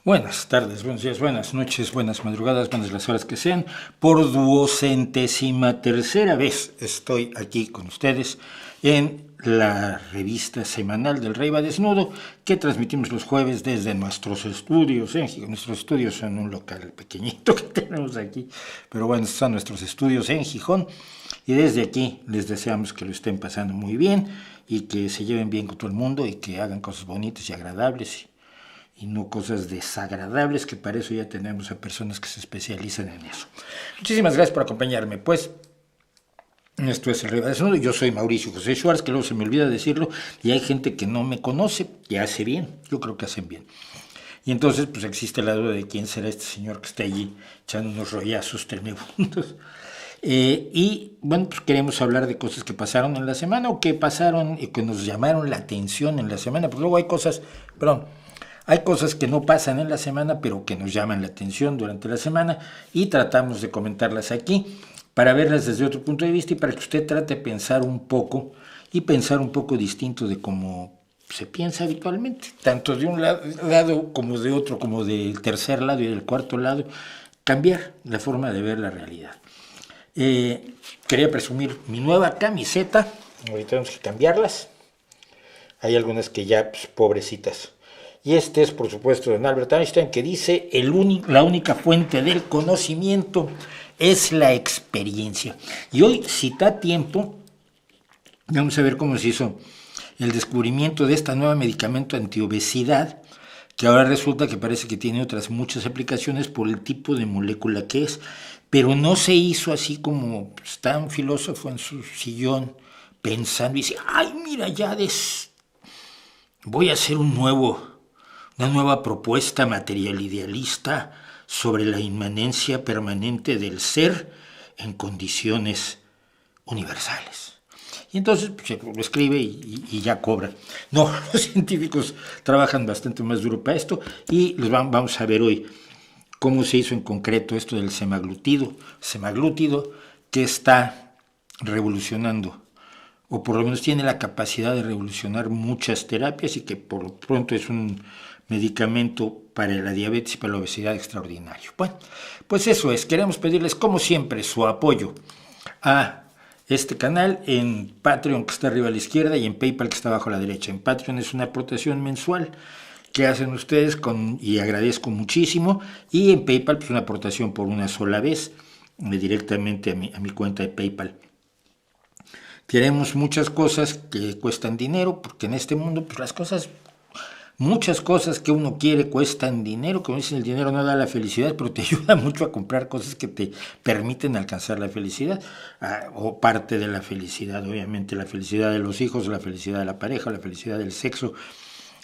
Buenas tardes, buenos días, buenas noches, buenas madrugadas, buenas las horas que sean. Por 203ª vez estoy aquí con ustedes en la revista semanal del Rey va Desnudo, que transmitimos los jueves desde nuestros estudios. Nuestros estudios son un local pequeñito que tenemos aquí, pero bueno, estos son nuestros estudios en Gijón. Y desde aquí les deseamos que lo estén pasando muy bien y que se lleven bien con todo el mundo y que hagan cosas bonitas y agradables y no cosas desagradables, que para eso ya tenemos a personas que se especializan en eso. Muchísimas gracias por acompañarme. Pues esto es el Rey va Desnudo. Yo soy Mauricio José Schwartz, que luego se me olvida decirlo, y hay gente que no me conoce y hace bien. Yo creo que hacen bien. Y entonces pues existe la duda de quién será este señor que está allí echando unos rollazos tremebundos. Y bueno, pues queremos hablar de cosas que pasaron en la semana o que pasaron y que nos llamaron la atención en la semana, porque luego hay cosas que no pasan en la semana, pero que nos llaman la atención durante la semana y tratamos de comentarlas aquí para verlas desde otro punto de vista y para que usted trate de pensar un poco y pensar un poco distinto de cómo se piensa habitualmente, tanto de un lado como de otro, como del tercer lado y del cuarto lado, cambiar la forma de ver la realidad. Quería presumir mi nueva camiseta, ahorita tenemos que cambiarlas, hay algunas que ya, pues, pobrecitas. Y este es, por supuesto, de Albert Einstein, que dice, la única fuente del conocimiento es la experiencia. Y hoy, si da tiempo, vamos a ver cómo se hizo el descubrimiento de este nuevo medicamento antiobesidad, que ahora resulta que parece que tiene otras muchas aplicaciones por el tipo de molécula que es, pero no se hizo así como está un filósofo en su sillón pensando y dice, ay, mira, voy a hacer una nueva propuesta material idealista sobre la inmanencia permanente del ser en condiciones universales. Y entonces pues, lo escribe y ya cobra. No, los científicos trabajan bastante más duro para esto y vamos a ver hoy cómo se hizo en concreto esto del semaglútido que está revolucionando, o por lo menos tiene la capacidad de revolucionar muchas terapias y que por lo pronto es un medicamento para la diabetes y para la obesidad extraordinario. Bueno, pues eso es, queremos pedirles como siempre su apoyo a este canal en Patreon, que está arriba a la izquierda, y en PayPal, que está abajo a la derecha. En Patreon es una aportación mensual que hacen ustedes y agradezco muchísimo, y en PayPal pues una aportación por una sola vez directamente a mi cuenta de PayPal. Queremos muchas cosas que cuestan dinero, porque en este mundo pues muchas cosas que uno quiere cuestan dinero. Como dicen, el dinero no da la felicidad, pero te ayuda mucho a comprar cosas que te permiten alcanzar la felicidad, o parte de la felicidad, obviamente la felicidad de los hijos, la felicidad de la pareja, la felicidad del sexo,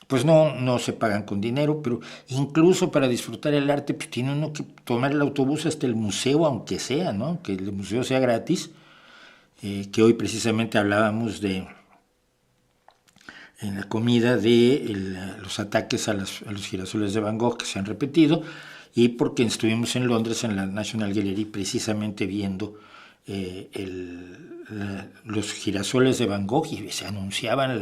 pues no se pagan con dinero, pero incluso para disfrutar el arte pues tiene uno que tomar el autobús hasta el museo, aunque sea, ¿no? Que el museo sea gratis, que hoy precisamente hablábamos en la comida de los ataques a los girasoles de Van Gogh que se han repetido, y porque estuvimos en Londres en la National Gallery precisamente viendo los girasoles de Van Gogh, y se anunciaban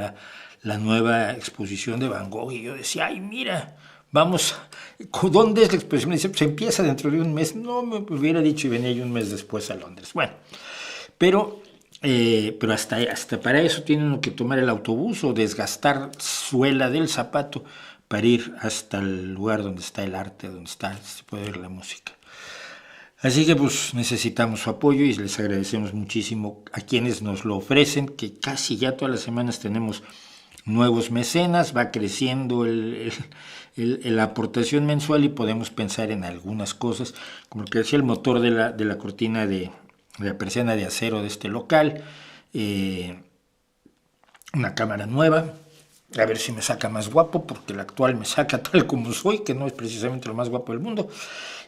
la nueva exposición de Van Gogh, y yo decía, ay, mira, vamos, ¿dónde es la exposición? Me dice, pues empieza dentro de un mes. No me hubiera dicho y venía yo un mes después a Londres. Bueno, pero hasta para eso tiene uno que tomar el autobús o desgastar suela del zapato para ir hasta el lugar donde está el arte, donde se puede ver la música. Así que pues necesitamos su apoyo y les agradecemos muchísimo a quienes nos lo ofrecen, que casi ya todas las semanas tenemos nuevos mecenas, va creciendo la aportación mensual y podemos pensar en algunas cosas, como lo que decía, el motor de la cortina de la persiana de acero de este local, una cámara nueva, a ver si me saca más guapo, porque la actual me saca tal como soy, que no es precisamente lo más guapo del mundo,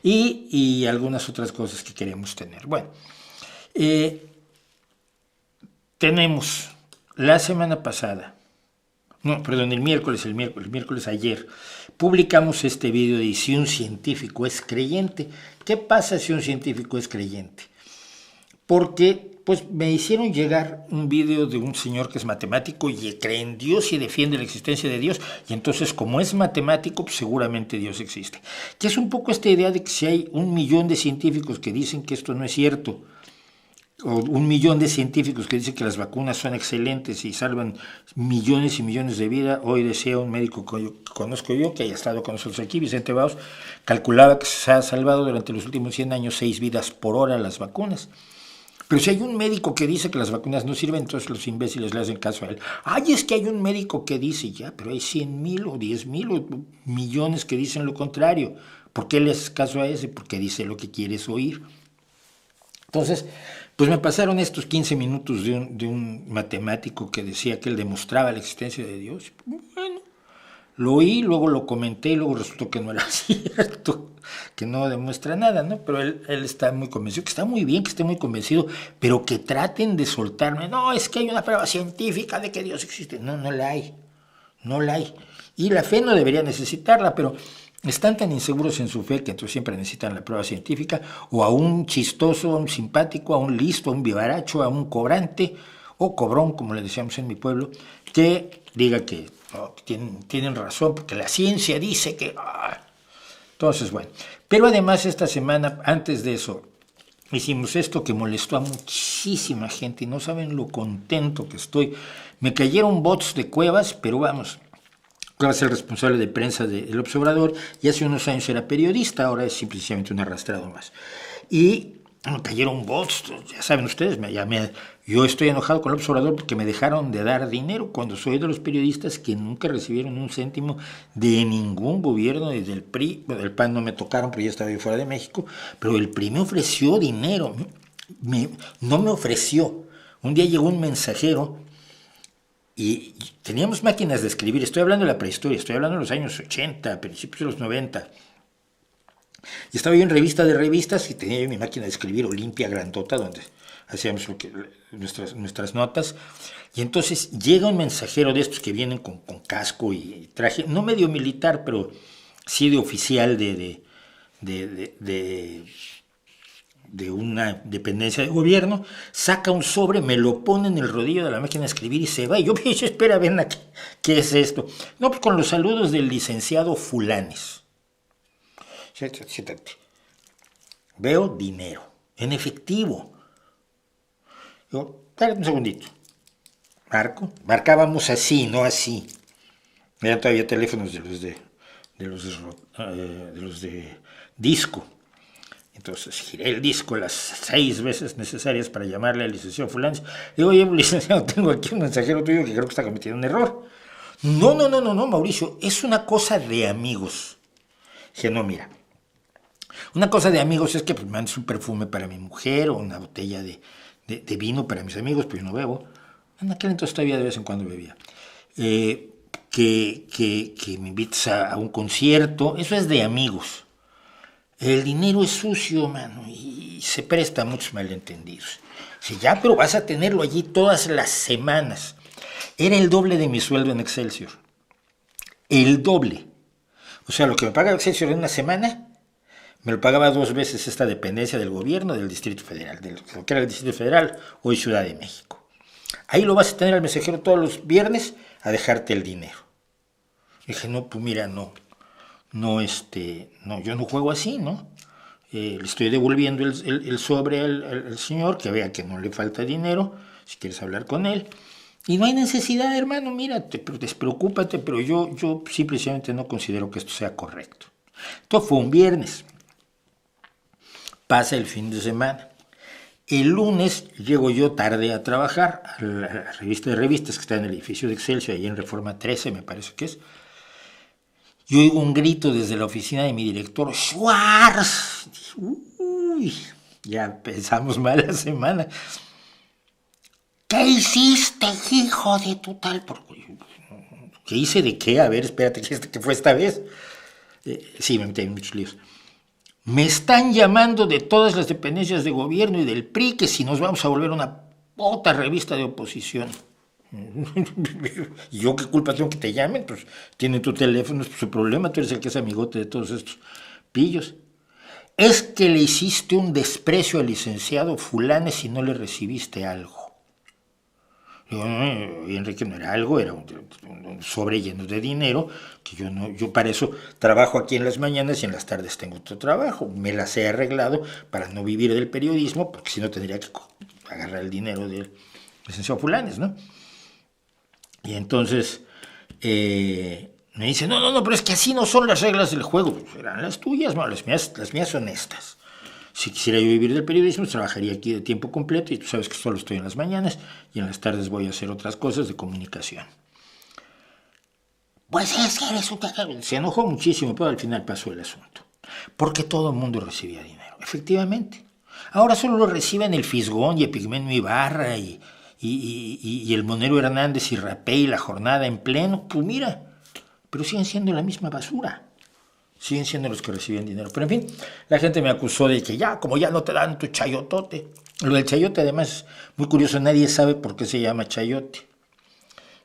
y algunas otras cosas que queremos tener. Bueno, tenemos la semana pasada, el miércoles ayer, publicamos este video de si un científico es creyente. ¿Qué pasa si un científico es creyente? Porque pues me hicieron llegar un video de un señor que es matemático y cree en Dios y defiende la existencia de Dios, y entonces como es matemático, pues seguramente Dios existe. Que es un poco esta idea de que si hay 1 millón de científicos que dicen que esto no es cierto, o 1 millón de científicos que dicen que las vacunas son excelentes y salvan millones y millones de vidas. Hoy decía un médico que conozco yo, que haya estado con nosotros aquí, Vicente Baus, calculaba que se ha salvado durante los últimos 100 años 6 vidas por hora las vacunas. Pero si hay un médico que dice que las vacunas no sirven, entonces los imbéciles le hacen caso a él. Ay, es que hay un médico que dice, ya, pero hay 100,000 o 10,000 o millones que dicen lo contrario. ¿Por qué le haces caso a ese? Porque dice lo que quieres oír. Entonces, pues me pasaron estos 15 minutos de un matemático que decía que él demostraba la existencia de Dios. Bueno, lo oí, luego lo comenté y luego resultó que no era cierto, que no demuestra nada, ¿no? Pero él está muy convencido, que está muy bien, que esté muy convencido, pero que traten de soltarme. No, es que hay una prueba científica de que Dios existe. No, no la hay, no la hay. Y la fe no debería necesitarla, pero están tan inseguros en su fe que entonces siempre necesitan la prueba científica, o a un chistoso, a un simpático, a un listo, a un vivaracho, a un cobrante, o cobrón, como le decíamos en mi pueblo, que diga que no, tienen razón, porque la ciencia dice que... Entonces, bueno. Pero además esta semana, antes de eso, hicimos esto que molestó a muchísima gente y no saben lo contento que estoy. Me cayeron bots de Cuevas, pero vamos... Cuevas es el responsable de prensa del Observador y hace unos años era periodista, ahora es simplemente un arrastrado más. Y me cayeron bots, ya saben ustedes, yo estoy enojado con el Observador porque me dejaron de dar dinero cuando soy de los periodistas que nunca recibieron un céntimo de ningún gobierno, desde el PRI, bueno, el PAN no me tocaron porque ya estaba yo fuera de México, pero el PRI me ofreció dinero, no me ofreció. Un día llegó un mensajero y teníamos máquinas de escribir, estoy hablando de la prehistoria, estoy hablando de los años 80, principios de los 90. Y estaba yo en revista de revistas y tenía yo mi máquina de escribir Olimpia grandota, donde hacíamos nuestras notas. Y entonces llega un mensajero de estos que vienen con casco y traje, no medio militar, pero sí de oficial de una dependencia de gobierno, saca un sobre, me lo pone en el rodillo de la máquina de escribir y se va. Y yo, espera, ven aquí, ¿qué es esto? No, pues con los saludos del licenciado Fulanes. Siéntate. Veo dinero, en efectivo. Yo, espérate un segundito. Marcábamos así, no así. Eran todavía teléfonos de los de disco. Entonces giré el disco las 6 veces necesarias para llamarle al licenciado fulano. Digo, oye, licenciado, tengo aquí un mensajero tuyo que creo que está cometiendo un error. No, Mauricio, es una cosa de amigos. Dije, no, mira, una cosa de amigos es que pues, me mandes un perfume para mi mujer o una botella de vino para mis amigos, pues yo no bebo. En aquel entonces todavía de vez en cuando bebía. Que me invites a un concierto, eso es de amigos. El dinero es sucio, mano, y se presta a muchos malentendidos. Sí, ya, pero vas a tenerlo allí todas las semanas. Era el doble de mi sueldo en Excelsior. El doble. O sea, lo que me paga Excelsior en una semana, me lo pagaba 2 veces esta dependencia del gobierno del Distrito Federal, de lo que era el Distrito Federal, hoy Ciudad de México. Ahí lo vas a tener al mensajero todos los viernes a dejarte el dinero. Dije, no, pues mira, no, yo no juego así, ¿no? Le estoy devolviendo el sobre al señor, que vea que no le falta dinero, si quieres hablar con él. Y no hay necesidad, hermano, mira, despreocúpate, pero yo simplemente no considero que esto sea correcto. Esto fue un viernes. Pasa el fin de semana. El lunes llego yo tarde a trabajar a la revista de revistas que está en el edificio de Excelsior, ahí en Reforma 13, me parece que es. Yo oigo un grito desde la oficina de mi director, ¡Schwarz! Uy, ya pensamos mal la semana. ¿Qué hiciste, hijo de tu tal? ¿Qué hice de qué? A ver, espérate, ¿qué fue esta vez? Sí, me metí en muchos líos. Me están llamando de todas las dependencias de gobierno y del PRI que si nos vamos a volver una puta revista de oposición. ¿Y yo qué culpa tengo que te llamen? Pues tienen tu teléfono, es su problema, tú eres el que es amigote de todos estos pillos. es que le hiciste un desprecio al licenciado fulano si no le recibiste algo. Digo, no, y Enrique no era algo, era un sobre lleno de dinero, que yo para eso trabajo aquí en las mañanas y en las tardes tengo otro trabajo. Me las he arreglado para no vivir del periodismo, porque si no tendría que agarrar el dinero del licenciado Fulanes, ¿no? Y entonces me dice, no, pero es que así no son las reglas del juego. Pues eran las tuyas, no, las mías son estas. Si quisiera yo vivir del periodismo, trabajaría aquí de tiempo completo y tú sabes que solo estoy en las mañanas y en las tardes voy a hacer otras cosas de comunicación. Pues es que eres un cagado. Se enojó muchísimo, pero al final pasó el asunto. Porque todo el mundo recibía dinero, efectivamente. Ahora solo lo reciben el Fisgón y Epigmenio Ibarra y el Monero Hernández y Rapé y La Jornada en pleno. Pues mira, pero siguen siendo la misma basura. Siguen siendo los que reciben dinero. Pero en fin, la gente me acusó de que como ya no te dan tu chayotote. Lo del chayote, además, muy curioso, nadie sabe por qué se llama chayote.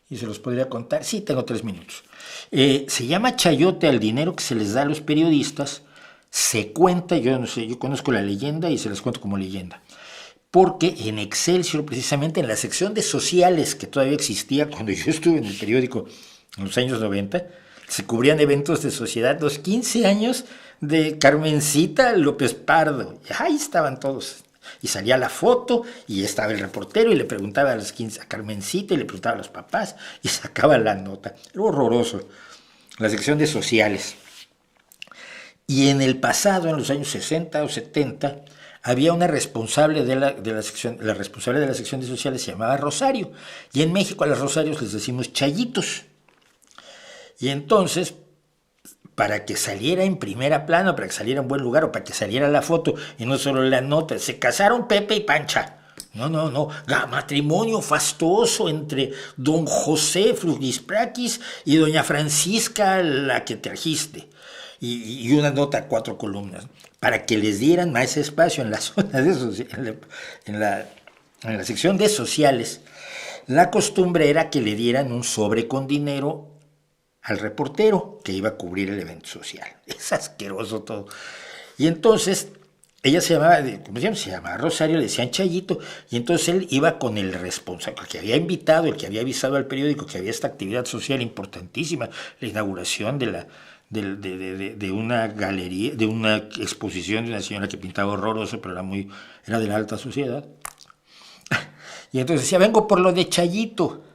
Y se los podría contar. Sí, tengo 3 minutos. Se llama chayote al dinero que se les da a los periodistas. Se cuenta, yo no sé, yo conozco la leyenda y se les cuento como leyenda. Porque en Excelsior, precisamente en la sección de sociales que todavía existía cuando yo estuve en el periódico en los años 90, se cubrían eventos de sociedad, los 15 años de Carmencita López Pardo. Y ahí estaban todos. Y salía la foto y estaba el reportero y le preguntaba a Carmencita y le preguntaba a los papás y sacaba la nota. Era horroroso. La sección de sociales. Y en el pasado, en los años 60 o 70, había una responsable de la sección, la responsable de la sección de sociales se llamaba Rosario. Y en México a los Rosarios les decimos chayitos. Y entonces, para que saliera en primera plana, para que saliera en buen lugar o para que saliera la foto y no solo la nota, se casaron Pepe y Pancha. No, matrimonio fastuoso entre don José Frugisprakis y doña Francisca, la que trajiste. Y una nota a 4 columnas, para que les dieran más espacio en la zona de en la sección de sociales. La costumbre era que le dieran un sobre con dinero al reportero que iba a cubrir el evento social. Es asqueroso todo. Y entonces, ella se llamaba Rosario, le decían Chayito, y entonces él iba con el responsable, el que había invitado, el que había avisado al periódico que había esta actividad social importantísima, la inauguración de una galería, de una exposición de una señora que pintaba horroroso, pero era de la alta sociedad. Y entonces decía, vengo por lo de Chayito.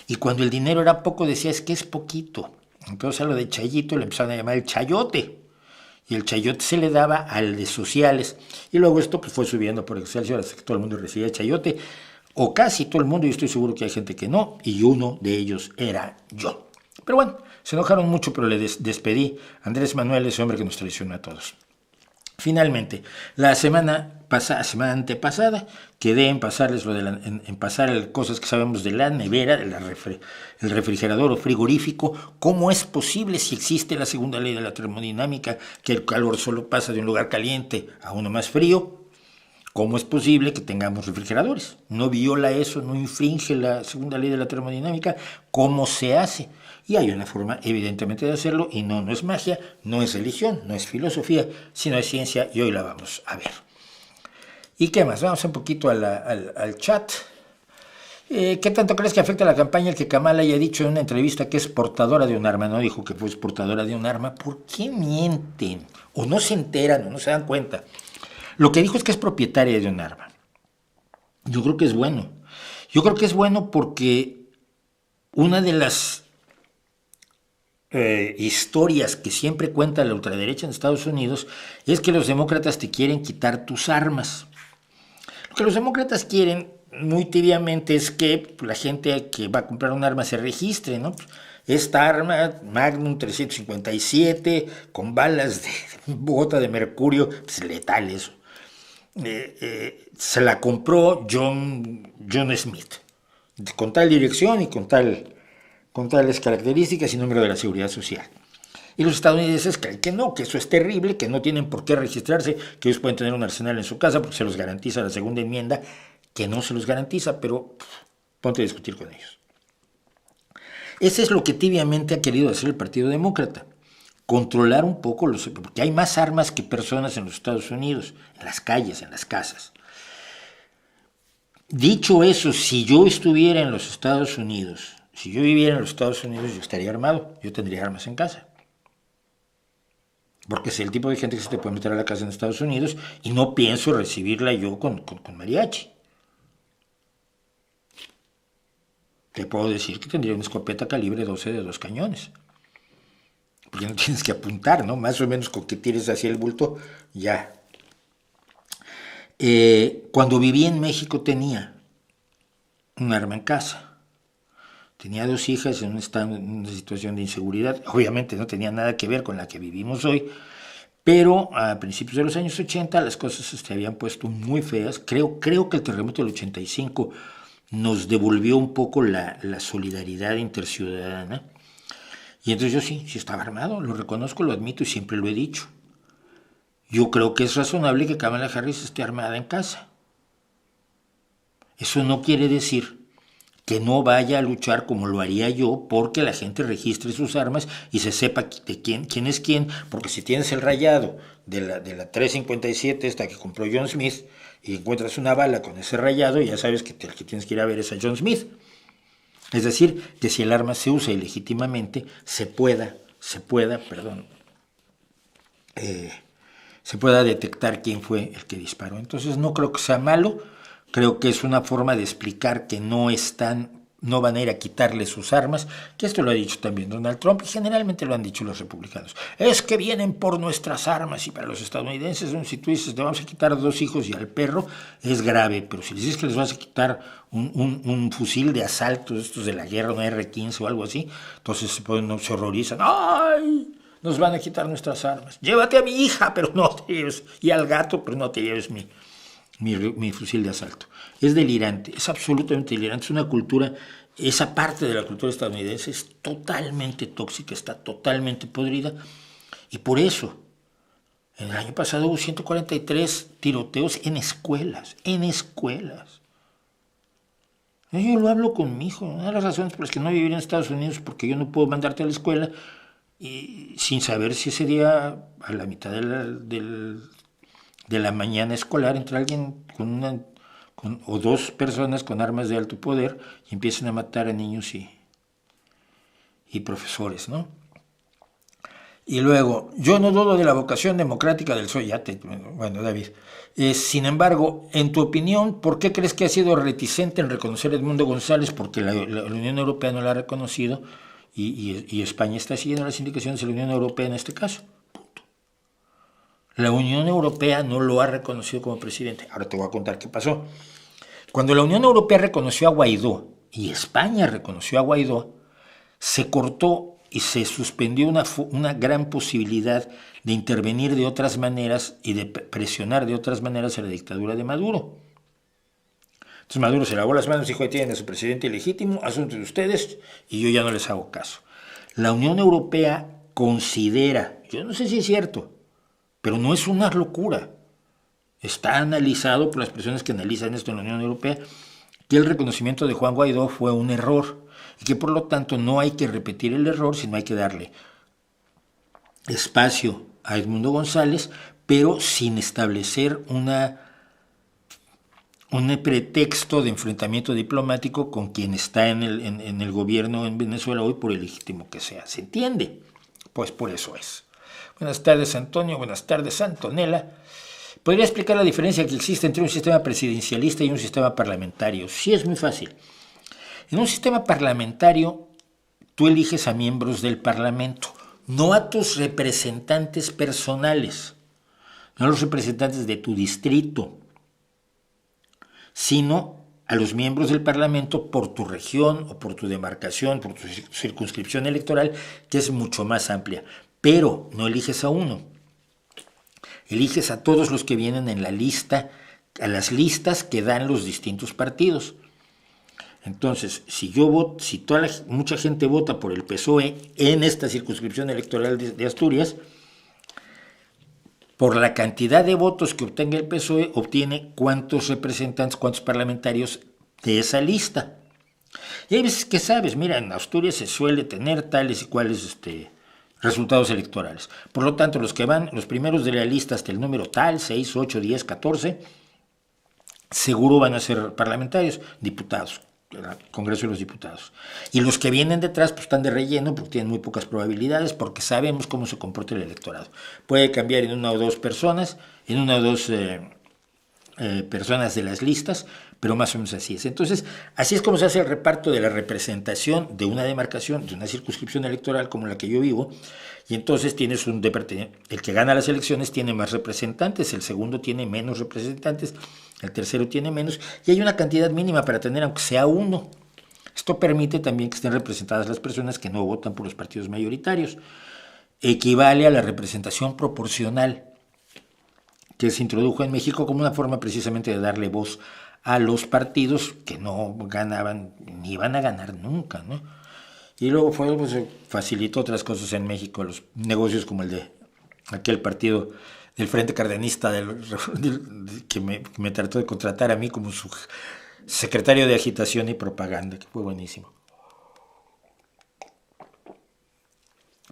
Y cuando el dinero era poco, decía, es que es poquito. Entonces a lo de Chayito le empezaron a llamar el chayote. Y el chayote se le daba al de sociales. Y luego esto pues, fue subiendo por Excelsior hasta que todo el mundo recibía chayote. O casi todo el mundo, y estoy seguro que hay gente que no. Y uno de ellos era yo. Pero bueno, se enojaron mucho, pero le despedí. Andrés Manuel, ese hombre que nos traiciona a todos. Finalmente, la semana antepasada, quedé en pasarles en pasar cosas que sabemos de la nevera, el refrigerador o frigorífico. ¿Cómo es posible, si existe la segunda ley de la termodinámica, que el calor solo pasa de un lugar caliente a uno más frío? ¿Cómo es posible que tengamos refrigeradores? ¿No viola eso, no infringe la segunda ley de la termodinámica? ¿Cómo se hace? Y hay una forma, evidentemente, de hacerlo, y no es magia, no es religión, no es filosofía, sino es ciencia, y hoy la vamos a ver. ¿Y qué más? Vamos un poquito al chat. ¿Qué tanto crees que afecta a la campaña el que Kamala haya dicho en una entrevista que es portadora de un arma? No dijo que fue portadora de un arma. ¿Por qué mienten? O no se enteran, o no se dan cuenta. Lo que dijo es que es propietaria de un arma. Yo creo que es bueno. Yo creo que es bueno porque una de las historias que siempre cuenta la ultraderecha en Estados Unidos es que los demócratas te quieren quitar tus armas. Lo que los demócratas quieren muy tibiamente es que la gente que va a comprar un arma se registre, ¿no? Esta arma Magnum 357 con balas de bota de mercurio, pues letal eso. Se la compró John Smith, con tal dirección y con tales características y número de la seguridad social. Y los estadounidenses creen que no, que eso es terrible, que no tienen por qué registrarse, que ellos pueden tener un arsenal en su casa porque se los garantiza la segunda enmienda, que no se los garantiza, pero ponte a discutir con ellos. Eso es lo que tibiamente ha querido hacer el Partido Demócrata. controlar un poco porque hay más armas que personas en los Estados Unidos, en las calles, en las casas. Dicho eso, si yo estuviera en los Estados Unidos, si yo viviera en los Estados Unidos, yo estaría armado, yo tendría armas en casa. Porque es el tipo de gente que se te puede meter a la casa en Estados Unidos y no pienso recibirla yo con mariachi. Te puedo decir que tendría una escopeta calibre 12 de 2 cañones. Porque no tienes que apuntar, ¿no? Más o menos con que tires hacia el bulto, ya. Cuando viví en México tenía un arma en casa. Tenía 2 hijas en una situación de inseguridad. Obviamente no tenía nada que ver con la que vivimos hoy, pero a principios de los años 80 las cosas se habían puesto muy feas. Creo que el terremoto del 85 nos devolvió un poco la solidaridad interciudadana. Y entonces yo sí estaba armado, lo reconozco, lo admito y siempre lo he dicho. Yo creo que es razonable que Kamala Harris esté armada en casa. Eso no quiere decir que no vaya a luchar como lo haría yo porque la gente registre sus armas y se sepa de quién es quién, porque si tienes el rayado de la 357 esta que compró John Smith y encuentras una bala con ese rayado, ya sabes que el que tienes que ir a ver es a John Smith. Es decir, que si el arma se usa ilegítimamente, se pueda detectar quién fue el que disparó. Entonces no creo que sea malo, creo que es una forma de explicar que no van a ir a quitarle sus armas, que esto lo ha dicho también Donald Trump y generalmente lo han dicho los republicanos. Es que vienen por nuestras armas y para los estadounidenses, si tú dices, te vamos a quitar 2 hijos y al perro, es grave, pero si les dices que les vas a quitar un fusil de asalto, estos de la guerra, un R-15 o algo así, entonces se horrorizan. ¡Ay! Nos van a quitar nuestras armas. Llévate a mi hija, pero no te lleves, y al gato, pero no te lleves mi fusil de asalto. Es delirante, es absolutamente delirante. Es una cultura, esa parte de la cultura estadounidense es totalmente tóxica, está totalmente podrida. Y por eso, en el año pasado hubo 143 tiroteos en escuelas. Yo lo hablo con mi hijo. Una de las razones por las que no vivir en Estados Unidos es porque yo no puedo mandarte a la escuela y sin saber si ese día, a la mitad de la mañana escolar, entra alguien o 2 personas con armas de alto poder y empiezan a matar a niños y profesores, ¿no? Y luego, yo no dudo de la vocación democrática del PSOE, bueno, David. Sin embargo, en tu opinión, ¿por qué crees que ha sido reticente en reconocer a Edmundo González? Porque la Unión Europea no lo ha reconocido y España está siguiendo las indicaciones de la Unión Europea en este caso. Punto. La Unión Europea no lo ha reconocido como presidente. Ahora te voy a contar qué pasó. Cuando la Unión Europea reconoció a Guaidó y España reconoció a Guaidó, se cortó y se suspendió una gran posibilidad de intervenir de otras maneras y de presionar de otras maneras a la dictadura de Maduro. Entonces Maduro se lavó las manos y dijo, tienen a su presidente ilegítimo, asunto de ustedes, y yo ya no les hago caso. La Unión Europea considera, yo no sé si es cierto, pero no es una locura, está analizado por las personas que analizan esto en la Unión Europea, que el reconocimiento de Juan Guaidó fue un error, y que por lo tanto no hay que repetir el error, sino hay que darle espacio a Edmundo González, pero sin establecer un pretexto de enfrentamiento diplomático con quien está en el gobierno en Venezuela hoy, por ilegítimo que sea. ¿Se entiende? Pues por eso es. Buenas tardes, Antonio. Buenas tardes, Antonella. ¿Podría explicar la diferencia que existe entre un sistema presidencialista y un sistema parlamentario? Sí, es muy fácil. En un sistema parlamentario, tú eliges a miembros del Parlamento, no a tus representantes personales, no a los representantes de tu distrito, sino a los miembros del Parlamento por tu región o por tu demarcación, por tu circunscripción electoral, que es mucho más amplia. Pero no eliges a uno, eliges a todos los que vienen en la lista, a las listas que dan los distintos partidos. Entonces, si mucha gente vota por el PSOE en esta circunscripción electoral de Asturias, por la cantidad de votos que obtenga el PSOE, obtiene cuántos representantes, cuántos parlamentarios de esa lista. Y hay veces que sabes, mira, en Asturias se suele tener tales y cuales resultados electorales. Por lo tanto, los que van, los primeros de la lista hasta el número tal, 6, 8, 10, 14, seguro van a ser parlamentarios, diputados, el Congreso de los Diputados. Y los que vienen detrás pues están de relleno porque tienen muy pocas probabilidades, porque sabemos cómo se comporta el electorado. Puede cambiar en una o dos personas, en una o dos personas de las listas, pero más o menos así es. Entonces, así es como se hace el reparto de la representación de una demarcación, de una circunscripción electoral como la que yo vivo, y entonces tienes un departamento, el que gana las elecciones tiene más representantes, el segundo tiene menos representantes, el tercero tiene menos, y hay una cantidad mínima para tener, aunque sea uno. Esto permite también que estén representadas las personas que no votan por los partidos mayoritarios. Equivale a la representación proporcional que se introdujo en México como una forma precisamente de darle voz a los partidos que no ganaban ni iban a ganar nunca, ¿no? Y luego pues, facilitó otras cosas en México, los negocios como el de aquel partido del Frente Cardenista que me trató de contratar a mí como su secretario de agitación y propaganda, que fue buenísimo.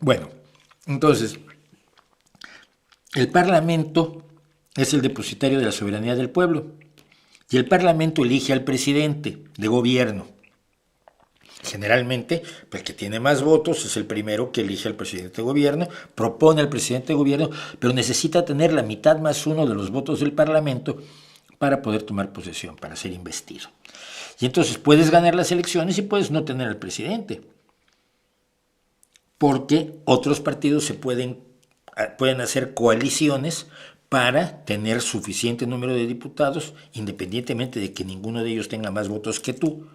Bueno, entonces, el Parlamento es el depositario de la soberanía del pueblo y el Parlamento elige al presidente de gobierno. Generalmente, el que tiene más votos es el primero que elige al presidente de gobierno, propone al presidente de gobierno, pero necesita tener la mitad más uno de los votos del Parlamento para poder tomar posesión, para ser investido. Y entonces puedes ganar las elecciones y puedes no tener al presidente, porque otros partidos pueden hacer coaliciones para tener suficiente número de diputados, independientemente de que ninguno de ellos tenga más votos que tú.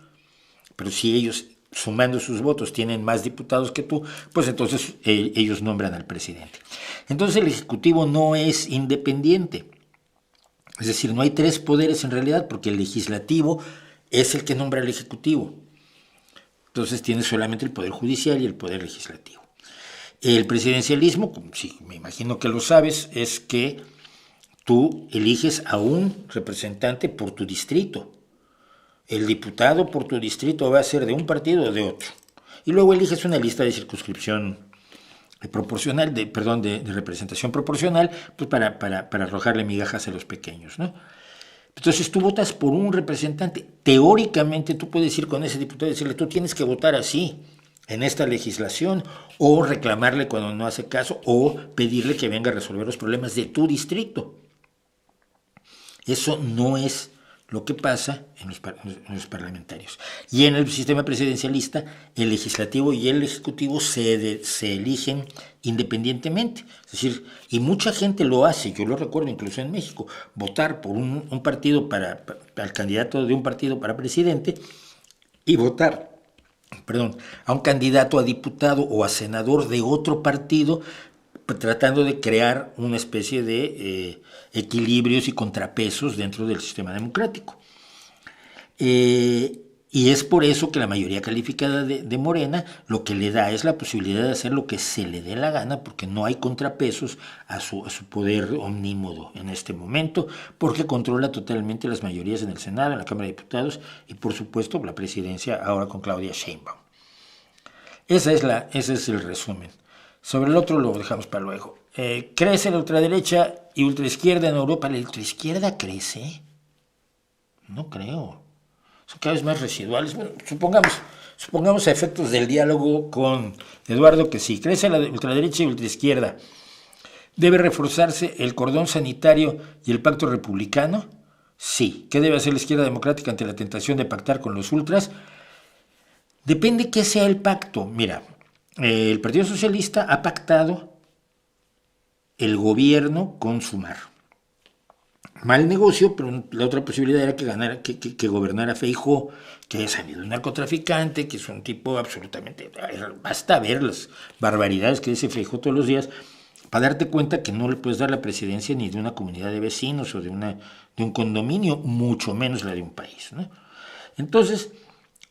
Pero si ellos, sumando sus votos, tienen más diputados que tú, pues entonces ellos nombran al presidente. Entonces el Ejecutivo no es independiente. Es decir, no hay tres poderes en realidad, porque el Legislativo es el que nombra al Ejecutivo. Entonces tiene solamente el Poder Judicial y el Poder Legislativo. El presidencialismo, sí, me imagino que lo sabes, es que tú eliges a un representante por tu distrito. El diputado por tu distrito va a ser de un partido o de otro. Y luego eliges una lista de circunscripción proporcional, de representación proporcional, pues para arrojarle migajas a los pequeños, ¿no? Entonces tú votas por un representante. Teóricamente tú puedes ir con ese diputado y decirle, tú tienes que votar así en esta legislación, o reclamarle cuando no hace caso, o pedirle que venga a resolver los problemas de tu distrito. Eso no es lo que pasa en los parlamentarios. Y en el sistema presidencialista, el legislativo y el ejecutivo se eligen independientemente. Es decir, y mucha gente lo hace, yo lo recuerdo incluso en México, votar por un partido al candidato de un partido para presidente y votar, a un candidato a diputado o a senador de otro partido, tratando de crear una especie de equilibrios y contrapesos dentro del sistema democrático. Y es por eso que la mayoría calificada de Morena lo que le da es la posibilidad de hacer lo que se le dé la gana, porque no hay contrapesos a su poder omnímodo en este momento, porque controla totalmente las mayorías en el Senado, en la Cámara de Diputados y por supuesto la presidencia ahora con Claudia Sheinbaum. Ese es el resumen. Sobre el otro lo dejamos para luego. ¿Crece la ultraderecha y ultraizquierda en Europa? ¿La ultraizquierda crece? No creo. Son cada vez más residuales. Bueno, supongamos a efectos del diálogo con Eduardo que sí. Crece la ultraderecha y ultraizquierda. ¿Debe reforzarse el cordón sanitario y el pacto republicano? Sí. ¿Qué debe hacer la izquierda democrática ante la tentación de pactar con los ultras? Depende qué sea el pacto. Mira, el Partido Socialista ha pactado el gobierno con Sumar. Mal negocio, pero la otra posibilidad era que gobernara Feijóo, que es habido un narcotraficante, que es un tipo absolutamente... Basta ver las barbaridades que dice Feijóo todos los días para darte cuenta que no le puedes dar la presidencia ni de una comunidad de vecinos o de un condominio, mucho menos la de un país, ¿no? Entonces,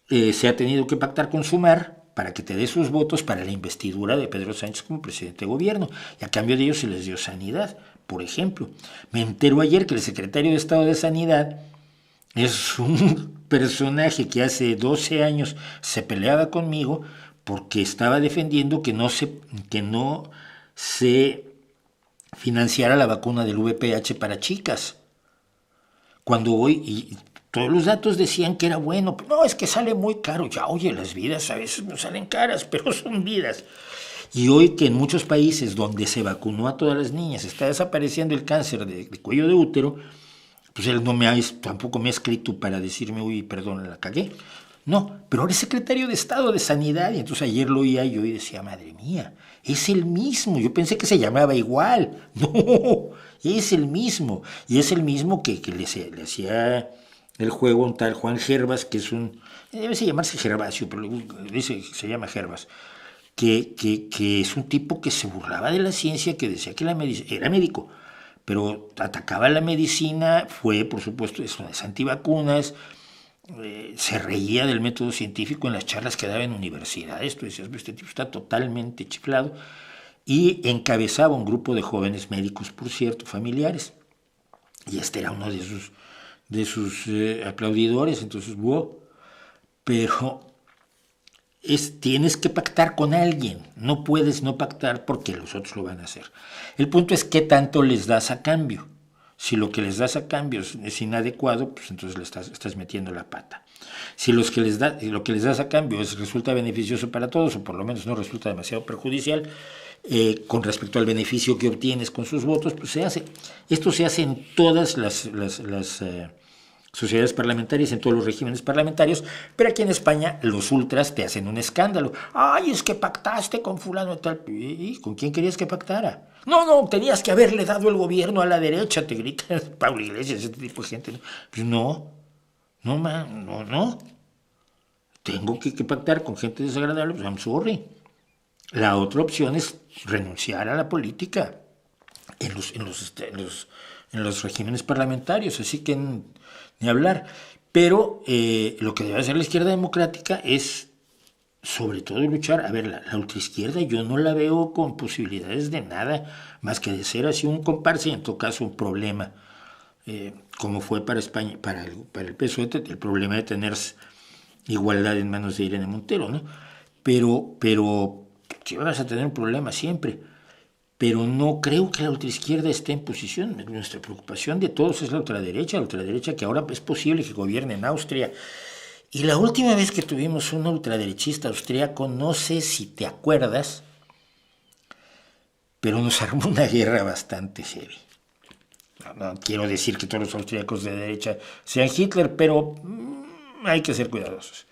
se ha tenido que pactar con Sumar para que te dé sus votos para la investidura de Pedro Sánchez como presidente de gobierno. Y a cambio de ello se les dio sanidad, por ejemplo. Me entero ayer que el secretario de Estado de Sanidad es un personaje que hace 12 años se peleaba conmigo porque estaba defendiendo que no se financiara la vacuna del VPH para chicas. Cuando hoy, y todos los datos decían que era bueno, no, es que sale muy caro. Ya, oye, las vidas a veces no salen caras, pero son vidas. Y hoy que en muchos países donde se vacunó a todas las niñas está desapareciendo el cáncer de cuello de útero, pues él tampoco me ha escrito para decirme, uy, perdón, la cagué. No, pero ahora es secretario de Estado de Sanidad, y entonces ayer lo oía yo y decía, madre mía, es el mismo. Yo pensé que se llamaba igual. No, es el mismo. Y es el mismo que le hacía el juego a un tal Juan Gervas, que es debe llamarse Gervasio, pero dice que se llama Gervas, que es un tipo que se burlaba de la ciencia, que decía que la medicina, era médico, pero atacaba la medicina, por supuesto, es antivacunas, se reía del método científico en las charlas que daba en universidades. Tú decías, este tipo está totalmente chiflado, y encabezaba un grupo de jóvenes médicos, por cierto, familiares, y este era uno de sus aplaudidores. Entonces, wow, pero tienes que pactar con alguien, no puedes no pactar porque los otros lo van a hacer. El punto es qué tanto les das a cambio. Si lo que les das a cambio es inadecuado, pues entonces le estás metiendo la pata. Si lo que les das a cambio resulta beneficioso para todos, o por lo menos no resulta demasiado perjudicial, con respecto al beneficio que obtienes con sus votos, pues se hace. Esto se hace en todas las sociedades parlamentarias, en todos los regímenes parlamentarios, pero aquí en España los ultras te hacen un escándalo. Ay, es que pactaste con fulano y tal. ¿Y con quién querías que pactara? No, tenías que haberle dado el gobierno a la derecha, te gritan Pablo Iglesias, ese tipo de gente. Pues no. Tengo que pactar con gente desagradable, pues I'm sorry. La otra opción es renunciar a la política en los regímenes parlamentarios, así que ni hablar. Pero lo que debe hacer la izquierda democrática es, sobre todo, luchar. A ver, la ultraizquierda yo no la veo con posibilidades de nada más que de ser así un comparsa, y en todo caso un problema, como fue para España, para el PSOE, el problema de tener igualdad en manos de Irene Montero, ¿no? Pero que vas a tener un problema siempre. Pero no creo que la ultraizquierda esté en posición. Nuestra preocupación de todos es la ultraderecha que ahora es posible que gobierne en Austria. Y la última vez que tuvimos un ultraderechista austríaco, no sé si te acuerdas, pero nos armó una guerra bastante heavy. No quiero decir que todos los austríacos de derecha sean Hitler, pero hay que ser cuidadosos.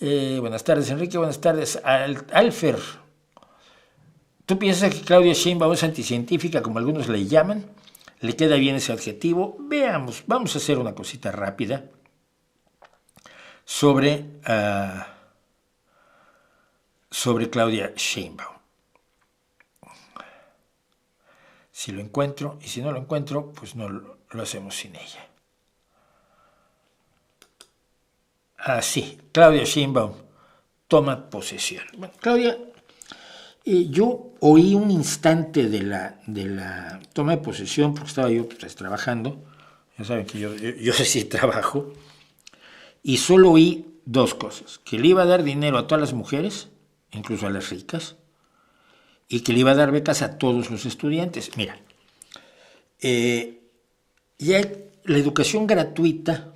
Buenas tardes, Enrique. Buenas tardes, Alfer. ¿Tú piensas que Claudia Sheinbaum es anticientífica, como algunos le llaman? ¿Le queda bien ese adjetivo? Veamos, vamos a hacer una cosita rápida sobre Claudia Sheinbaum. Si lo encuentro, y si no lo encuentro, pues no lo hacemos sin ella. Sí, Claudia Sheinbaum toma posesión. Bueno, Claudia, yo oí un instante de la toma de posesión, porque estaba yo trabajando. Ya saben que yo sí trabajo. Y solo oí dos cosas: que le iba a dar dinero a todas las mujeres, incluso a las ricas, y que le iba a dar becas a todos los estudiantes. Mira, ya la educación gratuita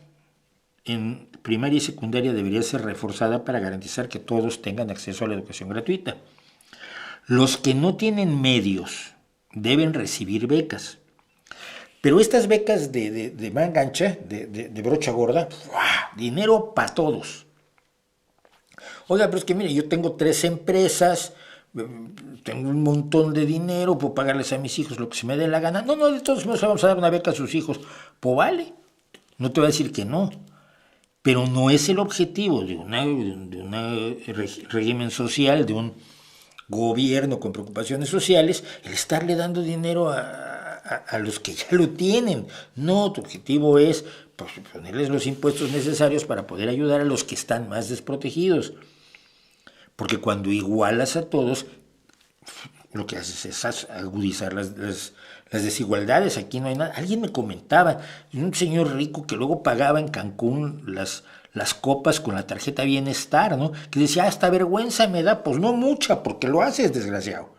en primaria y secundaria debería ser reforzada para garantizar que todos tengan acceso a la educación gratuita. Los que no tienen medios deben recibir becas. Pero estas becas de manga ancha, de brocha gorda, ¡buah!, dinero para todos. Oiga, pero es que mire, yo tengo 3 empresas, tengo un montón de dinero, puedo pagarles a mis hijos lo que se me dé la gana. No, de todos modos vamos a dar una beca a sus hijos. Pues vale, no te voy a decir que no. Pero no es el objetivo de un régimen social, de un gobierno con preocupaciones sociales, el estarle dando dinero a los que ya lo tienen. No, tu objetivo es ponerles los impuestos necesarios para poder ayudar a los que están más desprotegidos. Porque cuando igualas a todos, lo que haces es agudizar las desigualdades. Aquí no hay nada. Alguien me comentaba, un señor rico que luego pagaba en Cancún las las copas con la tarjeta Bienestar, ¿no? Que decía, hasta vergüenza me da, pues no mucha, porque lo haces, desgraciado.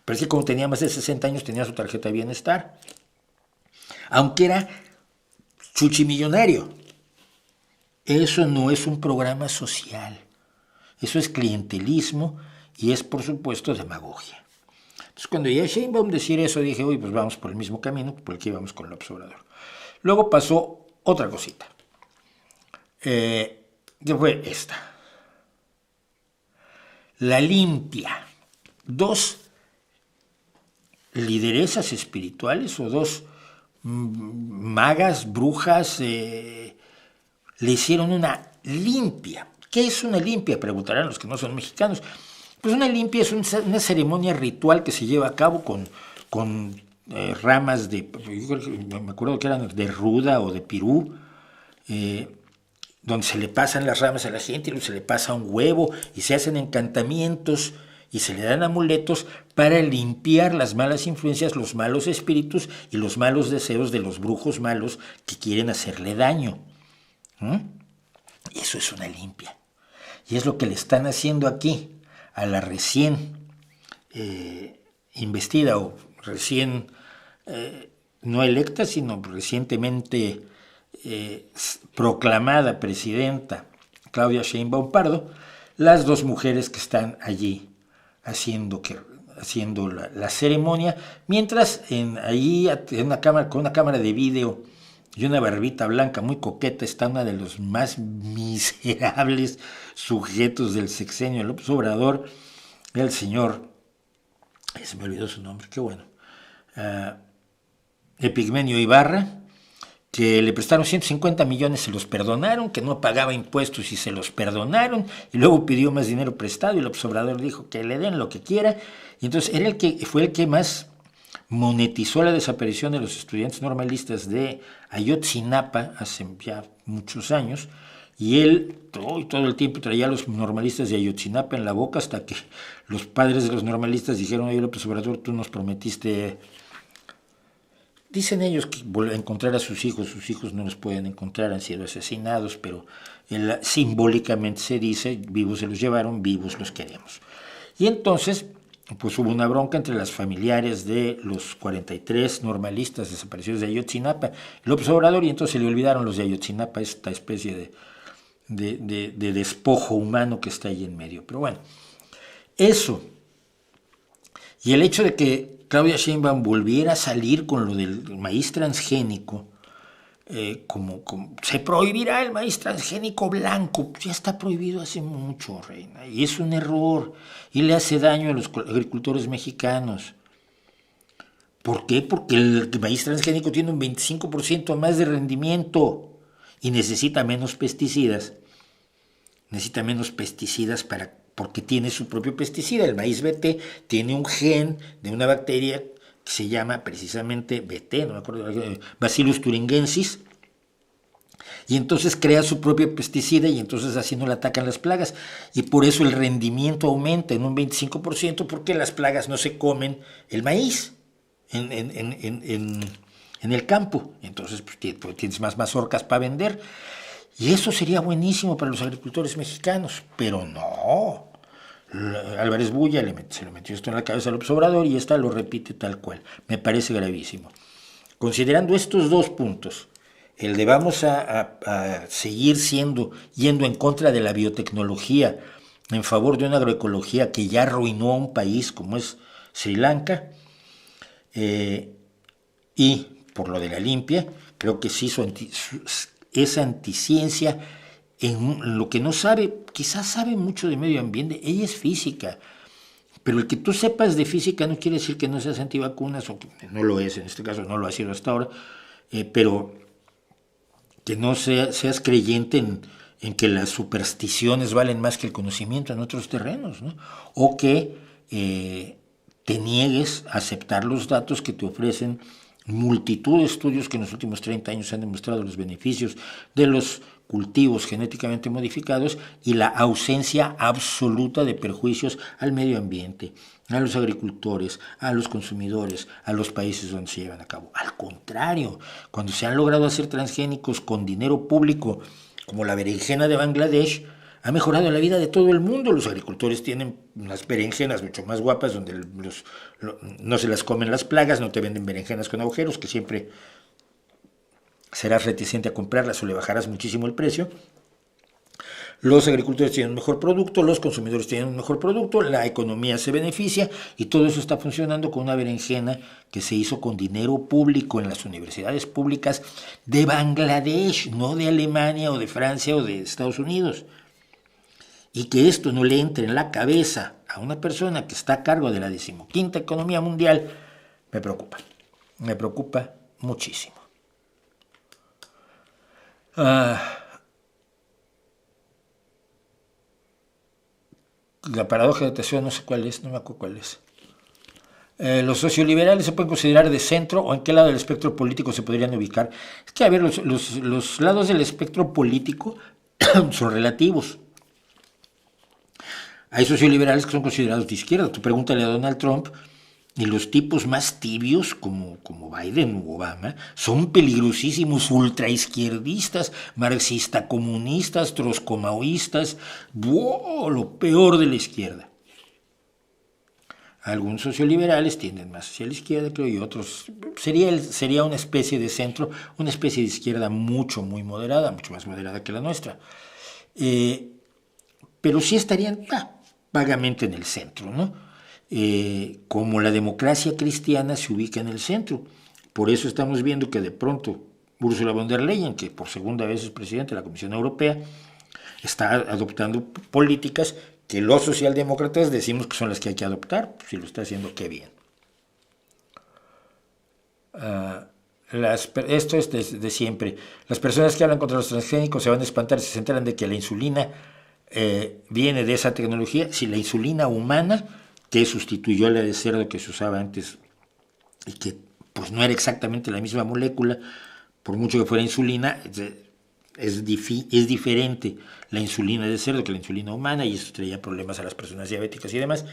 Pero es que como tenía más de 60 años, tenía su tarjeta Bienestar. Aunque era chuchimillonario. Eso no es un programa social. Eso es clientelismo y es, por supuesto, demagogia. Entonces, cuando oí a Sheinbaum decir eso, dije, uy, pues vamos por el mismo camino por el que íbamos con López Obrador. Luego pasó otra cosita, que fue esta. La Limpia. Dos lideresas espirituales o dos magas, brujas, le hicieron una limpia. ¿Qué es una limpia? Preguntarán los que no son mexicanos. Pues una limpia es una ceremonia ritual que se lleva a cabo con ramas de, me acuerdo que eran de ruda o de pirú, donde se le pasan las ramas a la gente, y se le pasa un huevo y se hacen encantamientos y se le dan amuletos para limpiar las malas influencias, los malos espíritus y los malos deseos de los brujos malos que quieren hacerle daño. Y eso es una limpia. Y es lo que le están haciendo aquí a la recién investida o recién no electa, sino recientemente proclamada presidenta Claudia Sheinbaum Pardo, las dos mujeres que están allí haciendo la ceremonia, mientras allí con una cámara de vídeo y una barbita blanca muy coqueta está una de los más miserables sujetos del sexenio de López Obrador, el señor, se me olvidó su nombre, qué bueno, Epigmenio Ibarra, que le prestaron 150 millones, se los perdonaron, que no pagaba impuestos y se los perdonaron, y luego pidió más dinero prestado y López Obrador dijo que le den lo que quiera, y entonces fue el que más monetizó la desaparición de los estudiantes normalistas de Ayotzinapa hace ya muchos años, y él todo el tiempo traía a los normalistas de Ayotzinapa en la boca hasta que los padres de los normalistas dijeron, oye López Obrador, tú nos prometiste, dicen ellos que encontrar a sus hijos no los pueden encontrar, han sido asesinados, pero simbólicamente se dice, vivos se los llevaron, vivos los queremos. Y entonces pues hubo una bronca entre las familiares de los 43 normalistas desaparecidos de Ayotzinapa y López Obrador, y entonces se le olvidaron los de Ayotzinapa, esta especie de despojo humano que está ahí en medio. Pero bueno, eso, y el hecho de que Claudia Sheinbaum volviera a salir con lo del maíz transgénico, como se prohibirá el maíz transgénico blanco, ya está prohibido hace mucho, reina, y es un error, y le hace daño a los agricultores mexicanos. ¿Por qué? Porque el maíz transgénico tiene un 25% más de rendimiento y necesita menos pesticidas. Porque tiene su propio pesticida. El maíz BT tiene un gen de una bacteria que se llama precisamente BT, no me acuerdo, Bacillus thuringiensis, y entonces crea su propio pesticida y entonces así no le atacan las plagas, y por eso el rendimiento aumenta en un 25%, porque las plagas no se comen el maíz en el campo, entonces pues, tienes más mazorcas para vender, y eso sería buenísimo para los agricultores mexicanos, pero no. Álvarez Bulla se lo metió esto en la cabeza a López Obrador y esta lo repite tal cual. Me parece gravísimo. Considerando estos dos puntos, el de vamos a seguir yendo en contra de la biotecnología en favor de una agroecología que ya arruinó a un país como es Sri Lanka, y por lo de la limpia, creo que sí esa anticiencia en lo que no sabe, quizás sabe mucho de medio ambiente, ella es física, pero el que tú sepas de física no quiere decir que no seas antivacunas, o que no lo es, en este caso no lo ha sido hasta ahora, pero que no seas creyente en que las supersticiones valen más que el conocimiento en otros terrenos, ¿no? O que te niegues a aceptar los datos que te ofrecen multitud de estudios que en los últimos 30 años han demostrado los beneficios de los cultivos genéticamente modificados y la ausencia absoluta de perjuicios al medio ambiente, a los agricultores, a los consumidores, a los países donde se llevan a cabo. Al contrario, cuando se han logrado hacer transgénicos con dinero público como la berenjena de Bangladesh, ha mejorado la vida de todo el mundo. Los agricultores tienen unas berenjenas mucho más guapas, donde no se las comen las plagas, no te venden berenjenas con agujeros, que siempre serás reticente a comprarlas o le bajarás muchísimo el precio. Los agricultores tienen un mejor producto, los consumidores tienen un mejor producto, la economía se beneficia y todo eso está funcionando con una berenjena que se hizo con dinero público en las universidades públicas de Bangladesh, no de Alemania o de Francia o de Estados Unidos. Y que esto no le entre en la cabeza a una persona que está a cargo de la 15ª economía mundial, me preocupa muchísimo. La paradoja de Teseo, no sé cuál es, no me acuerdo cuál es. Los socioliberales se pueden considerar de centro, o en qué lado del espectro político se podrían ubicar. Es que, a ver, los lados del espectro político son relativos. Hay socioliberales que son considerados de izquierda. Tú pregúntale a Donald Trump, y los tipos más tibios, como Biden o Obama, son peligrosísimos, ultraizquierdistas, marxista-comunistas, trotskomaoístas, lo peor de la izquierda. Algunos socioliberales tienden más hacia la izquierda, creo, y otros sería una especie de centro, una especie de izquierda muy moderada, mucho más moderada que la nuestra. Pero sí estarían vagamente en el centro, ¿no? Como la democracia cristiana se ubica en el centro. Por eso estamos viendo que de pronto Ursula von der Leyen, que por segunda vez es presidente de la Comisión Europea, está adoptando políticas que los socialdemócratas decimos que son las que hay que adoptar. Si lo está haciendo, qué bien. Esto es de siempre. Las personas que hablan contra los transgénicos se van a espantar si se enteran de que la insulina viene de esa tecnología. Si la insulina humana, que sustituyó a la de cerdo que se usaba antes y que pues no era exactamente la misma molécula, por mucho que fuera insulina, es diferente la insulina de cerdo que la insulina humana, y eso traía problemas a las personas diabéticas y demás.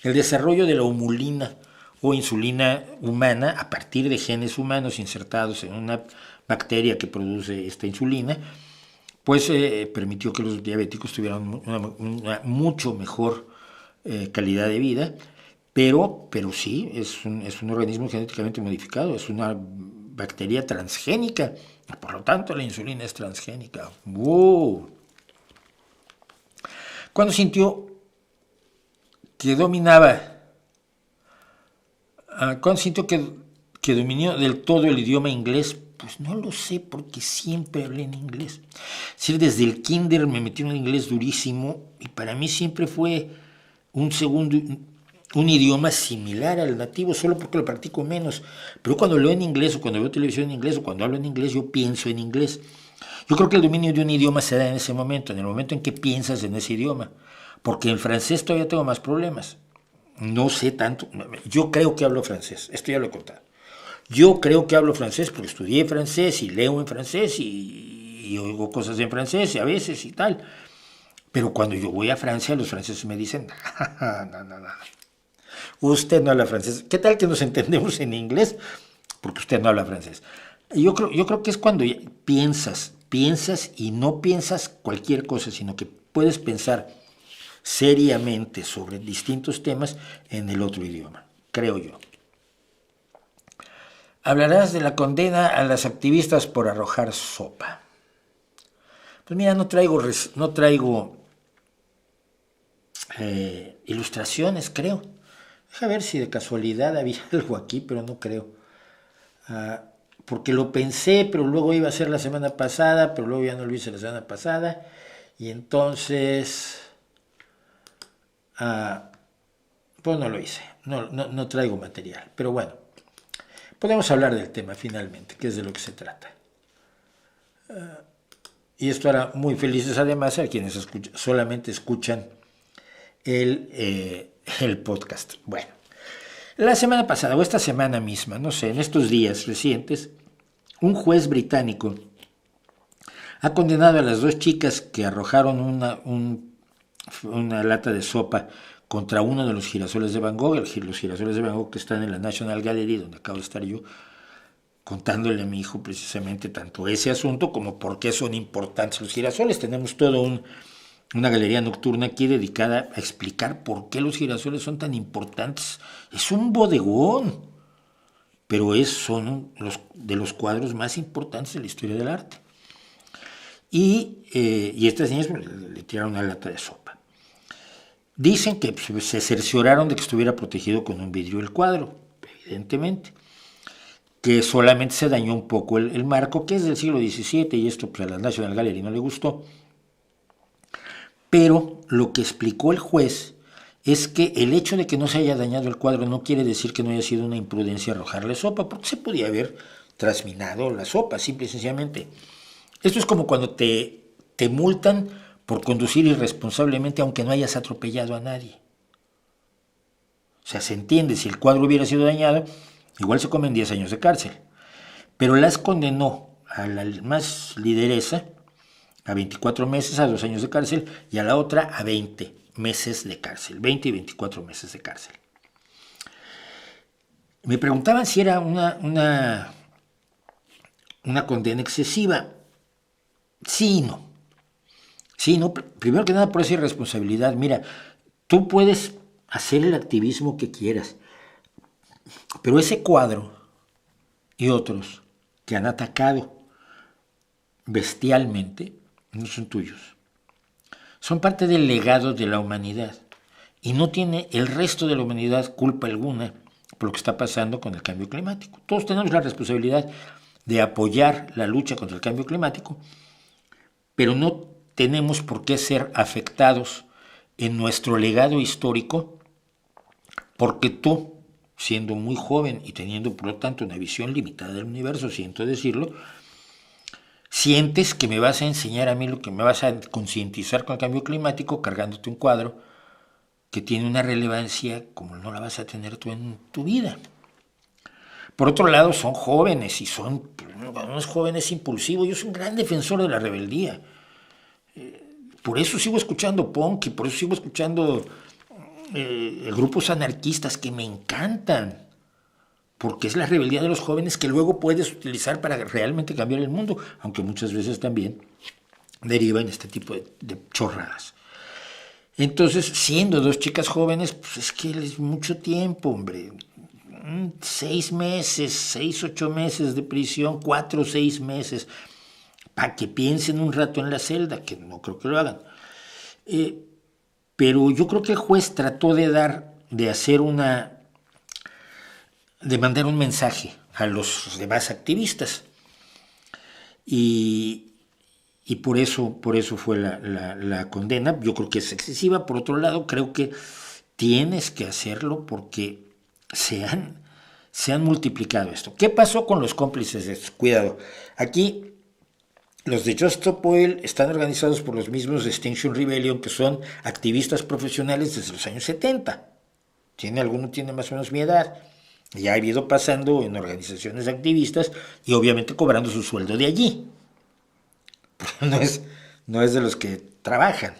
El desarrollo de la humulina o insulina humana a partir de genes humanos insertados en una bacteria que produce esta insulina, pues permitió que los diabéticos tuvieran una mucho mejor calidad de vida, pero sí, es un organismo genéticamente modificado, es una bacteria transgénica, por lo tanto la insulina es transgénica. ¡Wow! ¿Cuándo sintió que dominaba? ¿Cuándo sintió que dominó del todo el idioma inglés? Pues no lo sé, porque siempre hablé en inglés. Sí, desde el kinder me metí en un inglés durísimo y para mí siempre fue un idioma similar al nativo, solo porque lo practico menos. Pero cuando leo en inglés, o cuando veo televisión en inglés, o cuando hablo en inglés, yo pienso en inglés. Yo creo que el dominio de un idioma se da en ese momento, en el momento en que piensas en ese idioma. Porque en francés todavía tengo más problemas. No sé tanto. Yo creo que hablo francés, esto ya lo he contado. Yo creo que hablo francés porque estudié francés y leo en francés y oigo cosas en francés y a veces y tal. Pero cuando yo voy a Francia, los franceses me dicen, no, usted no habla francés. ¿Qué tal que nos entendemos en inglés? Porque usted no habla francés. Yo creo que es cuando piensas y no piensas cualquier cosa, sino que puedes pensar seriamente sobre distintos temas en el otro idioma, creo yo. Hablarás de la condena a las activistas por arrojar sopa. Pues mira, no traigo ilustraciones, creo. Deja ver si de casualidad había algo aquí, pero no creo. Porque lo pensé, pero luego iba a ser la semana pasada, pero luego ya no lo hice la semana pasada. Y entonces, pues no lo hice. No traigo material. Pero bueno, podemos hablar del tema finalmente, que es de lo que se trata. Y esto hará muy felices además a quienes solamente escuchan el podcast. Bueno, la semana pasada o esta semana misma, no sé, en estos días recientes, un juez británico ha condenado a las dos chicas que arrojaron una lata de sopa contra uno de los girasoles de Van Gogh, los girasoles de Van Gogh que están en la National Gallery, donde acabo de estar yo, contándole a mi hijo precisamente tanto ese asunto como por qué son importantes los girasoles. Tenemos toda una galería nocturna aquí dedicada a explicar por qué los girasoles son tan importantes. Es un bodegón, pero son de los cuadros más importantes de la historia del arte. Y estas niñas le tiraron una lata de sopa. Dicen que se cercioraron de que estuviera protegido con un vidrio el cuadro, evidentemente, que solamente se dañó un poco el marco, que es del siglo XVII, y esto pues, a la National Gallery no le gustó. Pero lo que explicó el juez es que el hecho de que no se haya dañado el cuadro no quiere decir que no haya sido una imprudencia arrojarle sopa, porque se podía haber trasminado la sopa, simple y sencillamente. Esto es como cuando te multan por conducir irresponsablemente aunque no hayas atropellado a nadie. O sea, se entiende, si el cuadro hubiera sido dañado, igual se comen 10 años de cárcel. Pero las condenó a la más lideresa a 24 meses, a 2 años de cárcel, y a la otra a 20 meses de cárcel, 20 y 24 meses de cárcel. Me preguntaban si era una condena excesiva. Sí y no. Sí, no, primero que nada por esa irresponsabilidad. Mira, tú puedes hacer el activismo que quieras, pero ese cuadro y otros que han atacado bestialmente no son tuyos. Son parte del legado de la humanidad y no tiene el resto de la humanidad culpa alguna por lo que está pasando con el cambio climático. Todos tenemos la responsabilidad de apoyar la lucha contra el cambio climático, pero no tenemos por qué ser afectados en nuestro legado histórico porque tú, siendo muy joven y teniendo por lo tanto una visión limitada del universo, siento decirlo, sientes que me vas a enseñar a mí lo que me vas a concientizar con el cambio climático cargándote un cuadro que tiene una relevancia como no la vas a tener tú en tu vida. Por otro lado, son jóvenes y son unos jóvenes impulsivos. Yo soy un gran defensor de la rebeldía. Por eso sigo escuchando punk y por eso sigo escuchando grupos anarquistas que me encantan. Porque es la rebeldía de los jóvenes que luego puedes utilizar para realmente cambiar el mundo, aunque muchas veces también deriva en este tipo de chorradas. Entonces, siendo 2 chicas jóvenes, pues es que es mucho tiempo, hombre. 6 meses, 6, 8 meses de prisión, 4 o 6 meses, para que piensen un rato en la celda, que no creo que lo hagan. Pero yo creo que el juez trató de mandar un mensaje a los demás activistas. Y por eso fue la condena. Yo creo que es excesiva. Por otro lado, creo que tienes que hacerlo porque se han multiplicado esto. ¿Qué pasó con los cómplices de esto? Cuidado. Aquí los de Just Stop Oil están organizados por los mismos de Extinction Rebellion, que son activistas profesionales desde los años 70. Alguno tiene más o menos mi edad. Ya ha ido pasando en organizaciones activistas y obviamente cobrando su sueldo de allí. No es de los que trabajan.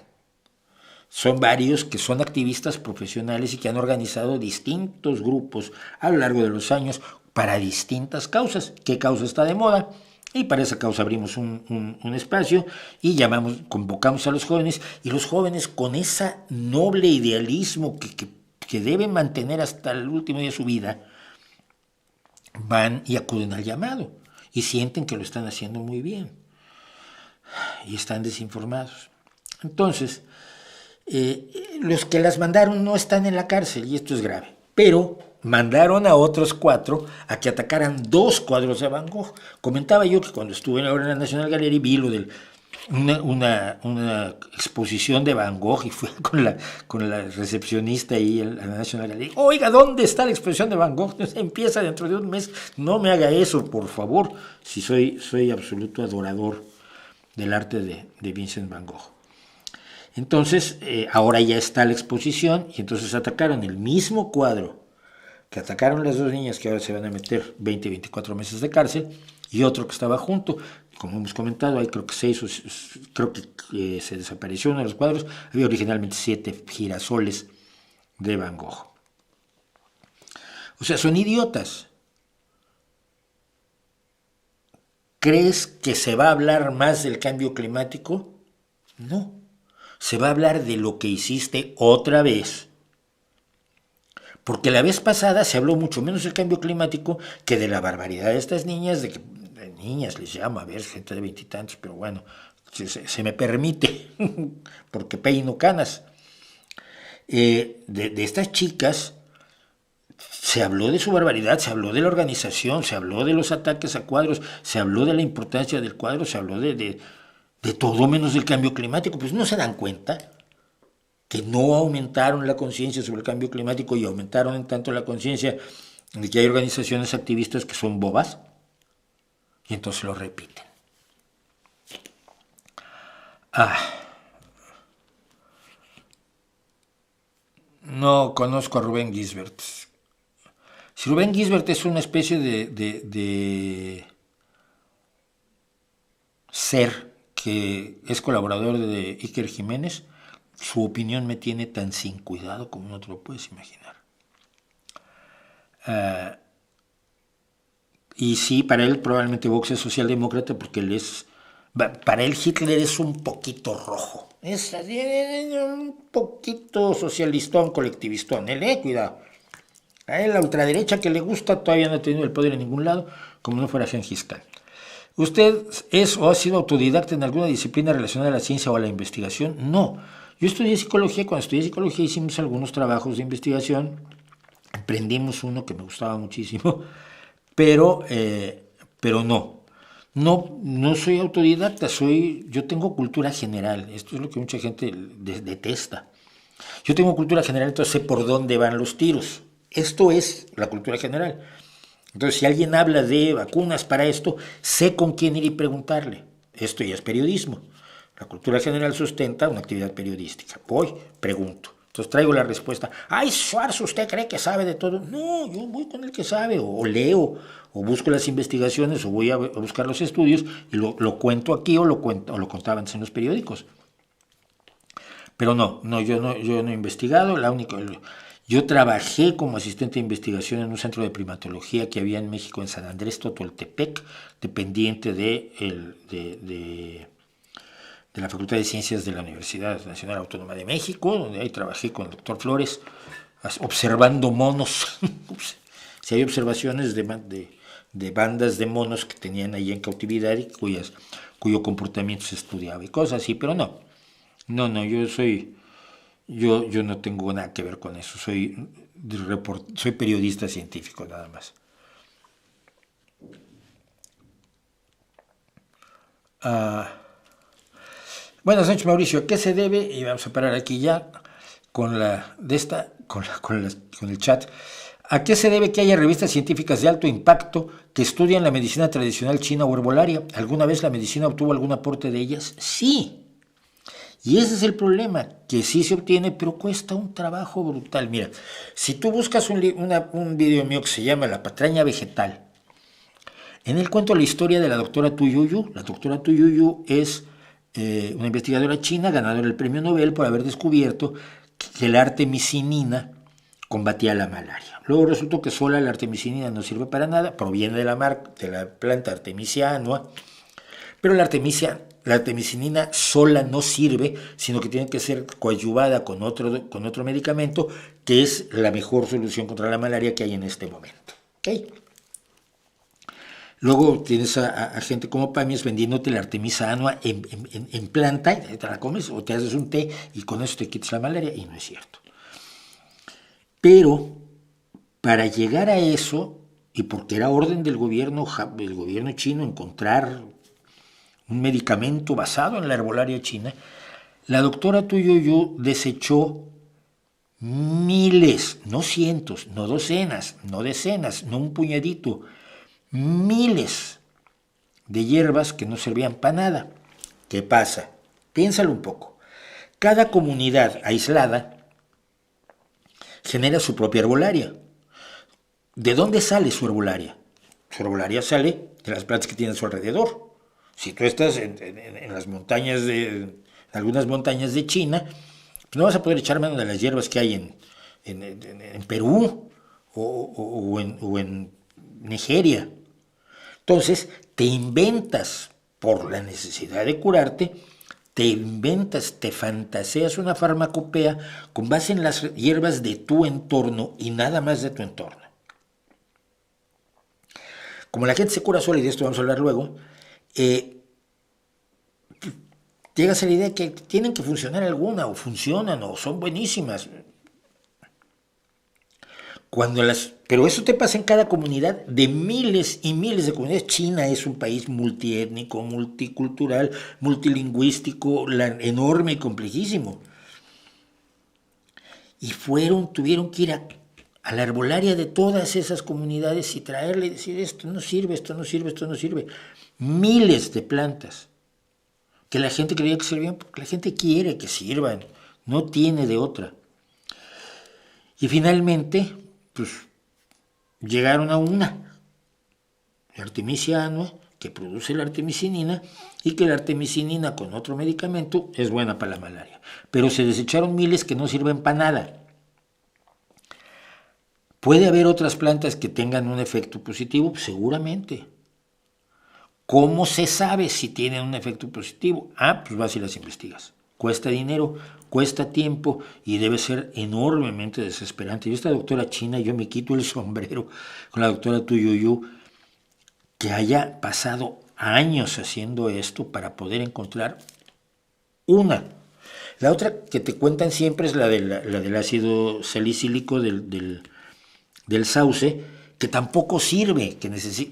Son varios que son activistas profesionales y que han organizado distintos grupos a lo largo de los años para distintas causas. ¿Qué causa está de moda? Y para esa causa abrimos un espacio y convocamos a los jóvenes, y los jóvenes con ese noble idealismo que deben mantener hasta el último día de su vida, van y acuden al llamado y sienten que lo están haciendo muy bien y están desinformados. Entonces, los que las mandaron no están en la cárcel y esto es grave, pero mandaron a otros 4 a que atacaran 2 cuadros de Van Gogh. Comentaba yo que cuando estuve ahora en la National Gallery vi lo de una exposición de Van Gogh y fui con la recepcionista ahí a la National Gallery. Oiga, ¿dónde está la exposición de Van Gogh? Empieza dentro de un mes. No me haga eso, por favor, si soy absoluto adorador del arte de Vincent Van Gogh. Entonces, ahora ya está la exposición y entonces atacaron el mismo cuadro que atacaron las 2 niñas que ahora se van a meter 20 y 24 meses de cárcel, y otro que estaba junto. Como hemos comentado, hay creo que se desapareció uno de los cuadros. Había originalmente 7 girasoles de Van Gogh. O sea, son idiotas. ¿Crees que se va a hablar más del cambio climático? No. Se va a hablar de lo que hiciste otra vez. Porque la vez pasada se habló mucho menos del cambio climático que de la barbaridad de estas niñas, de niñas les llamo, a ver, gente de veintitantos, pero bueno, se me permite, porque peino canas. De estas chicas se habló de su barbaridad, se habló de la organización, se habló de los ataques a cuadros, se habló de la importancia del cuadro, se habló de todo menos del cambio climático. Pues no se dan cuenta que no aumentaron la conciencia sobre el cambio climático y aumentaron en tanto la conciencia de que hay organizaciones activistas que son bobas, y entonces lo repiten. No conozco a Rubén Gisbert. Si Rubén Gisbert es una especie de ser que es colaborador de Iker Jiménez, su opinión me tiene tan sin cuidado como no te lo puedes imaginar. Y sí, para él probablemente Vox es socialdemócrata porque él es... Para él Hitler es un poquito rojo. Es un poquito socialistón, colectivistón. Él, cuidado. A él la ultraderecha que le gusta todavía no ha tenido el poder en ningún lado, como no fuera Gengis Khan. ¿Usted es o ha sido autodidacta en alguna disciplina relacionada a la ciencia o a la investigación? No. Yo estudié psicología. Cuando estudié psicología hicimos algunos trabajos de investigación. Emprendimos uno que me gustaba muchísimo, pero no. No soy autodidacta, yo tengo cultura general. Esto es lo que mucha gente detesta. Yo tengo cultura general, entonces sé por dónde van los tiros. Esto es la cultura general. Entonces, si alguien habla de vacunas para esto, sé con quién ir y preguntarle. Esto ya es periodismo. La cultura general sustenta una actividad periodística. Voy, pregunto. Entonces traigo la respuesta. ¡Ay, Schwarz, usted cree que sabe de todo! No, yo voy con el que sabe, o leo, o busco las investigaciones, o voy a buscar los estudios, y lo cuento aquí, o lo contaba antes en los periódicos. Pero yo no he investigado. Yo trabajé como asistente de investigación en un centro de primatología que había en México, en San Andrés Totoltepec, dependiente de la Facultad de Ciencias de la Universidad Nacional Autónoma de México, donde ahí trabajé con el doctor Flores, observando monos. Si hay observaciones de bandas de monos que tenían ahí en cautividad y cuyo comportamiento se estudiaba y cosas así, pero no, yo no tengo nada que ver con eso, soy periodista científico nada más. Buenas noches, Mauricio. ¿A qué se debe? Y vamos a parar aquí ya con el chat. ¿A qué se debe que haya revistas científicas de alto impacto que estudian la medicina tradicional china o herbolaria? ¿Alguna vez la medicina obtuvo algún aporte de ellas? Sí. Y ese es el problema, que sí se obtiene, pero cuesta un trabajo brutal. Mira, si tú buscas un video mío que se llama La patraña vegetal, en él cuento la historia de la doctora Tu Youyou. La doctora Tu Youyou es una investigadora china ganadora del premio Nobel por haber descubierto que la artemisinina combatía la malaria. Luego resultó que sola la artemisinina no sirve para nada, proviene de la planta Artemisia annua, pero la artemisinina sola no sirve, sino que tiene que ser coadyuvada con otro medicamento, que es la mejor solución contra la malaria que hay en este momento. ¿Okay? Luego tienes a gente como Pamies vendiéndote la Artemisa annua en planta, y te la comes o te haces un té y con eso te quitas la malaria, y no es cierto. Pero para llegar a eso, y porque era orden del gobierno chino encontrar un medicamento basado en la herbolaria china, la doctora Tu Youyou desechó miles, no cientos, no docenas, no decenas, no un puñadito, miles de hierbas que no servían para nada. ¿Qué pasa? Piénsalo un poco. Cada comunidad aislada genera su propia herbolaria. ¿De dónde sale su herbolaria? Su herbolaria sale de las plantas que tiene a su alrededor. Si tú estás en las montañas en algunas montañas de China, pues no vas a poder echar mano de las hierbas que hay en Perú o en Nigeria. Entonces, te inventas, por la necesidad de curarte, te inventas, te fantaseas una farmacopea con base en las hierbas de tu entorno y nada más de tu entorno. Como la gente se cura sola, y de esto vamos a hablar luego, llegas a la idea que tienen que funcionar alguna, o funcionan, o son buenísimas. Pero eso te pasa en cada comunidad de miles y miles de comunidades. China es un país multiétnico, multicultural, multilingüístico, enorme y complejísimo. Y tuvieron que ir a la herbolaria de todas esas comunidades y traerle y decir, esto no sirve, esto no sirve, esto no sirve. Miles de plantas que la gente creía que servían porque la gente quiere que sirvan, no tiene de otra. Y finalmente, pues llegaron a una, la Artemisia annua, que produce la artemisinina, y que la artemisinina con otro medicamento es buena para la malaria. Pero se desecharon miles que no sirven para nada. ¿Puede haber otras plantas que tengan un efecto positivo? Seguramente. ¿Cómo se sabe si tienen un efecto positivo? Pues vas y las investigas. Cuesta dinero, cuesta tiempo y debe ser enormemente desesperante. Y esta doctora china, yo me quito el sombrero con la doctora Tuyuyu, que haya pasado años haciendo esto para poder encontrar una. La otra que te cuentan siempre es la del ácido salicílico del sauce, que tampoco sirve,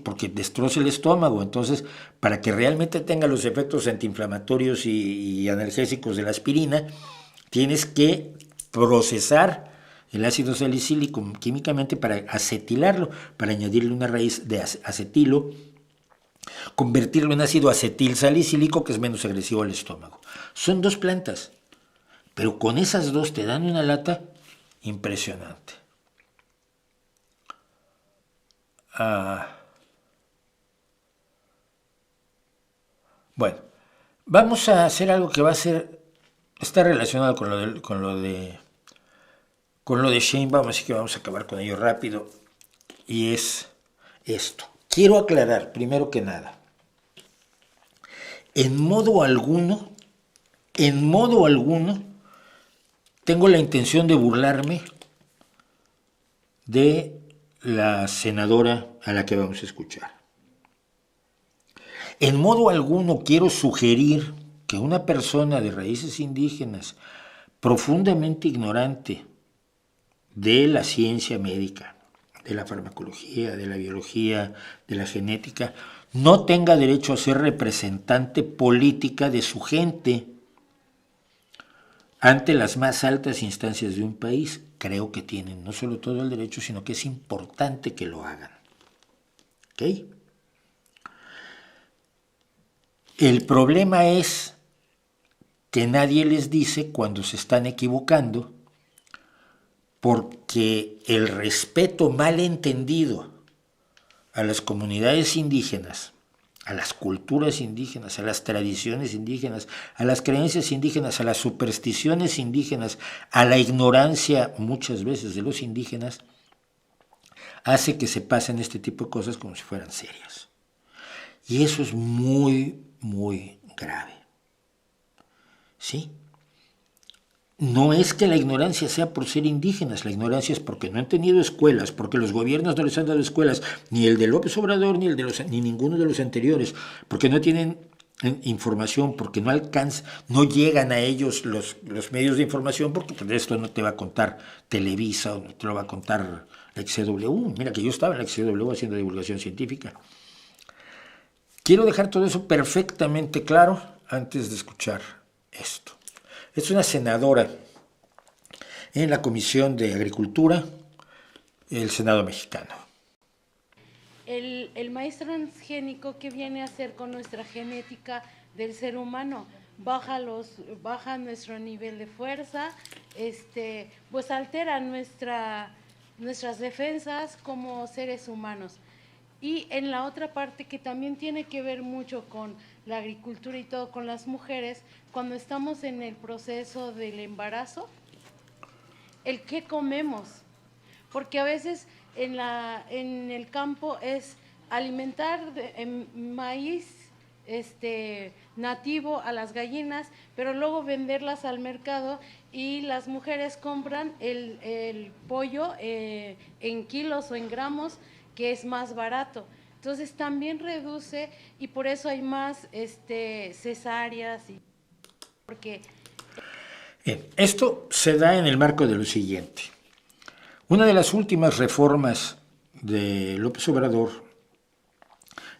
porque destroza el estómago. Entonces, para que realmente tenga los efectos antiinflamatorios y analgésicos de la aspirina, tienes que procesar el ácido salicílico químicamente para acetilarlo, para añadirle una raíz de acetilo, convertirlo en ácido acetil salicílico, que es menos agresivo al estómago. Son dos plantas, pero con esas dos te dan una lata impresionante. Bueno, vamos a hacer algo que está relacionado con lo de Sheinbaum, así que vamos a acabar con ello rápido. Y es esto. Quiero aclarar, primero que nada, en modo alguno, tengo la intención de burlarme de la senadora a la que vamos a escuchar. En modo alguno quiero sugerir que una persona de raíces indígenas profundamente ignorante de la ciencia médica, de la farmacología, de la biología, de la genética, no tenga derecho a ser representante política de su gente ante las más altas instancias de un país. Creo que tienen no solo todo el derecho, sino que es importante que lo hagan. ¿Ok? El problema es que nadie les dice cuando se están equivocando, porque el respeto mal entendido a las comunidades indígenas, a las culturas indígenas, a las tradiciones indígenas, a las creencias indígenas, a las supersticiones indígenas, a la ignorancia muchas veces de los indígenas, hace que se pasen este tipo de cosas como si fueran serias. Y eso es muy, muy grave. ¿Sí? No es que la ignorancia sea por ser indígenas, la ignorancia es porque no han tenido escuelas, porque los gobiernos no les han dado escuelas, ni el de López Obrador, ni ninguno de los anteriores, porque no tienen información, porque no llegan a ellos los medios de información, porque de esto no te va a contar Televisa o no te lo va a contar la XCW. Mira que yo estaba en la XCW haciendo divulgación científica. Quiero dejar todo eso perfectamente claro antes de escuchar esto. Es una senadora en la Comisión de Agricultura del Senado mexicano. El maíz transgénico, ¿qué viene a hacer con nuestra genética del ser humano? Baja nuestro nivel de fuerza, pues altera nuestras defensas como seres humanos. Y en la otra parte que también tiene que ver mucho con la agricultura y todo, con las mujeres, cuando estamos en el proceso del embarazo, el qué comemos, porque a veces en el campo es alimentar maíz nativo a las gallinas, pero luego venderlas al mercado y las mujeres compran el pollo en kilos o en gramos, que es más barato. Entonces también reduce y por eso hay más cesáreas. Porque Bien, esto se da en el marco de lo siguiente. Una de las últimas reformas de López Obrador,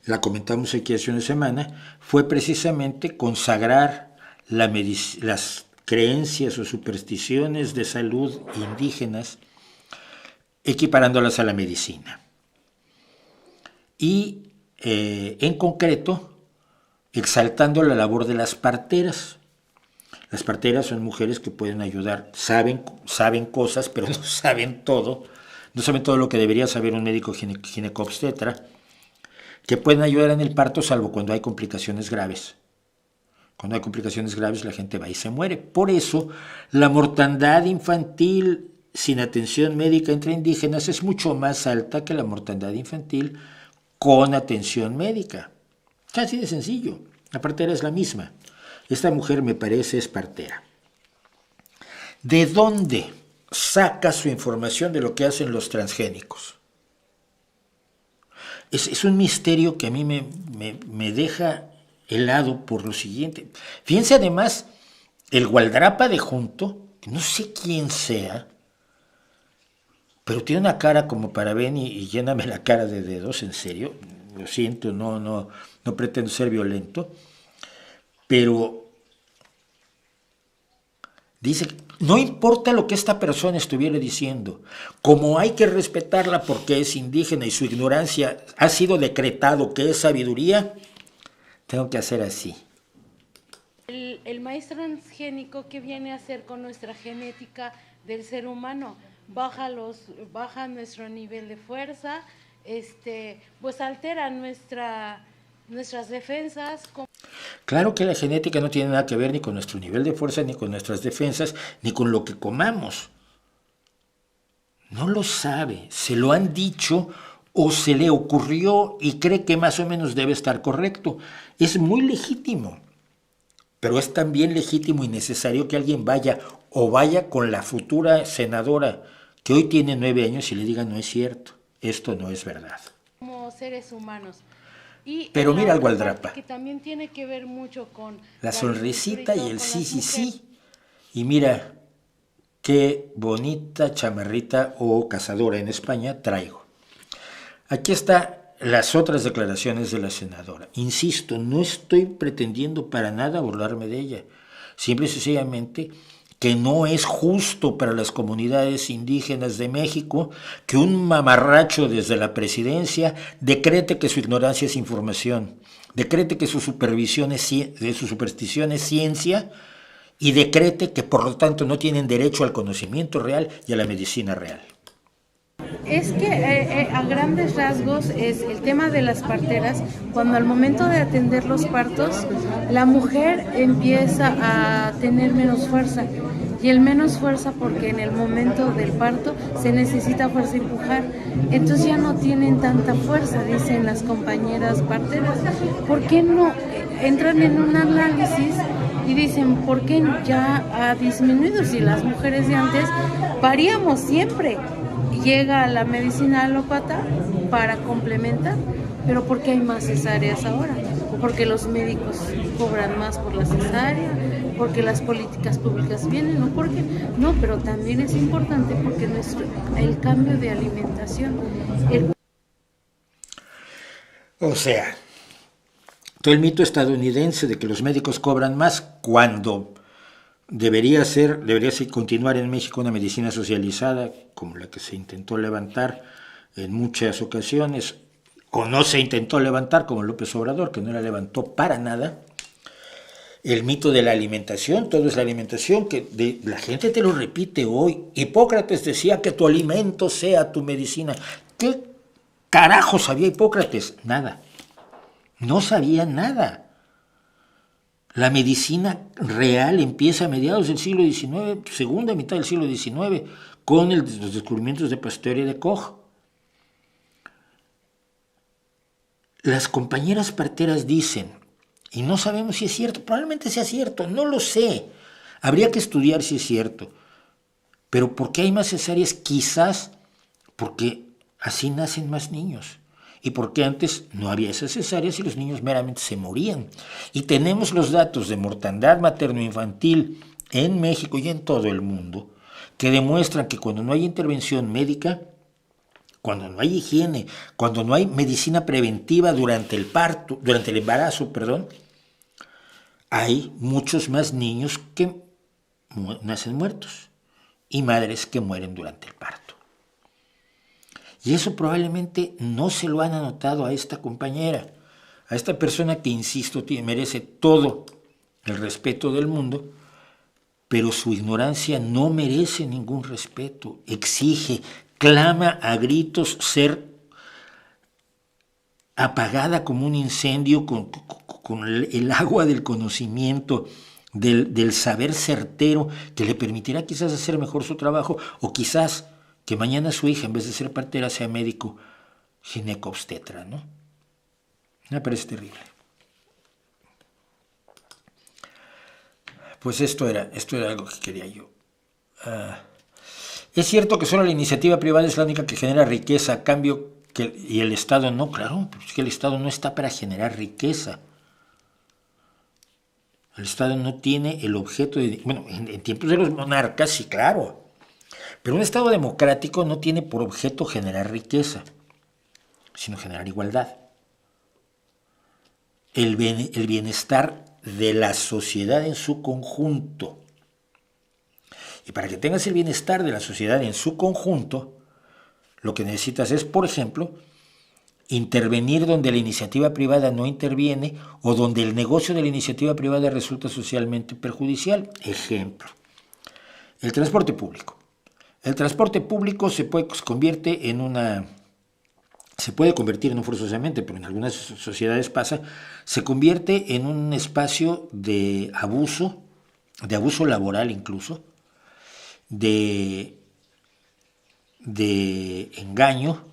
la comentamos aquí hace una semana, fue precisamente consagrar las creencias o supersticiones de salud indígenas, equiparándolas a la medicina. Y en concreto, exaltando la labor de las parteras. Las parteras son mujeres que pueden ayudar, saben cosas, pero no saben todo. No saben todo lo que debería saber un médico ginecobstetra, que pueden ayudar en el parto salvo cuando hay complicaciones graves. Cuando hay complicaciones graves la gente va y se muere. Por eso la mortandad infantil sin atención médica entre indígenas es mucho más alta que la mortandad infantil con atención médica. Así de sencillo. La partera es la misma. Esta mujer me parece es partera. ¿De dónde saca su información de lo que hacen los transgénicos? Es un misterio que a mí me deja helado por lo siguiente. Fíjense además, el gualdrapa de junto, que no sé quién sea, pero tiene una cara como para ven y lléname la cara de dedos, en serio. Lo siento, no pretendo ser violento, pero dice, no importa lo que esta persona estuviera diciendo, como hay que respetarla porque es indígena y su ignorancia ha sido decretado que es sabiduría, tengo que hacer así. El maíz transgénico, ¿qué viene a hacer con nuestra genética del ser humano? Baja nuestro nivel de fuerza, pues altera nuestras defensas. Claro que la genética no tiene nada que ver ni con nuestro nivel de fuerza, ni con nuestras defensas, ni con lo que comamos. No lo sabe, se lo han dicho o se le ocurrió y cree que más o menos debe estar correcto. Es muy legítimo, pero es también legítimo y necesario que alguien vaya con la futura senadora que hoy tiene 9 años y le diga no es cierto, esto no es verdad. Como seres humanos. Pero mira al gualdrapa. Que también tiene que ver mucho con la sonrisita y el sí. Y mira qué bonita chamarrita o cazadora en España traigo. Aquí están las otras declaraciones de la senadora. Insisto, no estoy pretendiendo para nada burlarme de ella. Simple y sencillamente que no es justo para las comunidades indígenas de México que un mamarracho desde la presidencia decrete que su ignorancia es información, decrete que su superstición es ciencia y decrete que por lo tanto no tienen derecho al conocimiento real y a la medicina real. Es que a grandes rasgos es el tema de las parteras. Cuando al momento de atender los partos, la mujer empieza a tener menos fuerza. Y el menos fuerza porque en el momento del parto se necesita fuerza empujar. Entonces ya no tienen tanta fuerza, dicen las compañeras parteras. ¿Por qué no entran en un análisis y dicen por qué ya ha disminuido? Si las mujeres de antes paríamos siempre. Llega la medicina alópata para complementar, pero ¿por qué hay más cesáreas ahora? Porque los médicos cobran más por la cesárea, porque las políticas públicas vienen, ¿no? Porque no, pero también es importante porque el cambio de alimentación. O sea, todo el mito estadounidense de que los médicos cobran más cuando debería continuar en México una medicina socializada como la que se intentó levantar en muchas ocasiones, o no se intentó levantar como López Obrador, que no la levantó para nada. El mito de la alimentación, todo es la alimentación, la gente te lo repite hoy. Hipócrates decía que tu alimento sea tu medicina. ¿Qué carajo sabía Hipócrates? Nada. No sabía nada. La medicina real empieza a mediados del siglo XIX, segunda mitad del siglo XIX, con los descubrimientos de Pasteur y de Koch. Las compañeras parteras dicen, y no sabemos si es cierto, probablemente sea cierto, no lo sé. Habría que estudiar si es cierto. Pero ¿por qué hay más cesáreas? Quizás porque así nacen más niños. Y porque antes no había esas cesáreas y los niños meramente se morían. Y tenemos los datos de mortandad materno-infantil en México y en todo el mundo que demuestran que cuando no hay intervención médica, cuando no hay higiene, cuando no hay medicina preventiva durante el parto, durante el embarazo, perdón, hay muchos más niños que nacen muertos y madres que mueren durante el parto. Y eso probablemente no se lo han anotado a esta compañera, a esta persona que, insisto, merece todo el respeto del mundo, pero su ignorancia no merece ningún respeto, exige, clama a gritos ser apagada como un incendio con el agua del conocimiento, del saber certero que le permitirá quizás hacer mejor su trabajo o quizás que mañana su hija, en vez de ser partera, sea médico ginecobstetra, ¿no? Me parece terrible. Pues esto era algo que quería yo. Es cierto que solo la iniciativa privada es la única que genera riqueza, a cambio y el Estado no, claro, pero es que el Estado no está para generar riqueza. El Estado no tiene el objeto de... Bueno, en tiempos de los monarcas, sí, claro. Pero un Estado democrático no tiene por objeto generar riqueza, sino generar igualdad. El bienestar de la sociedad en su conjunto. Y para que tengas el bienestar de la sociedad en su conjunto, lo que necesitas es, por ejemplo, intervenir donde la iniciativa privada no interviene o donde el negocio de la iniciativa privada resulta socialmente perjudicial. Ejemplo, el transporte público. El transporte público se puede convertir, no forzosamente, pero en algunas sociedades pasa, se convierte en un espacio de abuso laboral incluso, de engaño,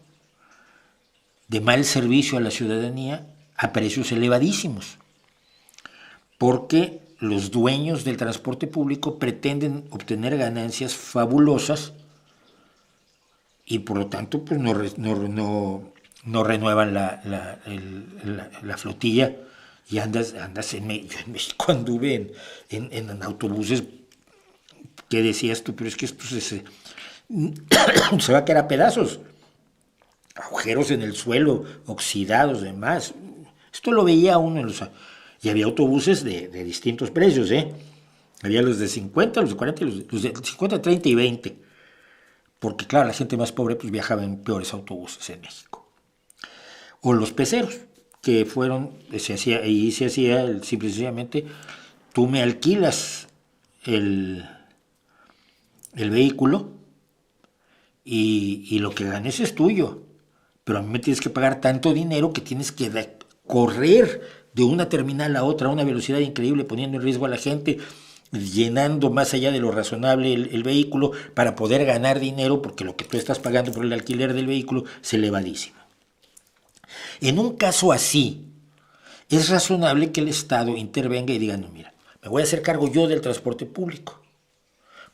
de mal servicio a la ciudadanía a precios elevadísimos, porque los dueños del transporte público pretenden obtener ganancias fabulosas y por lo tanto pues no renuevan la flotilla y andas en México anduve en autobuses que decías tú, pero es que esto se va a caer a pedazos, agujeros en el suelo, oxidados, demás. Esto lo veía uno y había autobuses de distintos precios, Había los de 50, los de 40, los de 50, 30 y 20. Porque claro, la gente más pobre pues viajaba en peores autobuses en México. O los peceros, que se hacía simple y sencillamente, tú me alquilas el vehículo y lo que ganes es tuyo. Pero a mí me tienes que pagar tanto dinero que tienes que correr de una terminal a otra a una velocidad increíble, poniendo en riesgo a la gente, llenando más allá de lo razonable el vehículo para poder ganar dinero, porque lo que tú estás pagando por el alquiler del vehículo es elevadísimo. En un caso así, es razonable que el Estado intervenga y diga, no, mira, me voy a hacer cargo yo del transporte público.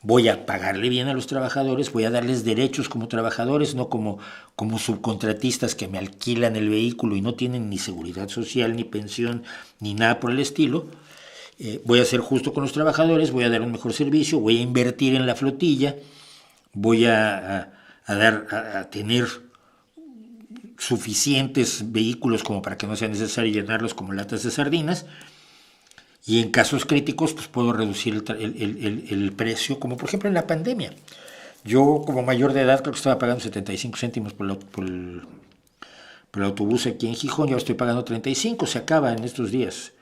Voy a pagarle bien a los trabajadores, voy a darles derechos como trabajadores, no como subcontratistas que me alquilan el vehículo y no tienen ni seguridad social, ni pensión, ni nada por el estilo. Voy a ser justo con los trabajadores, voy a dar un mejor servicio, voy a invertir en la flotilla, voy a tener suficientes vehículos como para que no sea necesario llenarlos como latas de sardinas. Y en casos críticos, pues puedo reducir el precio, como por ejemplo en la pandemia. Yo, como mayor de edad, creo que estaba pagando 75 céntimos por el autobús aquí en Gijón, yo estoy pagando 35, se acaba en estos días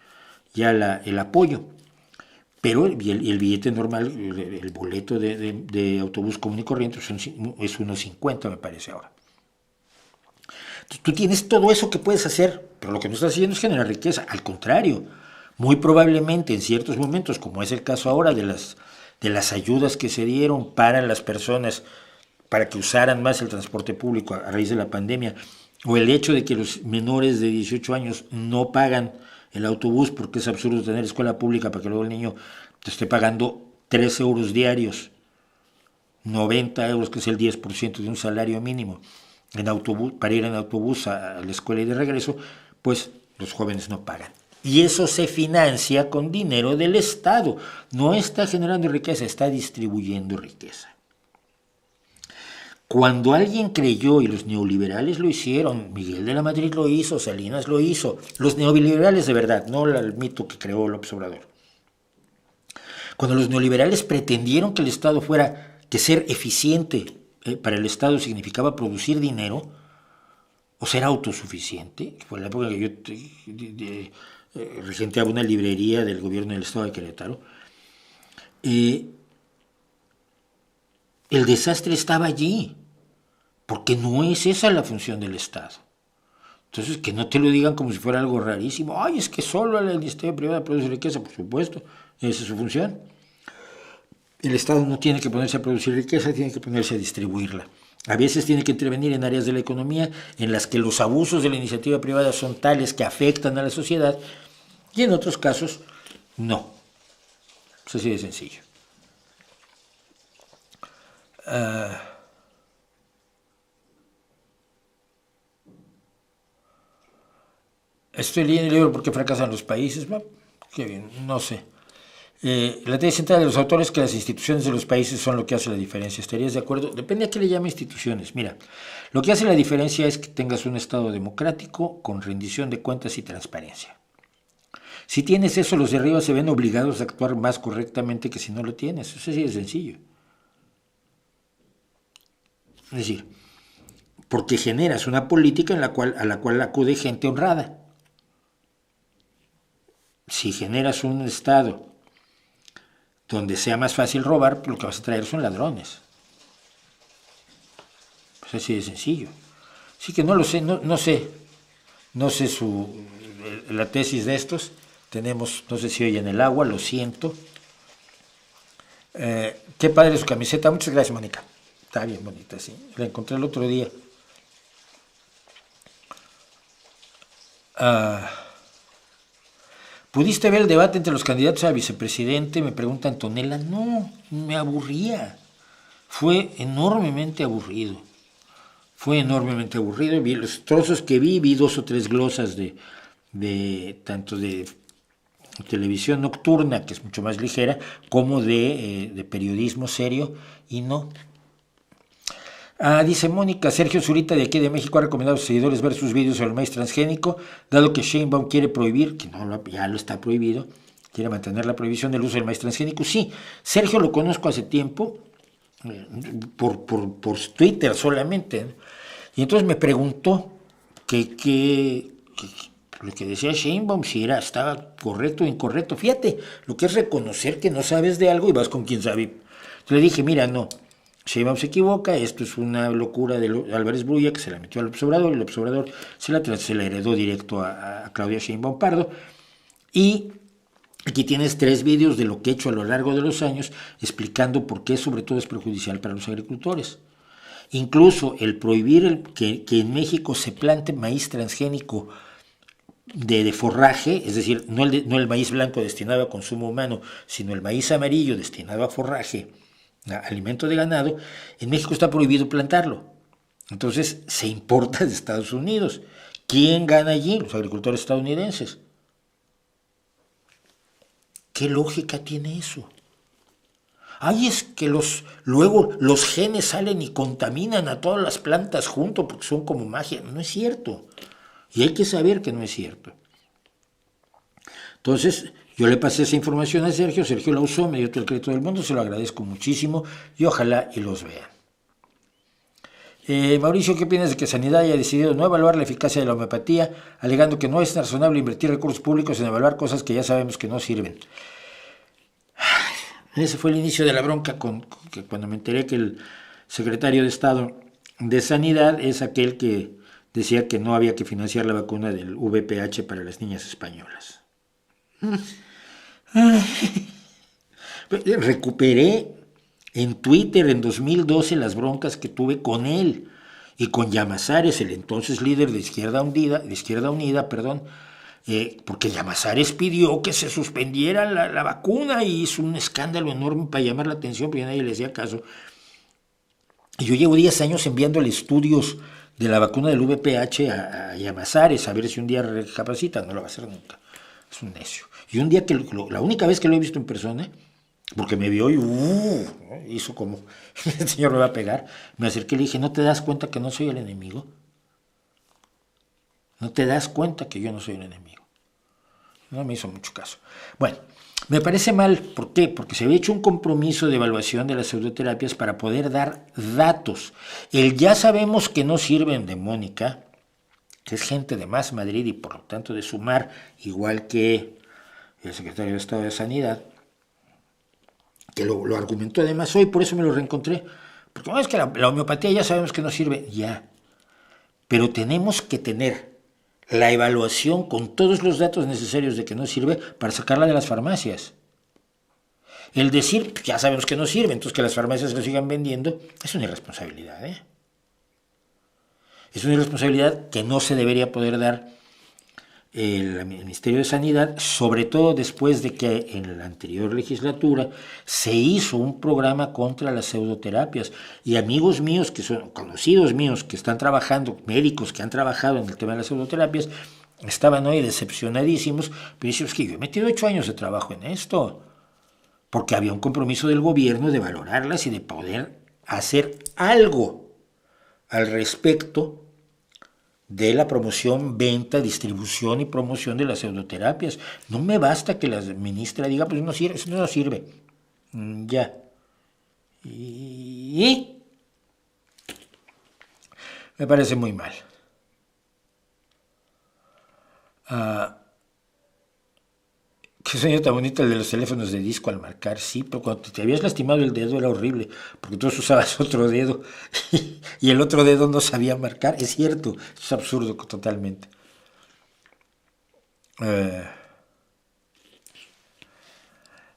ya el apoyo. Pero el billete normal, el boleto de autobús común y corriente es 1.50, me parece ahora. Entonces, tú tienes todo eso que puedes hacer, pero lo que no estás haciendo es generar riqueza. Al contrario, muy probablemente en ciertos momentos, como es el caso ahora de las ayudas que se dieron para las personas, para que usaran más el transporte público a raíz de la pandemia, o el hecho de que los menores de 18 años no pagan el autobús, porque es absurdo tener escuela pública para que luego el niño te esté pagando 3 euros diarios, 90 euros, que es el 10% de un salario mínimo, en autobús, para ir en autobús a la escuela y de regreso, pues los jóvenes no pagan. Y eso se financia con dinero del Estado. No está generando riqueza, está distribuyendo riqueza. Cuando alguien creyó, y los neoliberales lo hicieron, Miguel de la Madrid lo hizo, Salinas lo hizo, los neoliberales de verdad, no el mito que creó López Obrador. Cuando los neoliberales pretendieron que el Estado fuera, que ser eficiente para el Estado significaba producir dinero, o ser autosuficiente, que fue la época que yo regenteaba una librería del gobierno del Estado de Querétaro, el desastre estaba allí, porque no es esa la función del Estado. Entonces, que no te lo digan como si fuera algo rarísimo. Ay, es que solo la iniciativa privada produce riqueza, por supuesto, esa es su función. El Estado no tiene que ponerse a producir riqueza, tiene que ponerse a distribuirla. A veces tiene que intervenir en áreas de la economía en las que los abusos de la iniciativa privada son tales que afectan a la sociedad, y en otros casos, no. Es así de sencillo. Estoy leyendo el libro ¿Por qué fracasan los países? Bueno, qué bien, no sé. La tesis central de los autores es que las instituciones de los países son lo que hace la diferencia. ¿Estarías de acuerdo? Depende a qué le llame instituciones. Mira, lo que hace la diferencia es que tengas un Estado democrático con rendición de cuentas y transparencia. Si tienes eso, los de arriba se ven obligados a actuar más correctamente que si no lo tienes. Eso sí es sencillo. Es decir, porque generas una política a la cual acude gente honrada. Si generas un Estado donde sea más fácil robar, lo que vas a traer son ladrones. Pues así de sencillo. Así que no lo sé, no sé la tesis de estos. Tenemos, no sé si oyen el agua, lo siento. Qué padre su camiseta, muchas gracias, Mónica. Está bien bonita, sí. La encontré el otro día. ¿Pudiste ver el debate entre los candidatos a vicepresidente? Me pregunta Antonella. No, me aburría. Fue enormemente aburrido. Vi los trozos que vi 2 o 3 glosas tanto de televisión nocturna, que es mucho más ligera, como de periodismo serio, y no. Dice Mónica, Sergio Zurita de aquí de México ha recomendado a sus seguidores ver sus vídeos sobre el maíz transgénico, dado que Sheinbaum quiere prohibir, que ya lo está prohibido, quiere mantener la prohibición del uso del maíz transgénico. Sí, Sergio lo conozco hace tiempo, por Twitter solamente, y entonces me preguntó que lo que decía Sheinbaum, si estaba correcto o incorrecto. Fíjate, lo que es reconocer que no sabes de algo y vas con quien sabe. Entonces le dije, mira, no, Sheinbaum se equivoca, esto es una locura de Álvarez Brulla, que se la metió al observador, y el observador se la heredó directo a Claudia Sheinbaum Pardo. Y aquí tienes 3 vídeos de lo que he hecho a lo largo de los años, explicando por qué sobre todo es perjudicial para los agricultores. Incluso el prohibir que en México se plante maíz transgénico de forraje, es decir, no el maíz blanco destinado a consumo humano, sino el maíz amarillo destinado a forraje, a alimento de ganado, en México está prohibido plantarlo. Entonces se importa de Estados Unidos. ¿Quién gana allí? Los agricultores estadounidenses. ¿Qué lógica tiene eso? Ay, es que luego los genes salen y contaminan a todas las plantas juntos porque son como magia. No es cierto. Y hay que saber que no es cierto. Entonces, yo le pasé esa información a Sergio la usó, me dio todo el crédito del mundo, se lo agradezco muchísimo y ojalá y los vean. Mauricio, ¿qué opinas de que Sanidad haya decidido no evaluar la eficacia de la homeopatía, alegando que no es razonable invertir recursos públicos en evaluar cosas que ya sabemos que no sirven? Ese fue el inicio de la bronca cuando me enteré que el secretario de Estado de Sanidad es aquel que decía que no había que financiar la vacuna del VPH para las niñas españolas. Recuperé en Twitter en 2012 las broncas que tuve con él. y con Llamazares, el entonces líder de Izquierda Unida, porque Llamazares pidió que se suspendiera la vacuna y hizo un escándalo enorme para llamar la atención, pero nadie le hacía caso. Y yo llevo 10 años enviándole estudios de la vacuna del VPH a Llamazares, a ver si un día recapacita. No lo va a hacer nunca, es un necio. Y un día la única vez que lo he visto en persona, porque me vio y hizo como, el señor me va a pegar, me acerqué y le dije, ¿no te das cuenta que no soy el enemigo? ¿No te das cuenta que yo no soy el enemigo? No me hizo mucho caso. Bueno, me parece mal, ¿por qué? Porque se había hecho un compromiso de evaluación de las pseudoterapias para poder dar datos. El ya sabemos que no sirven de Mónica, que es gente de Más Madrid y por lo tanto de Sumar, igual que el secretario de Estado de Sanidad, que lo argumentó además hoy, por eso me lo reencontré. Porque no es que la homeopatía ya sabemos que no sirve, ya. Pero tenemos que tener la evaluación con todos los datos necesarios de que no sirve para sacarla de las farmacias. El decir, ya sabemos que no sirve, entonces que las farmacias lo sigan vendiendo, es una irresponsabilidad, ¿eh? Es una irresponsabilidad que no se debería poder dar el Ministerio de Sanidad, sobre todo después de que en la anterior legislatura se hizo un programa contra las pseudoterapias y amigos míos, que son conocidos míos, que están trabajando, médicos que han trabajado en el tema de las pseudoterapias, estaban hoy decepcionadísimos, pero dicen, es que yo he metido 8 años de trabajo en esto, porque había un compromiso del gobierno de valorarlas y de poder hacer algo al respecto de la promoción, venta, distribución y promoción de las pseudoterapias. No me basta que la ministra diga, pues no sirve, eso no sirve. Ya. Y me parece muy mal. Qué sueño tan bonito el de los teléfonos de disco al marcar, sí, pero cuando te habías lastimado el dedo era horrible, porque tú usabas otro dedo y el otro dedo no sabía marcar, es cierto, es absurdo totalmente.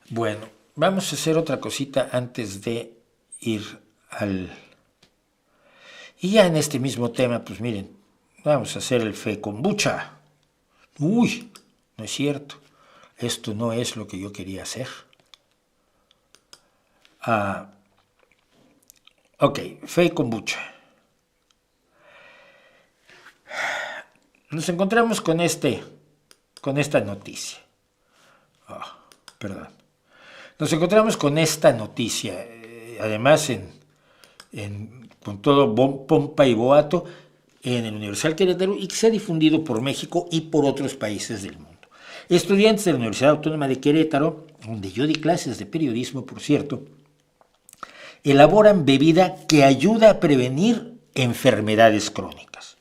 Bueno, vamos a hacer otra cosita antes de ir al... Y ya en este mismo tema, pues miren, vamos a hacer el fe kombucha. Uy, no es cierto. Esto no es lo que yo quería hacer. Ok, fe kombucha. Nos encontramos con esta noticia. Perdón. Nos encontramos con esta noticia, además con todo pompa y boato, en el Universal Querétaro y que se ha difundido por México y por otros países del mundo. Estudiantes de la Universidad Autónoma de Querétaro, donde yo di clases de periodismo, por cierto, elaboran bebida que ayuda a prevenir enfermedades crónicas.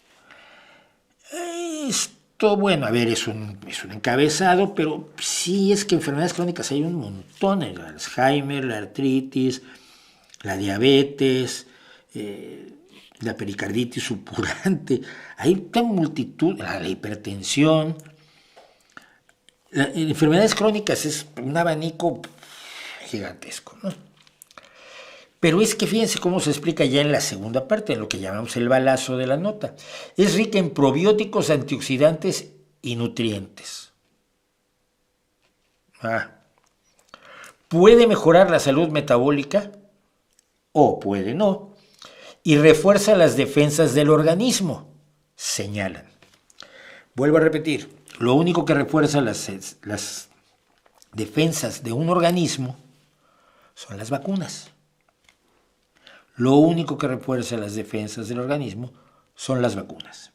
Esto, bueno, a ver, es un encabezado, pero sí es que enfermedades crónicas hay un montón, el Alzheimer, la artritis, la diabetes, la pericarditis supurante, hay una multitud, la hipertensión. Enfermedades crónicas es un abanico gigantesco, ¿no? Pero es que fíjense cómo se explica ya en la segunda parte, en lo que llamamos el balazo de la nota. Es rica en probióticos, antioxidantes y nutrientes. Puede mejorar la salud metabólica, o puede no, y refuerza las defensas del organismo, señalan. Vuelvo a repetir, lo único que refuerza las defensas de un organismo son las vacunas. Lo único que refuerza las defensas del organismo son las vacunas.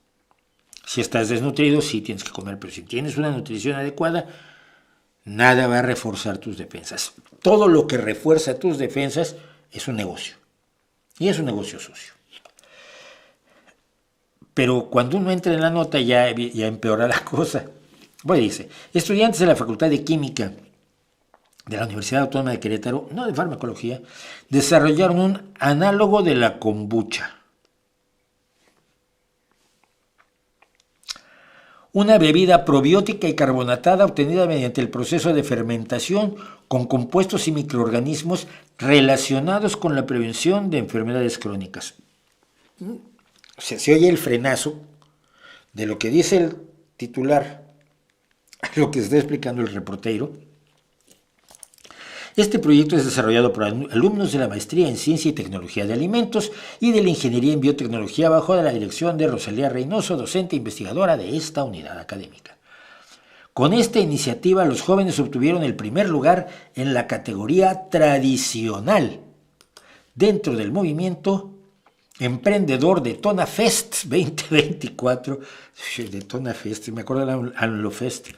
Si estás desnutrido, sí tienes que comer, pero si tienes una nutrición adecuada, nada va a reforzar tus defensas. Todo lo que refuerza tus defensas es un negocio. Y es un negocio sucio. Pero cuando uno entra en la nota ya empeora la cosa. Bueno, dice, estudiantes de la Facultad de Química de la Universidad Autónoma de Querétaro, no de farmacología, desarrollaron un análogo de la kombucha. Una bebida probiótica y carbonatada obtenida mediante el proceso de fermentación con compuestos y microorganismos relacionados con la prevención de enfermedades crónicas. O sea, se oye el frenazo de lo que dice el titular a lo que está explicando el reportero. Este proyecto es desarrollado por alumnos de la Maestría en Ciencia y Tecnología de Alimentos y de la Ingeniería en Biotecnología bajo la dirección de Rosalía Reynoso, docente e investigadora de esta unidad académica. Con esta iniciativa, los jóvenes obtuvieron el primer lugar en la categoría tradicional dentro del movimiento emprendedor Detona Fest 2024. Detona Fest, me acuerdo de Anlo Fest.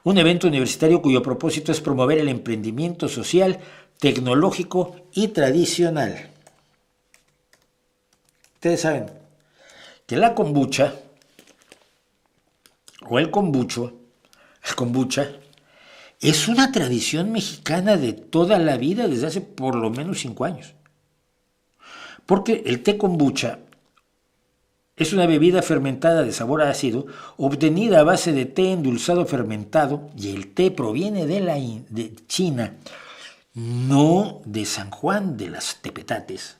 Un evento universitario cuyo propósito es promover el emprendimiento social, tecnológico y tradicional. Ustedes saben que la kombucha o el kombucha es una tradición mexicana de toda la vida, desde hace por lo menos 5 años. Porque el té kombucha es una bebida fermentada de sabor ácido, obtenida a base de té endulzado fermentado, y el té proviene de China, no de San Juan de las Tepetates.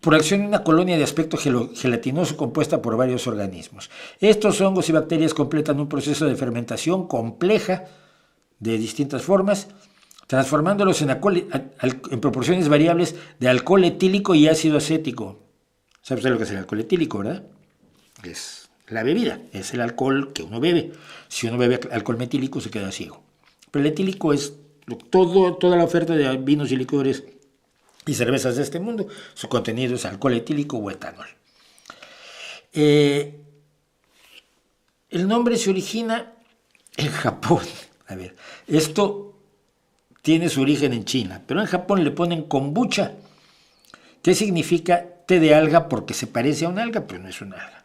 Por acción de una colonia de aspecto gelatinoso compuesta por varios organismos. Estos hongos y bacterias completan un proceso de fermentación compleja de distintas formas, transformándolos en proporciones variables de alcohol etílico y ácido acético. ¿Sabe usted lo que es el alcohol etílico, verdad? Es la bebida, es el alcohol que uno bebe. Si uno bebe alcohol metílico se queda ciego. Pero el etílico es toda la oferta de vinos y licores y cervezas de este mundo. Su contenido es alcohol etílico o etanol. El nombre se origina en Japón. A ver, esto tiene su origen en China, pero en Japón le ponen kombucha, que significa té de alga porque se parece a una alga, pero no es una alga.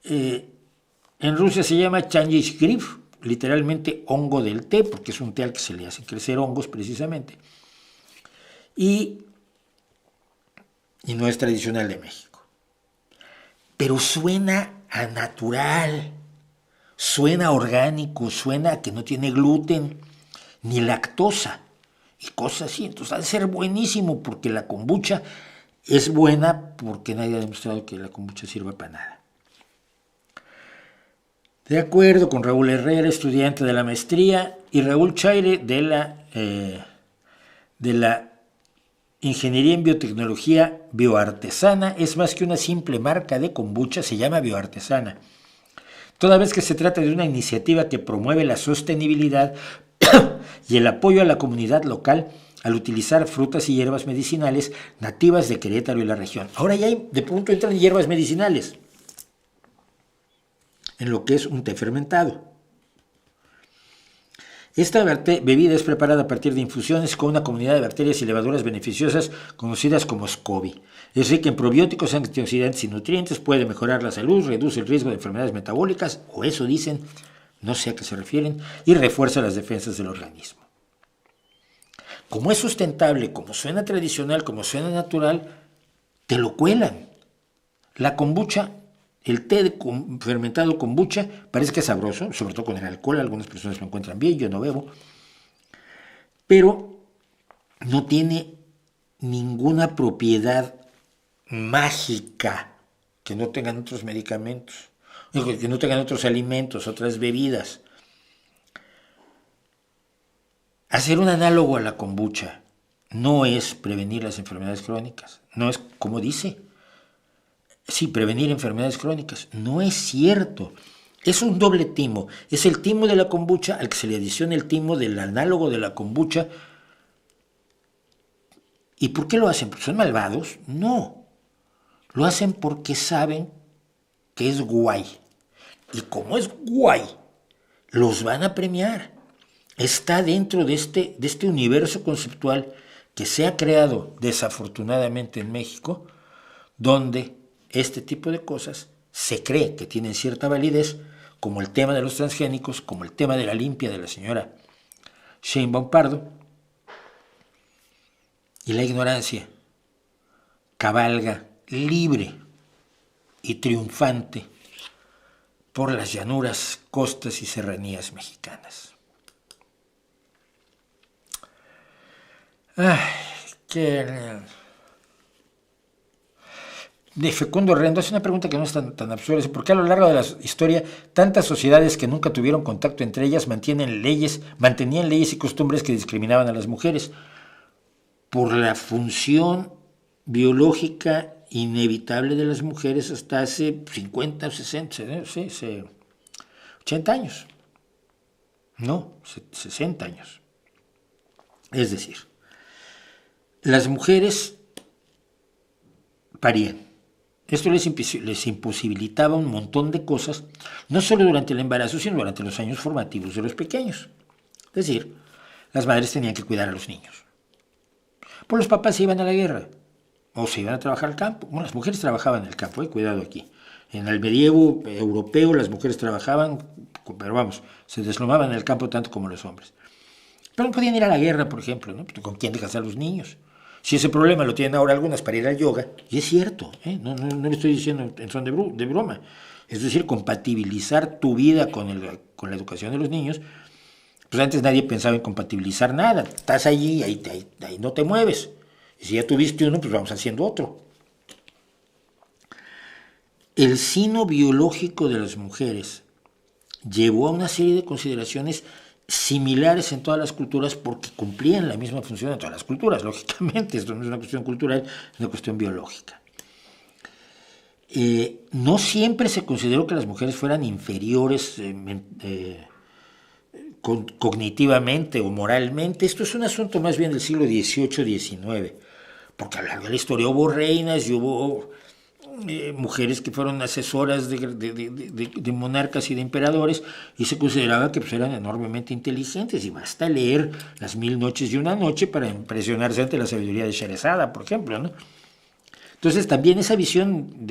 En Rusia se llama changyshgrib, literalmente hongo del té, porque es un té al que se le hacen crecer hongos precisamente. Y no es tradicional de México. Pero suena a natural, suena orgánico, suena a que no tiene gluten ni lactosa y cosas así. Entonces ha de ser buenísimo, porque la kombucha es buena, porque nadie ha demostrado que la kombucha sirva para nada. De acuerdo con Raúl Herrera, estudiante de la maestría, y Raúl Chaire de la Ingeniería en Biotecnología Bioartesana, es más que una simple marca de kombucha, se llama bioartesana. Toda vez que se trata de una iniciativa que promueve la sostenibilidad y el apoyo a la comunidad local al utilizar frutas y hierbas medicinales nativas de Querétaro y la región. Ahora ya de pronto entran hierbas medicinales en lo que es un té fermentado. Esta bebida es preparada a partir de infusiones con una comunidad de bacterias y levaduras beneficiosas conocidas como SCOBY. Es rica en probióticos, antioxidantes y nutrientes, puede mejorar la salud, reduce el riesgo de enfermedades metabólicas, o eso dicen, no sé a qué se refieren, y refuerza las defensas del organismo. Como es sustentable, como suena tradicional, como suena natural, te lo cuelan. La kombucha, el té fermentado kombucha, parece que es sabroso, sobre todo con el alcohol. Algunas personas lo encuentran bien, yo no bebo. Pero no tiene ninguna propiedad mágica que no tengan otros medicamentos, que no tengan otros alimentos, otras bebidas. Hacer un análogo a la kombucha no es prevenir las enfermedades crónicas, no es como dice. Sí, prevenir enfermedades crónicas. No es cierto. Es un doble timo. Es el timo de la kombucha al que se le adiciona el timo del análogo de la kombucha. ¿Y por qué lo hacen? ¿Porque son malvados? No. Lo hacen porque saben que es guay. Y como es guay, los van a premiar. Está dentro de este universo conceptual que se ha creado desafortunadamente en México, donde este tipo de cosas se cree que tienen cierta validez, como el tema de los transgénicos, como el tema de la limpia de la señora Sheinbaum Pardo, y la ignorancia cabalga libre y triunfante por las llanuras, costas y serranías mexicanas. Ay, qué... de Facundo Rendo hace una pregunta que no es tan absurda. ¿Por qué a lo largo de la historia tantas sociedades que nunca tuvieron contacto entre ellas mantenían leyes y costumbres que discriminaban a las mujeres? Por la función biológica inevitable de las mujeres hasta hace 50 o 60, 80 años. No, 60 años. Es decir, las mujeres parían. Esto les imposibilitaba un montón de cosas, no solo durante el embarazo, sino durante los años formativos de los pequeños. Es decir, las madres tenían que cuidar a los niños. Pues los papás se iban a la guerra o se iban a trabajar al campo. Bueno, las mujeres trabajaban en el campo, cuidado aquí. En el medievo europeo las mujeres trabajaban, pero vamos, se deslomaban en el campo tanto como los hombres. Pero no podían ir a la guerra, por ejemplo, ¿no? ¿Con quién dejas a los niños? Si ese problema lo tienen ahora algunas para ir al yoga, y es cierto, no le estoy diciendo en son de broma, es decir, compatibilizar tu vida con la educación de los niños. Pues antes nadie pensaba en compatibilizar nada, estás allí, ahí no te mueves, y si ya tuviste uno, pues vamos haciendo otro. El sino biológico de las mujeres llevó a una serie de consideraciones similares en todas las culturas porque cumplían la misma función en todas las culturas. Lógicamente, esto no es una cuestión cultural, es una cuestión biológica. No siempre se consideró que las mujeres fueran inferiores cognitivamente o moralmente. Esto es un asunto más bien del siglo XVIII-XIX, porque a lo largo de la historia hubo reinas y hubo mujeres que fueron asesoras de monarcas y de emperadores, y se consideraba que pues, eran enormemente inteligentes, y basta leer Las 1000 noches y una noche para impresionarse ante la sabiduría de Sherezada, por ejemplo, ¿no? Entonces también esa visión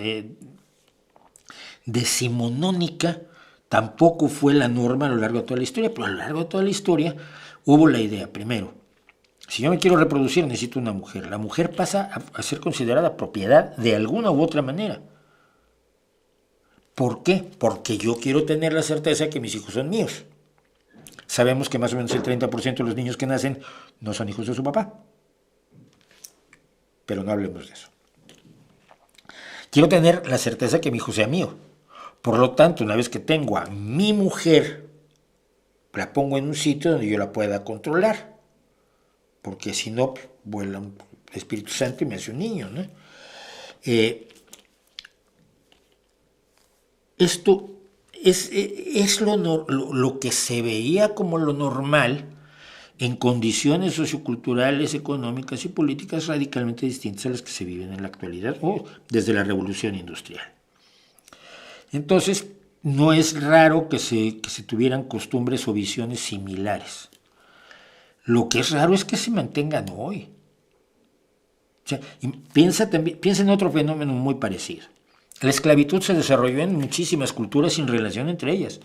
decimonónica tampoco fue la norma a lo largo de toda la historia, pero a lo largo de toda la historia hubo la idea, primero, si yo me quiero reproducir, necesito una mujer. La mujer pasa a ser considerada propiedad de alguna u otra manera. ¿Por qué? Porque yo quiero tener la certeza que mis hijos son míos. Sabemos que más o menos el 30% de los niños que nacen no son hijos de su papá. Pero no hablemos de eso. Quiero tener la certeza que mi hijo sea mío. Por lo tanto, una vez que tengo a mi mujer, la pongo en un sitio donde yo la pueda controlar. Porque si no, vuela un Espíritu Santo y me hace un niño, ¿no? Esto es lo que se veía como lo normal en condiciones socioculturales, económicas y políticas radicalmente distintas a las que se viven en la actualidad o desde la Revolución Industrial. Entonces, no es raro que se tuvieran costumbres o visiones similares. Lo que es raro es que se mantengan hoy. O sea, piensa en otro fenómeno muy parecido. La esclavitud se desarrolló en muchísimas culturas sin relación entre ellas.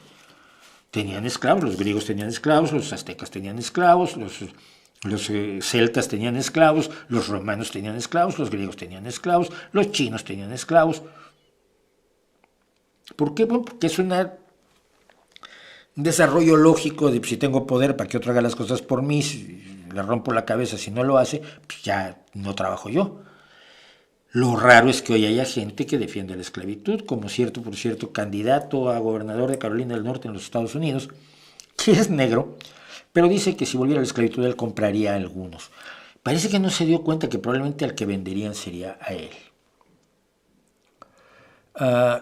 Tenían esclavos, los griegos tenían esclavos, los aztecas tenían esclavos, los celtas tenían esclavos, los romanos tenían esclavos, los griegos tenían esclavos, los chinos tenían esclavos. ¿Por qué? Bueno, porque es un desarrollo lógico de si tengo poder para que otro haga las cosas por mí, si le rompo la cabeza si no lo hace, pues ya no trabajo yo. Lo raro es que hoy haya gente que defiende la esclavitud, como por cierto, candidato a gobernador de Carolina del Norte en los Estados Unidos, que es negro, pero dice que si volviera a la esclavitud él compraría a algunos. Parece que no se dio cuenta que probablemente al que venderían sería a él.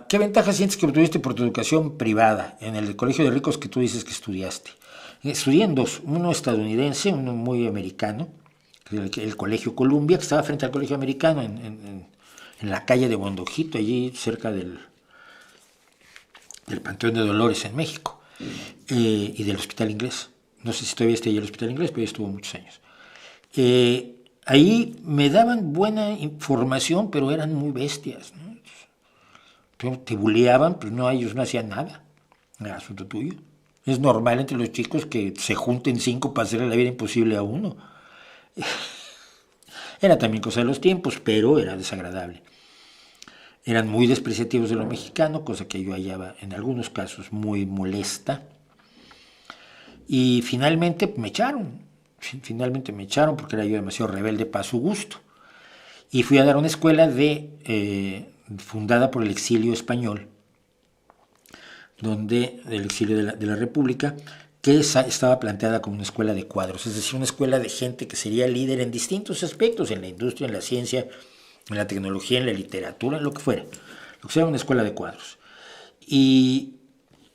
¿Qué ventaja sientes que obtuviste por tu educación privada en el colegio de ricos que tú dices que estudiaste? Estudié en dos, uno estadounidense, uno muy americano, el Colegio Columbia, que estaba frente al Colegio Americano en la calle de Bondojito, allí cerca del Panteón de Dolores en México, y del Hospital Inglés. No sé si todavía está ahí el Hospital Inglés, pero ya estuvo muchos años. Ahí me daban buena información, pero eran muy bestias, ¿no? Te buleaban, pero no, ellos no hacían nada. Era asunto tuyo. Es normal entre los chicos que se junten 5 para hacerle la vida imposible a uno. Era también cosa de los tiempos, pero era desagradable. Eran muy despreciativos de lo mexicano, cosa que yo hallaba en algunos casos muy molesta. Y finalmente me echaron. Finalmente me echaron porque era yo demasiado rebelde para su gusto. Y fui a dar una escuela de fundada por el exilio español, donde el exilio de la República, que estaba planteada como una escuela de cuadros, es decir, una escuela de gente que sería líder en distintos aspectos, en la industria, en la ciencia, en la tecnología, en la literatura, en lo que fuera, lo que sea una escuela de cuadros. Y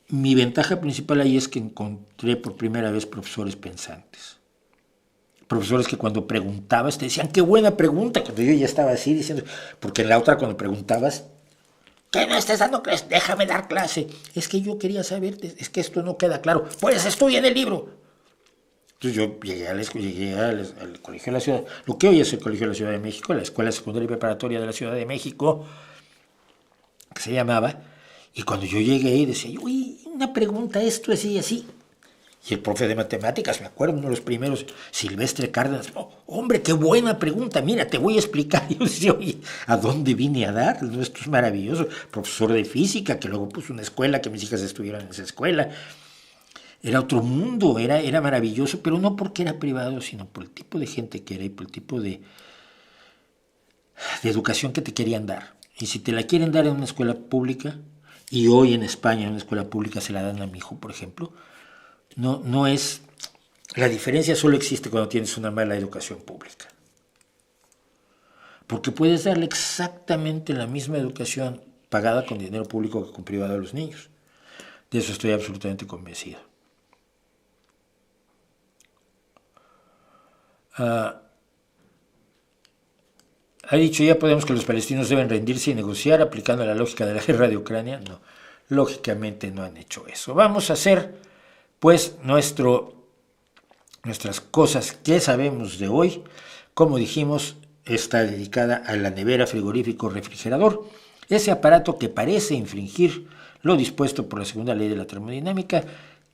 mi ventaja principal ahí es que encontré por primera vez profesores pensantes. Profesores que cuando preguntabas te decían, qué buena pregunta, cuando yo ya estaba así diciendo, porque en la otra cuando preguntabas, ¿qué no estás dando clase? Déjame dar clase. Es que yo quería saber, es que esto no queda claro. Pues estudia en el libro. Entonces yo llegué al Colegio de la Ciudad, lo que hoy es el Colegio de la Ciudad de México, la Escuela Secundaria y Preparatoria de la Ciudad de México, que se llamaba, y cuando yo llegué y decía, uy, una pregunta, esto así y así. Y el profe de matemáticas, me acuerdo, uno de los primeros, Silvestre Cárdenas, oh, hombre, qué buena pregunta, mira, te voy a explicar. Y yo decía, oye, ¿a dónde vine a dar? Esto es maravilloso. Profesor de física, que luego puso una escuela, que mis hijas estuvieran en esa escuela. Era otro mundo, era maravilloso, pero no porque era privado, sino por el tipo de gente que era y por el tipo de educación que te querían dar. Y si te la quieren dar en una escuela pública, y hoy en España en una escuela pública se la dan a mi hijo, por ejemplo, no es, la diferencia solo existe cuando tienes una mala educación pública. Porque puedes darle exactamente la misma educación pagada con dinero público que con privado a los niños. De eso estoy absolutamente convencido. Ha dicho ya podemos que los palestinos deben rendirse y negociar aplicando la lógica de la guerra de Ucrania. No, lógicamente no han hecho eso. Vamos a hacer pues nuestras cosas que sabemos de hoy. Como dijimos, está dedicada a la nevera, frigorífico, refrigerador, ese aparato que parece infringir lo dispuesto por la segunda ley de la termodinámica,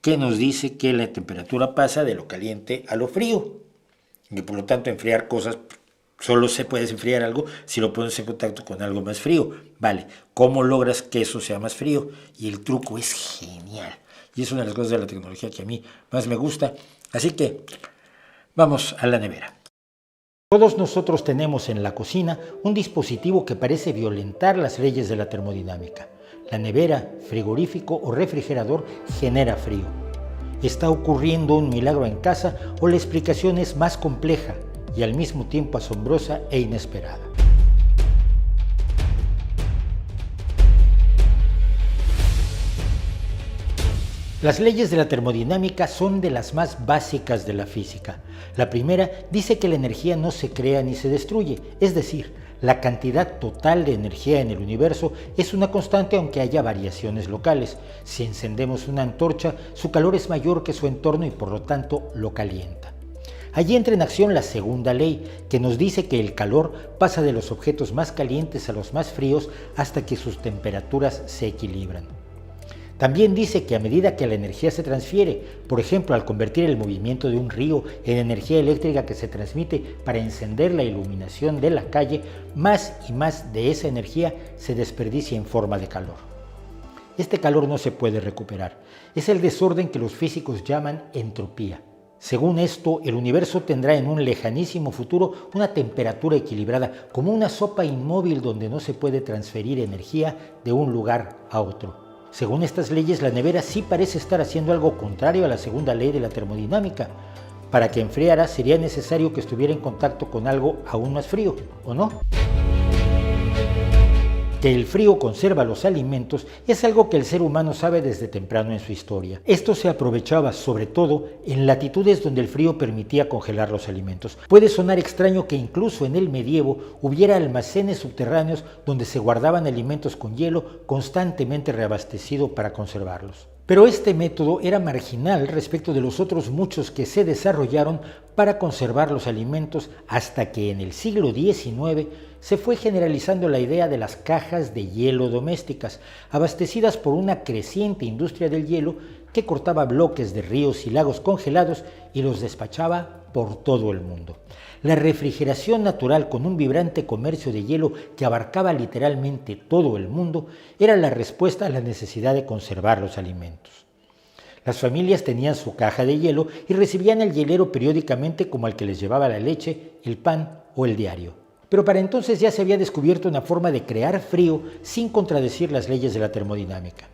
que nos dice que la temperatura pasa de lo caliente a lo frío, y por lo tanto enfriar cosas, solo se puede enfriar algo si lo pones en contacto con algo más frío. Vale, ¿cómo logras que eso sea más frío? Y el truco es genial. Y es una de las cosas de la tecnología que a mí más me gusta. Así que vamos a la nevera. Todos nosotros tenemos en la cocina un dispositivo que parece violentar las leyes de la termodinámica. La nevera, frigorífico o refrigerador genera frío. ¿Está ocurriendo un milagro en casa o la explicación es más compleja y al mismo tiempo asombrosa e inesperada? Las leyes de la termodinámica son de las más básicas de la física. La primera dice que la energía no se crea ni se destruye, es decir, la cantidad total de energía en el universo es una constante aunque haya variaciones locales. Si encendemos una antorcha, su calor es mayor que su entorno y por lo tanto lo calienta. Allí entra en acción la segunda ley, que nos dice que el calor pasa de los objetos más calientes a los más fríos hasta que sus temperaturas se equilibran. También dice que a medida que la energía se transfiere, por ejemplo al convertir el movimiento de un río en energía eléctrica que se transmite para encender la iluminación de la calle, más y más de esa energía se desperdicia en forma de calor. Este calor no se puede recuperar. Es el desorden que los físicos llaman entropía. Según esto, el universo tendrá en un lejanísimo futuro una temperatura equilibrada, como una sopa inmóvil donde no se puede transferir energía de un lugar a otro. Según estas leyes, la nevera sí parece estar haciendo algo contrario a la segunda ley de la termodinámica. Para que enfriara sería necesario que estuviera en contacto con algo aún más frío, ¿o no? Que el frío conserva los alimentos es algo que el ser humano sabe desde temprano en su historia. Esto se aprovechaba sobre todo en latitudes donde el frío permitía congelar los alimentos. Puede sonar extraño que incluso en el medievo hubiera almacenes subterráneos donde se guardaban alimentos con hielo constantemente reabastecido para conservarlos. Pero este método era marginal respecto de los otros muchos que se desarrollaron para conservar los alimentos hasta que en el siglo XIX se fue generalizando la idea de las cajas de hielo domésticas, abastecidas por una creciente industria del hielo que cortaba bloques de ríos y lagos congelados y los despachaba por todo el mundo. La refrigeración natural con un vibrante comercio de hielo que abarcaba literalmente todo el mundo era la respuesta a la necesidad de conservar los alimentos. Las familias tenían su caja de hielo y recibían el hielero periódicamente como al que les llevaba la leche, el pan o el diario. Pero para entonces ya se había descubierto una forma de crear frío sin contradecir las leyes de la termodinámica.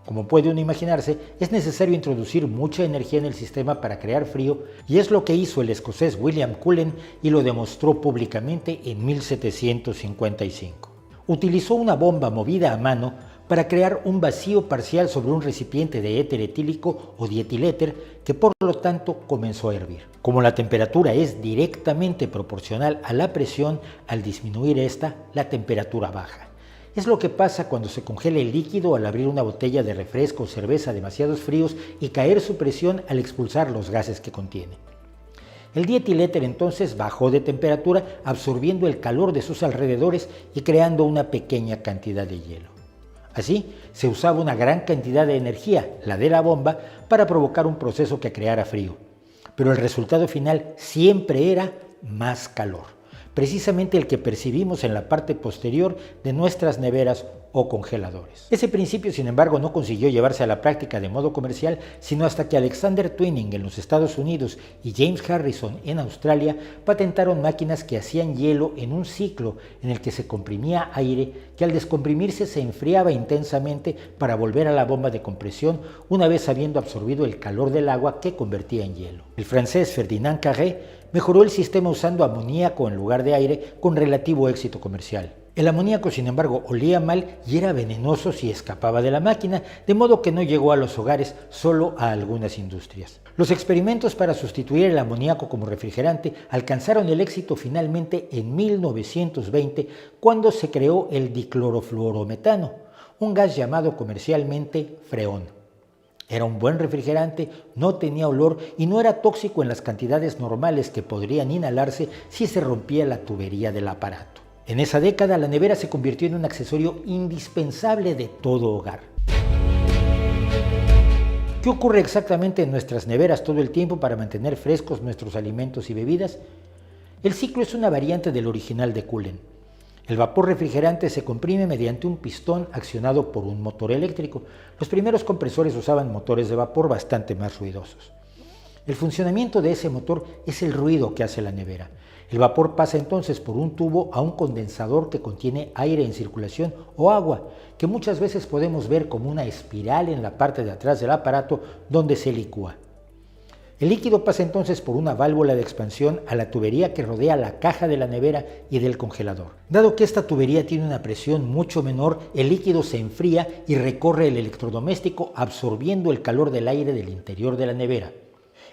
Como puede uno imaginarse, es necesario introducir mucha energía en el sistema para crear frío, y es lo que hizo el escocés William Cullen y lo demostró públicamente en 1755. Utilizó una bomba movida a mano para crear un vacío parcial sobre un recipiente de éter etílico o dietiléter que por lo tanto comenzó a hervir. Como la temperatura es directamente proporcional a la presión, al disminuir esta, la temperatura baja. Es lo que pasa cuando se congela el líquido al abrir una botella de refresco o cerveza demasiados fríos y caer su presión al expulsar los gases que contiene. El dietiléter entonces bajó de temperatura absorbiendo el calor de sus alrededores y creando una pequeña cantidad de hielo. Así, se usaba una gran cantidad de energía, la de la bomba, para provocar un proceso que creara frío. Pero el resultado final siempre era más calor, precisamente el que percibimos en la parte posterior de nuestras neveras o congeladores. Ese principio, sin embargo, no consiguió llevarse a la práctica de modo comercial, sino hasta que Alexander Twining en los Estados Unidos y James Harrison en Australia patentaron máquinas que hacían hielo en un ciclo en el que se comprimía aire que al descomprimirse se enfriaba intensamente para volver a la bomba de compresión una vez habiendo absorbido el calor del agua que convertía en hielo. El francés Ferdinand Carré mejoró el sistema usando amoníaco en lugar de aire con relativo éxito comercial. El amoníaco, sin embargo, olía mal y era venenoso si escapaba de la máquina, de modo que no llegó a los hogares, solo a algunas industrias. Los experimentos para sustituir el amoníaco como refrigerante alcanzaron el éxito finalmente en 1920, cuando se creó el diclorofluorometano, un gas llamado comercialmente freón. Era un buen refrigerante, no tenía olor y no era tóxico en las cantidades normales que podrían inhalarse si se rompía la tubería del aparato. En esa década, la nevera se convirtió en un accesorio indispensable de todo hogar. ¿Qué ocurre exactamente en nuestras neveras todo el tiempo para mantener frescos nuestros alimentos y bebidas? El ciclo es una variante del original de Cullen. El vapor refrigerante se comprime mediante un pistón accionado por un motor eléctrico. Los primeros compresores usaban motores de vapor bastante más ruidosos. El funcionamiento de ese motor es el ruido que hace la nevera. El vapor pasa entonces por un tubo a un condensador que contiene aire en circulación o agua, que muchas veces podemos ver como una espiral en la parte de atrás del aparato donde se licúa. El líquido pasa entonces por una válvula de expansión a la tubería que rodea la caja de la nevera y del congelador. Dado que esta tubería tiene una presión mucho menor, el líquido se enfría y recorre el electrodoméstico absorbiendo el calor del aire del interior de la nevera.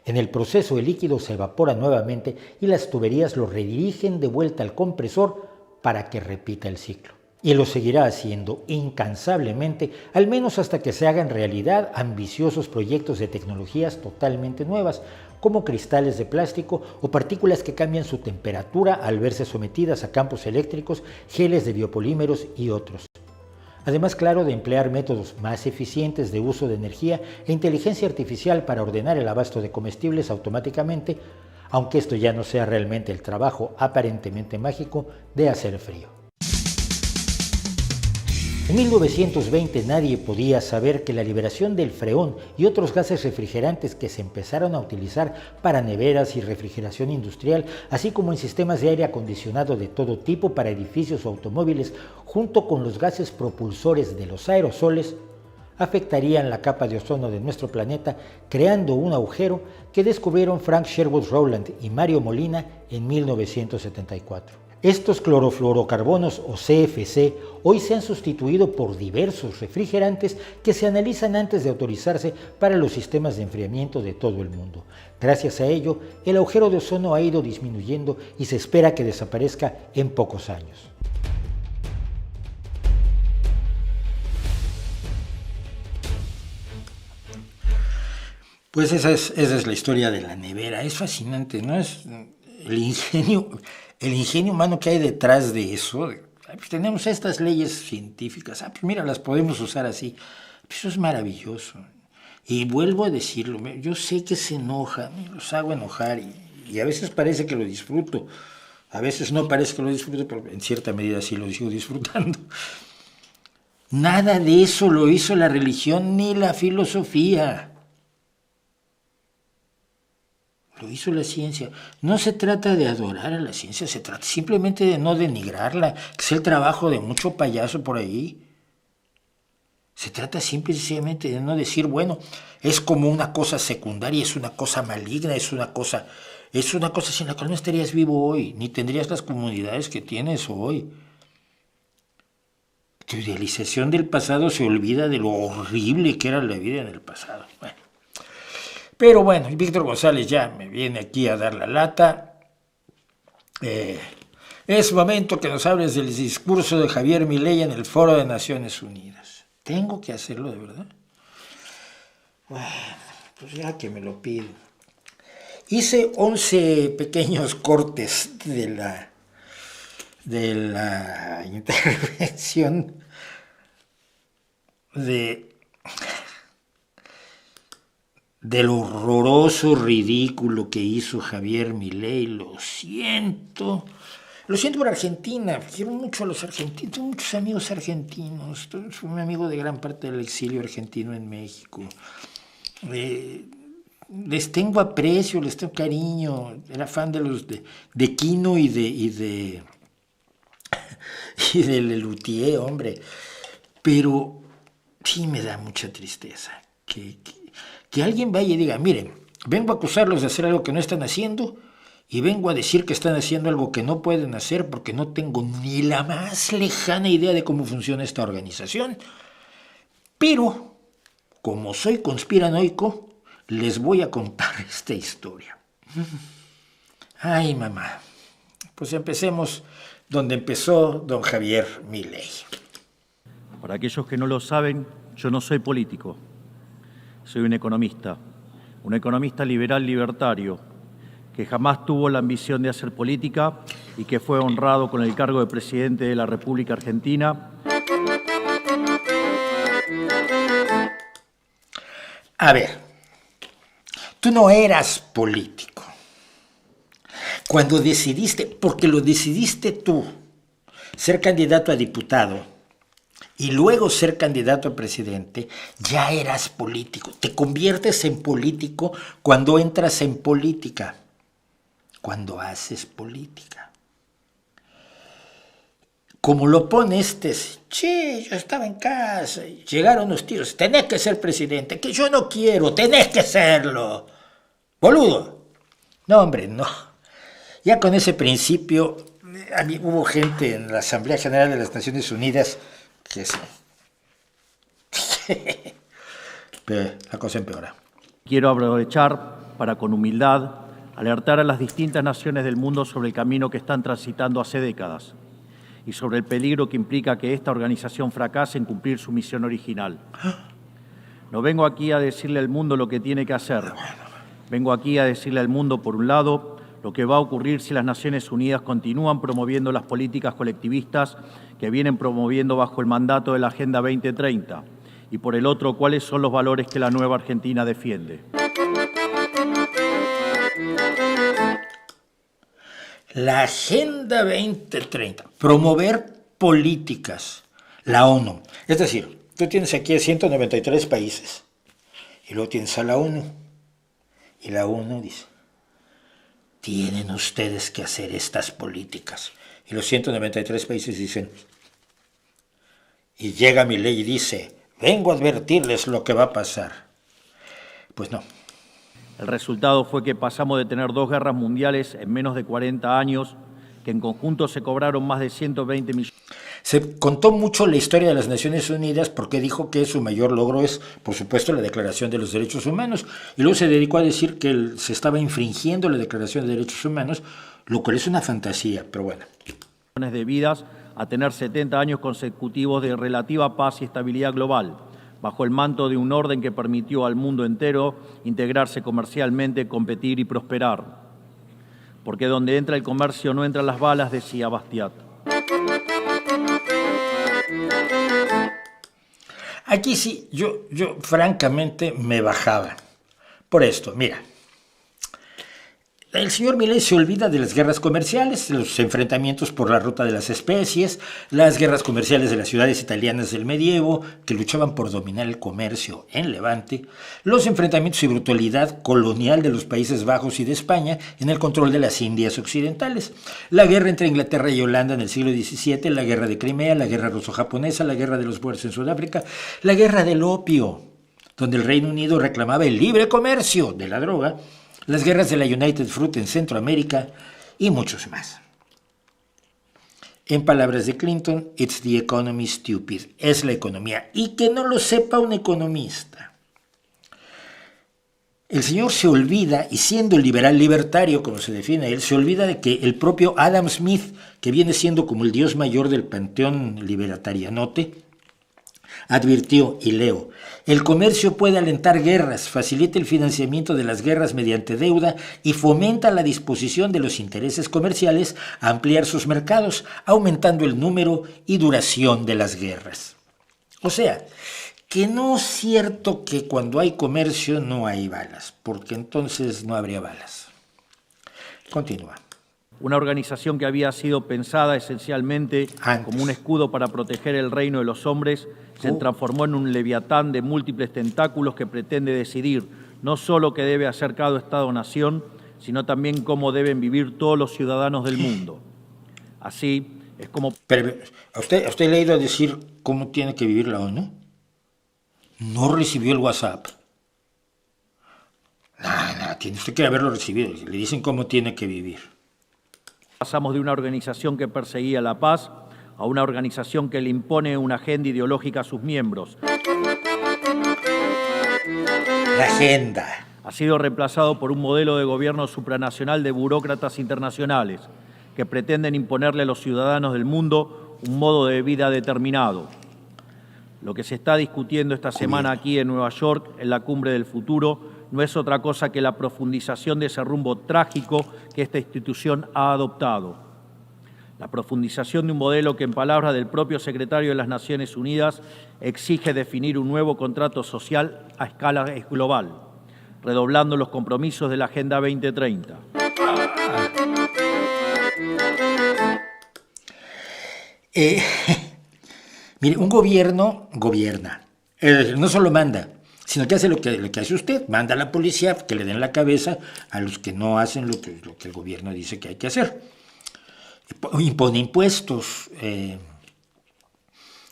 En el proceso el líquido se evapora nuevamente y las tuberías lo redirigen de vuelta al compresor para que repita el ciclo. Y lo seguirá haciendo incansablemente, al menos hasta que se hagan realidad ambiciosos proyectos de tecnologías totalmente nuevas, como cristales de plástico o partículas que cambian su temperatura al verse sometidas a campos eléctricos, geles de biopolímeros y otros. Además, claro, de emplear métodos más eficientes de uso de energía e inteligencia artificial para ordenar el abasto de comestibles automáticamente, aunque esto ya no sea realmente el trabajo aparentemente mágico de hacer frío. En 1920 nadie podía saber que la liberación del freón y otros gases refrigerantes que se empezaron a utilizar para neveras y refrigeración industrial, así como en sistemas de aire acondicionado de todo tipo para edificios o automóviles, junto con los gases propulsores de los aerosoles, afectarían la capa de ozono de nuestro planeta, creando un agujero que descubrieron Frank Sherwood Rowland y Mario Molina en 1974. Estos clorofluorocarbonos o CFC hoy se han sustituido por diversos refrigerantes que se analizan antes de autorizarse para los sistemas de enfriamiento de todo el mundo. Gracias a ello, el agujero de ozono ha ido disminuyendo y se espera que desaparezca en pocos años. Pues esa es la historia de la nevera. Es fascinante, ¿no? Es el ingenio humano que hay detrás de eso. Pues tenemos estas leyes científicas. Pues mira, las podemos usar así. Pues eso es maravilloso. Y vuelvo a decirlo, yo sé que se enojan, los hago enojar y a veces parece que lo disfruto. A veces no parece que lo disfruto, pero en cierta medida sí lo sigo disfrutando. Nada de eso lo hizo la religión ni la filosofía. Lo hizo la ciencia. No se trata de adorar a la ciencia, se trata simplemente de no denigrarla, que es el trabajo de mucho payaso por ahí. Se trata simple y sencillamente de no decir, bueno, es como una cosa secundaria, es una cosa maligna, es una cosa sin la cual no estarías vivo hoy, ni tendrías las comunidades que tienes hoy. Tu idealización del pasado se olvida de lo horrible que era la vida en el pasado. Bueno. Pero bueno, Víctor González ya me viene aquí a dar la lata. Es momento que nos hables del discurso de Javier Milei en el Foro de Naciones Unidas. ¿Tengo que hacerlo de verdad? Bueno, pues ya que me lo pido. Hice 11 pequeños cortes de la intervención del horroroso ridículo que hizo Javier Milei. Lo siento por Argentina, quiero mucho a los argentinos, tengo muchos amigos argentinos, soy un amigo de gran parte del exilio argentino en México. Les tengo aprecio, les tengo cariño, era fan de los de Quino y de Lelutier, hombre, pero sí me da mucha tristeza que alguien vaya y diga, miren, vengo a acusarlos de hacer algo que no están haciendo y vengo a decir que están haciendo algo que no pueden hacer porque no tengo ni la más lejana idea de cómo funciona esta organización, pero como soy conspiranoico, les voy a contar esta historia. Ay, mamá, pues empecemos donde empezó don Javier Milei. Para aquellos que no lo saben, yo no soy político, soy un economista liberal libertario, que jamás tuvo la ambición de hacer política y que fue honrado con el cargo de presidente de la República Argentina. A ver, tú no eras político. Cuando decidiste, porque lo decidiste tú, ser candidato a diputado y luego ser candidato a presidente, ya eras político. Te conviertes en político cuando entras en política, cuando haces política. Como lo pone yo estaba en casa, llegaron los tíos, tenés que ser presidente, que yo no quiero, tenés que serlo. Boludo. No, hombre, no. Ya con ese principio, hubo gente en la Asamblea General de las Naciones Unidas que sí. Pero la cosa empeora. Quiero aprovechar para, con humildad, alertar a las distintas naciones del mundo sobre el camino que están transitando hace décadas y sobre el peligro que implica que esta organización fracase en cumplir su misión original. No vengo aquí a decirle al mundo lo que tiene que hacer. Vengo aquí a decirle al mundo, por un lado, lo que va a ocurrir si las Naciones Unidas continúan promoviendo las políticas colectivistas que vienen promoviendo bajo el mandato de la Agenda 2030, y por el otro, cuáles son los valores que la nueva Argentina defiende. La Agenda 2030, promover políticas, la ONU. Es decir, tú tienes aquí a 193 países y luego tienes a la ONU. Y la ONU dice, tienen ustedes que hacer estas políticas. Y los 193 países dicen, y llega Milei y dice, vengo a advertirles lo que va a pasar. Pues no. El resultado fue que pasamos de tener 2 guerras mundiales en menos de 40 años, que en conjunto se cobraron más de 120 millones. Se contó mucho la historia de las Naciones Unidas porque dijo que su mayor logro es, por supuesto, la Declaración de los Derechos Humanos. Y luego se dedicó a decir que se estaba infringiendo la Declaración de Derechos Humanos, lo cual es una fantasía, pero bueno. De vidas a tener 70 años consecutivos de relativa paz y estabilidad global, bajo el manto de un orden que permitió al mundo entero integrarse comercialmente, competir y prosperar. Porque donde entra el comercio no entran las balas, decía Bastiat. Aquí sí, yo francamente me bajaba por esto. Mira, El señor Milei se olvida de las guerras comerciales, los enfrentamientos por la ruta de las especies, las guerras comerciales de las ciudades italianas del medievo, que luchaban por dominar el comercio en Levante, los enfrentamientos y brutalidad colonial de los Países Bajos y de España en el control de las Indias occidentales, la guerra entre Inglaterra y Holanda en el siglo XVII, la guerra de Crimea, la guerra ruso-japonesa, la guerra de los Boers en Sudáfrica, la guerra del opio, donde el Reino Unido reclamaba el libre comercio de la droga, las guerras de la United Fruit en Centroamérica y muchos más. En palabras de Clinton, it's the economy stupid, es la economía, y que no lo sepa un economista. El señor se olvida, y siendo liberal libertario, como se define él, se olvida de que el propio Adam Smith, que viene siendo como el dios mayor del panteón libertarianote, advirtió, y leo, el comercio puede alentar guerras, facilita el financiamiento de las guerras mediante deuda y fomenta la disposición de los intereses comerciales a ampliar sus mercados, aumentando el número y duración de las guerras. O sea, que no es cierto que cuando hay comercio no hay balas, porque entonces no habría balas. Continúa. Una organización que había sido pensada esencialmente como un escudo para proteger el reino de los hombres, se transformó en un leviatán de múltiples tentáculos que pretende decidir no solo qué debe hacer cada Estado-nación, sino también cómo deben vivir todos los ciudadanos del mundo. Así es como... Pero, ¿a usted le ha ido a decir cómo tiene que vivir la ONU? ¿No recibió el WhatsApp? No, tiene usted que haberlo recibido. Le dicen cómo tiene que vivir. Pasamos de una organización que perseguía la paz a una organización que le impone una agenda ideológica a sus miembros. La agenda. Ha sido reemplazado por un modelo de gobierno supranacional de burócratas internacionales que pretenden imponerle a los ciudadanos del mundo un modo de vida determinado. Lo que se está discutiendo esta semana aquí en Nueva York, en la Cumbre del Futuro, no es otra cosa que la profundización de ese rumbo trágico que esta institución ha adoptado. La profundización de un modelo que, en palabras del propio secretario de las Naciones Unidas, exige definir un nuevo contrato social a escala global, redoblando los compromisos de la Agenda 2030. Mire, un gobierno gobierna, no solo manda, sino que hace lo que hace usted, manda a la policía que le den la cabeza a los que no hacen lo que el gobierno dice que hay que hacer. Impone impuestos,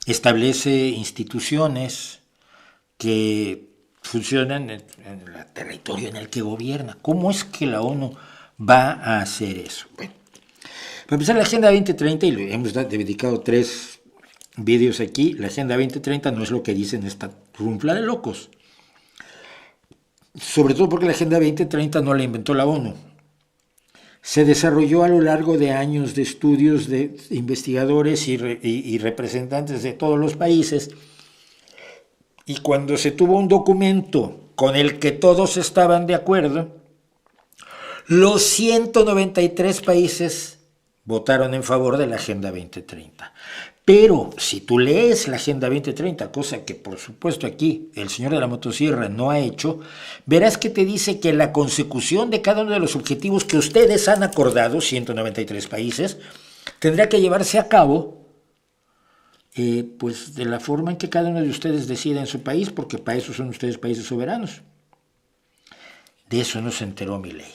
establece instituciones que funcionan en el territorio en el que gobierna. ¿Cómo es que la ONU va a hacer eso? Bueno, para empezar, la Agenda 2030, y le hemos dedicado 3 vídeos aquí, la Agenda 2030 no es lo que dicen esta runfla de locos. Sobre todo porque la Agenda 2030 no la inventó la ONU. Se desarrolló a lo largo de años de estudios de investigadores y representantes de todos los países. Y cuando se tuvo un documento con el que todos estaban de acuerdo, los 193 países votaron en favor de la Agenda 2030. Pero si tú lees la Agenda 2030, cosa que por supuesto aquí el señor de la motosierra no ha hecho, verás que te dice que la consecución de cada uno de los objetivos que ustedes han acordado, 193 países, tendrá que llevarse a cabo pues de la forma en que cada uno de ustedes decida en su país, porque para eso son ustedes países soberanos. De eso no se enteró Milei.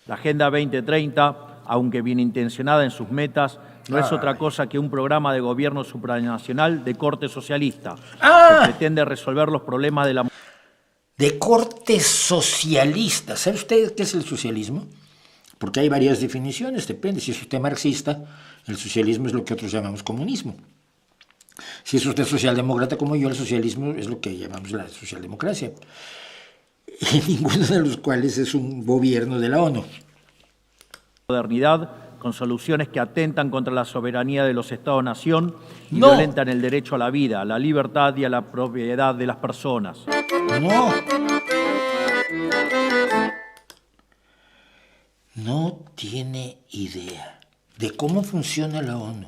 La Agenda 2030, aunque bien intencionada en sus metas, no es otra cosa que un programa de gobierno supranacional de corte socialista que pretende resolver los problemas de la... De corte socialista. ¿Sabe usted qué es el socialismo? Porque hay varias definiciones, depende. Si es usted marxista, el socialismo es lo que otros llamamos comunismo. Si es usted socialdemócrata como yo, el socialismo es lo que llamamos la socialdemocracia. Y ninguno de los cuales es un gobierno de la ONU. Modernidad, con soluciones que atentan contra la soberanía de los Estados-nación y violentan el derecho a la vida, a la libertad y a la propiedad de las personas. No tiene idea de cómo funciona la ONU,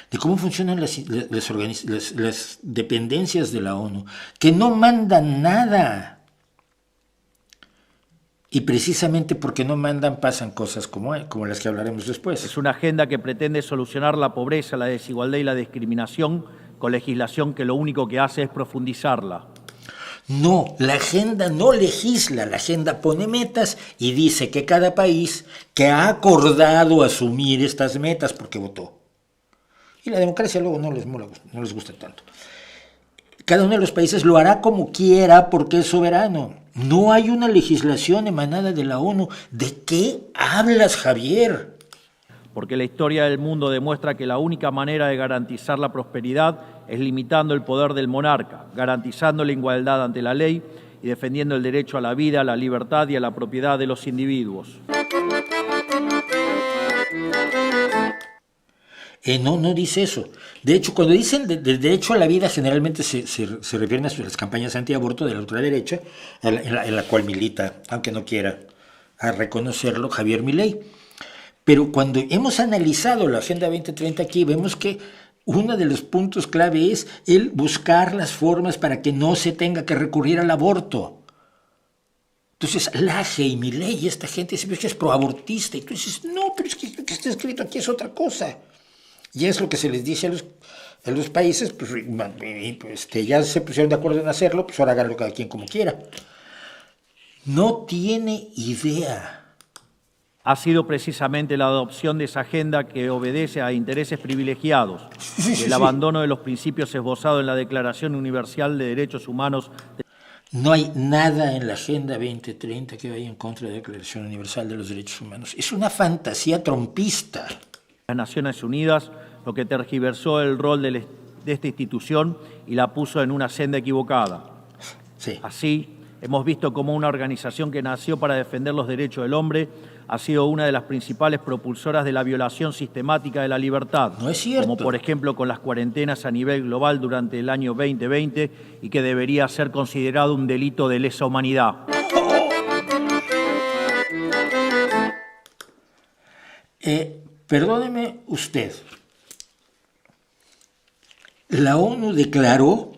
de cómo funcionan las dependencias de la ONU, que no mandan nada. Y precisamente porque no mandan pasan cosas como las que hablaremos después. Es una agenda que pretende solucionar la pobreza, la desigualdad y la discriminación con legislación que lo único que hace es profundizarla. No, la agenda no legisla, la agenda pone metas y dice que cada país que ha acordado asumir estas metas porque votó. Y la democracia luego no les gusta tanto. Cada uno de los países lo hará como quiera porque es soberano. No hay una legislación emanada de la ONU. ¿De qué hablas, Javier? Porque la historia del mundo demuestra que la única manera de garantizar la prosperidad es limitando el poder del monarca, garantizando la igualdad ante la ley y defendiendo el derecho a la vida, a la libertad y a la propiedad de los individuos. No dice eso. De hecho, cuando dicen del derecho a la vida, generalmente se refieren a las campañas antiaborto de la ultraderecha, en la cual milita, aunque no quiera reconocerlo, Javier Milei. Pero cuando hemos analizado la Agenda 2030 aquí, vemos que uno de los puntos clave es el buscar las formas para que no se tenga que recurrir al aborto. Entonces, Laje y Milei y esta gente dice que es proabortista. Y tú dices, no, pero es que lo que está escrito aquí es otra cosa. Y es lo que se les dice a los países, pues ya se pusieron de acuerdo en hacerlo, pues ahora háganlo cada quien como quiera. No tiene idea. Ha sido precisamente la adopción de esa agenda que obedece a intereses privilegiados, el abandono de los principios esbozados en la Declaración Universal de Derechos Humanos. No hay nada en la Agenda 2030 que vaya en contra de la Declaración Universal de los Derechos Humanos. Es una fantasía trompista. Las Naciones Unidas, lo que tergiversó el rol de esta institución y la puso en una senda equivocada. Sí. Así, hemos visto cómo una organización que nació para defender los derechos del hombre ha sido una de las principales propulsoras de la violación sistemática de la libertad. No es cierto. Como por ejemplo con las cuarentenas a nivel global durante el año 2020 y que debería ser considerado un delito de lesa humanidad. Perdóneme usted. La ONU decretó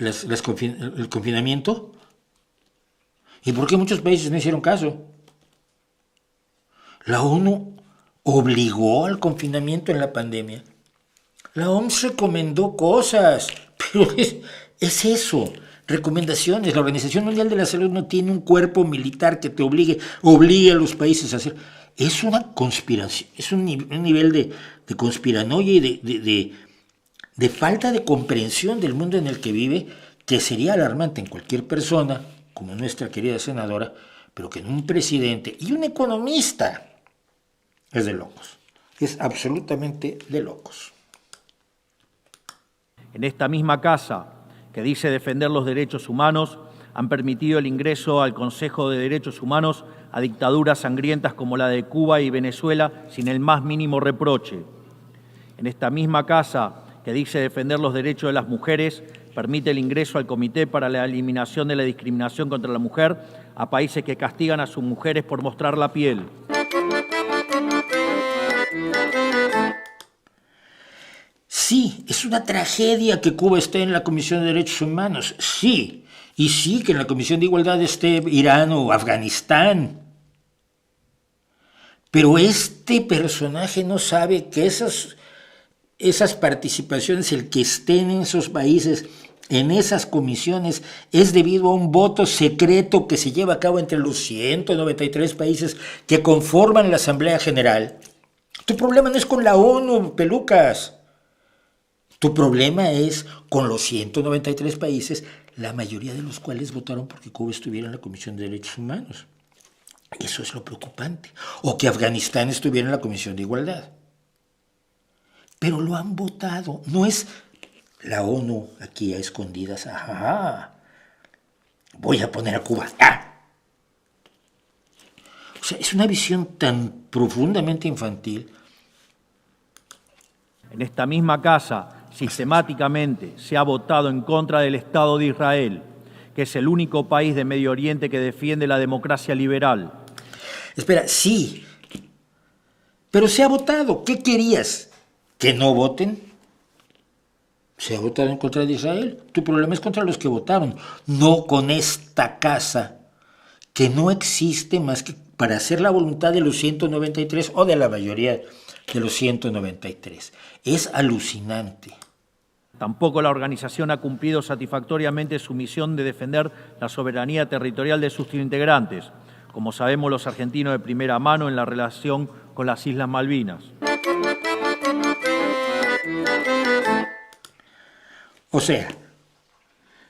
el confinamiento. ¿Y por qué muchos países no hicieron caso? La ONU obligó al confinamiento en la pandemia. La OMS recomendó cosas, pero es eso, recomendaciones. La Organización Mundial de la Salud no tiene un cuerpo militar que te obligue a los países a hacer. Es una conspiración, es un nivel de conspiranoia y de falta de comprensión del mundo en el que vive, que sería alarmante en cualquier persona, como nuestra querida senadora, pero que en un presidente y un economista es de locos. Es absolutamente de locos. En esta misma casa, que dice defender los derechos humanos, han permitido el ingreso al Consejo de Derechos Humanos a dictaduras sangrientas como la de Cuba y Venezuela sin el más mínimo reproche. En esta misma casa, que dice defender los derechos de las mujeres, permite el ingreso al Comité para la Eliminación de la Discriminación contra la Mujer a países que castigan a sus mujeres por mostrar la piel. Sí, es una tragedia que Cuba esté en la Comisión de Derechos Humanos, sí. Y sí que en la Comisión de Igualdad esté Irán o Afganistán. Pero este personaje no sabe que esas participaciones, el que estén en esos países, en esas comisiones, es debido a un voto secreto que se lleva a cabo entre los 193 países que conforman la Asamblea General. Tu problema no es con la ONU, pelucas. Tu problema es con los 193 países, la mayoría de los cuales votaron porque Cuba estuviera en la Comisión de Derechos Humanos. Eso es lo preocupante. O que Afganistán estuviera en la Comisión de Igualdad. Pero lo han votado. No es la ONU aquí a escondidas. Ajá. Voy a poner a Cuba. ¡Ah! O sea, es una visión tan profundamente infantil. En esta misma casa, sistemáticamente se ha votado en contra del Estado de Israel, que es el único país de Medio Oriente que defiende la democracia liberal. Espera, sí, pero se ha votado. ¿Qué querías? ¿Que no voten? Se ha votado en contra de Israel. Tu problema es contra los que votaron, no con esta casa que no existe más que para hacer la voluntad de los 193 o de la mayoría de los 193. Es alucinante. Tampoco la organización ha cumplido satisfactoriamente su misión de defender la soberanía territorial de sus integrantes, como sabemos los argentinos de primera mano en la relación con las Islas Malvinas. O sea,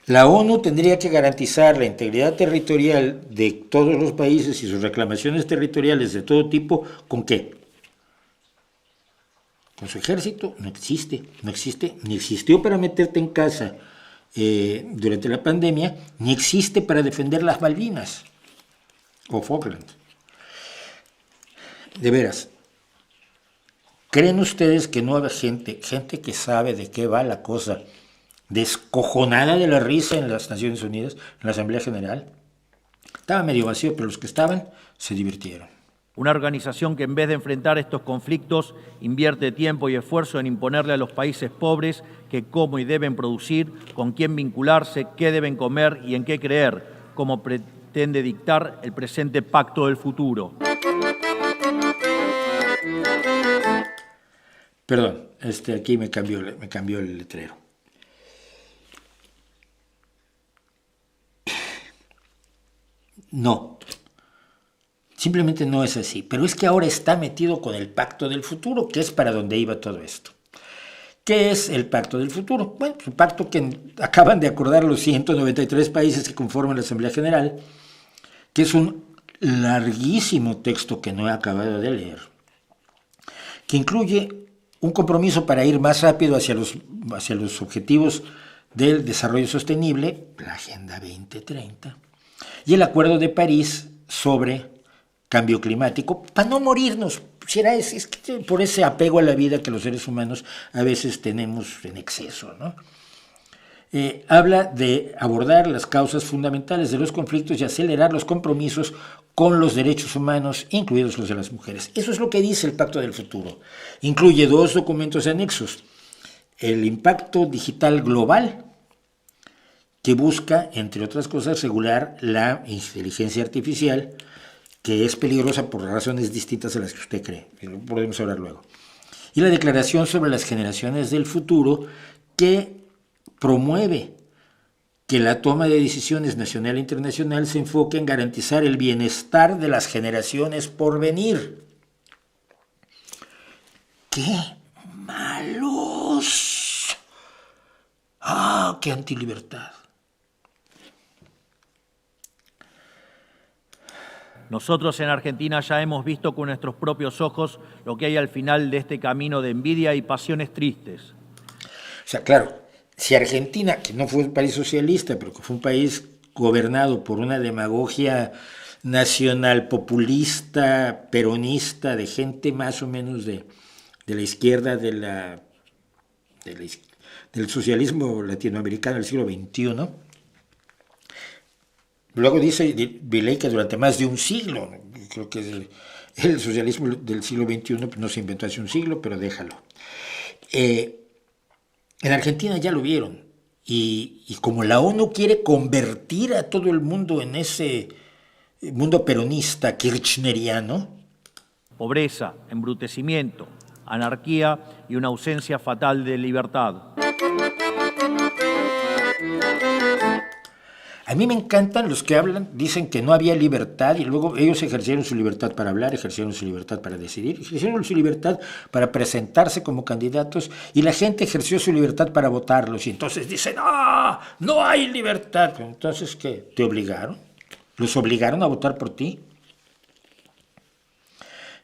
la ONU tendría que garantizar la integridad territorial de todos los países y sus reclamaciones territoriales de todo tipo, ¿con qué? Con su ejército. No existe, ni existió para meterte en casa durante la pandemia, ni existe para defender las Malvinas o Falkland. De veras, ¿creen ustedes que no habrá gente que sabe de qué va la cosa, descojonada de la risa en las Naciones Unidas, en la Asamblea General? Estaba medio vacío, pero los que estaban se divirtieron. Una organización que en vez de enfrentar estos conflictos invierte tiempo y esfuerzo en imponerle a los países pobres que cómo y deben producir, con quién vincularse, qué deben comer y en qué creer, como pretende dictar el presente pacto del futuro. Perdón, aquí me cambió el letrero. No, simplemente no es así, pero es que ahora está metido con el pacto del futuro, que es para donde iba todo esto. ¿Qué es el pacto del futuro? Bueno, es un pacto que acaban de acordar los 193 países que conforman la Asamblea General, que es un larguísimo texto que no he acabado de leer, que incluye un compromiso para ir más rápido hacia los objetivos del desarrollo sostenible, la Agenda 2030, y el Acuerdo de París sobre cambio climático, para no morirnos. Es que por ese apego a la vida que los seres humanos a veces tenemos en exceso, ¿no? Habla de abordar las causas fundamentales de los conflictos y acelerar los compromisos con los derechos humanos, incluidos los de las mujeres. Eso es lo que dice el Pacto del Futuro. Incluye 2 documentos anexos. El impacto digital global, que busca, entre otras cosas, regular la inteligencia artificial, que es peligrosa por razones distintas a las que usted cree. Podemos hablar luego. Y la Declaración sobre las Generaciones del Futuro, que promueve que la toma de decisiones nacional e internacional se enfoque en garantizar el bienestar de las generaciones por venir. ¡Qué malos! ¡Ah, qué antilibertad! Nosotros en Argentina ya hemos visto con nuestros propios ojos lo que hay al final de este camino de envidia y pasiones tristes. O sea, claro, si Argentina, que no fue un país socialista, pero que fue un país gobernado por una demagogia nacional populista, peronista, de gente más o menos de la izquierda del socialismo latinoamericano del siglo XXI, luego dice Viley que durante más de un siglo, creo que el socialismo del siglo XXI no se inventó hace un siglo, pero déjalo. En Argentina ya lo vieron, y como la ONU quiere convertir a todo el mundo en ese mundo peronista kirchneriano, pobreza, embrutecimiento, anarquía y una ausencia fatal de libertad. A mí me encantan los que dicen que no había libertad y luego ellos ejercieron su libertad para hablar, ejercieron su libertad para decidir, ejercieron su libertad para presentarse como candidatos y la gente ejerció su libertad para votarlos y entonces dicen, ¡ah! No hay libertad. Entonces, ¿qué? ¿Te obligaron? ¿Los obligaron a votar por ti?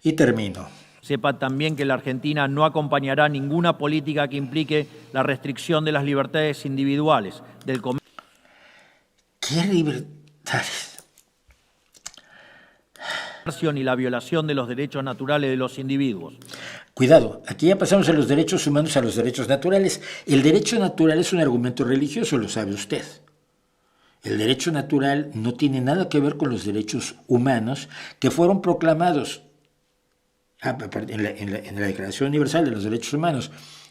Y termino. Sepa también que la Argentina no acompañará ninguna política que implique la restricción de las libertades individuales, del comercio. ¿Qué libertades? Ni la violación de los derechos naturales de los individuos. Cuidado, aquí ya pasamos de los derechos humanos a los derechos naturales. El derecho natural es un argumento religioso, lo sabe usted. El derecho natural no tiene nada que ver con los derechos humanos que fueron proclamados en la Declaración Universal de los Derechos Humanos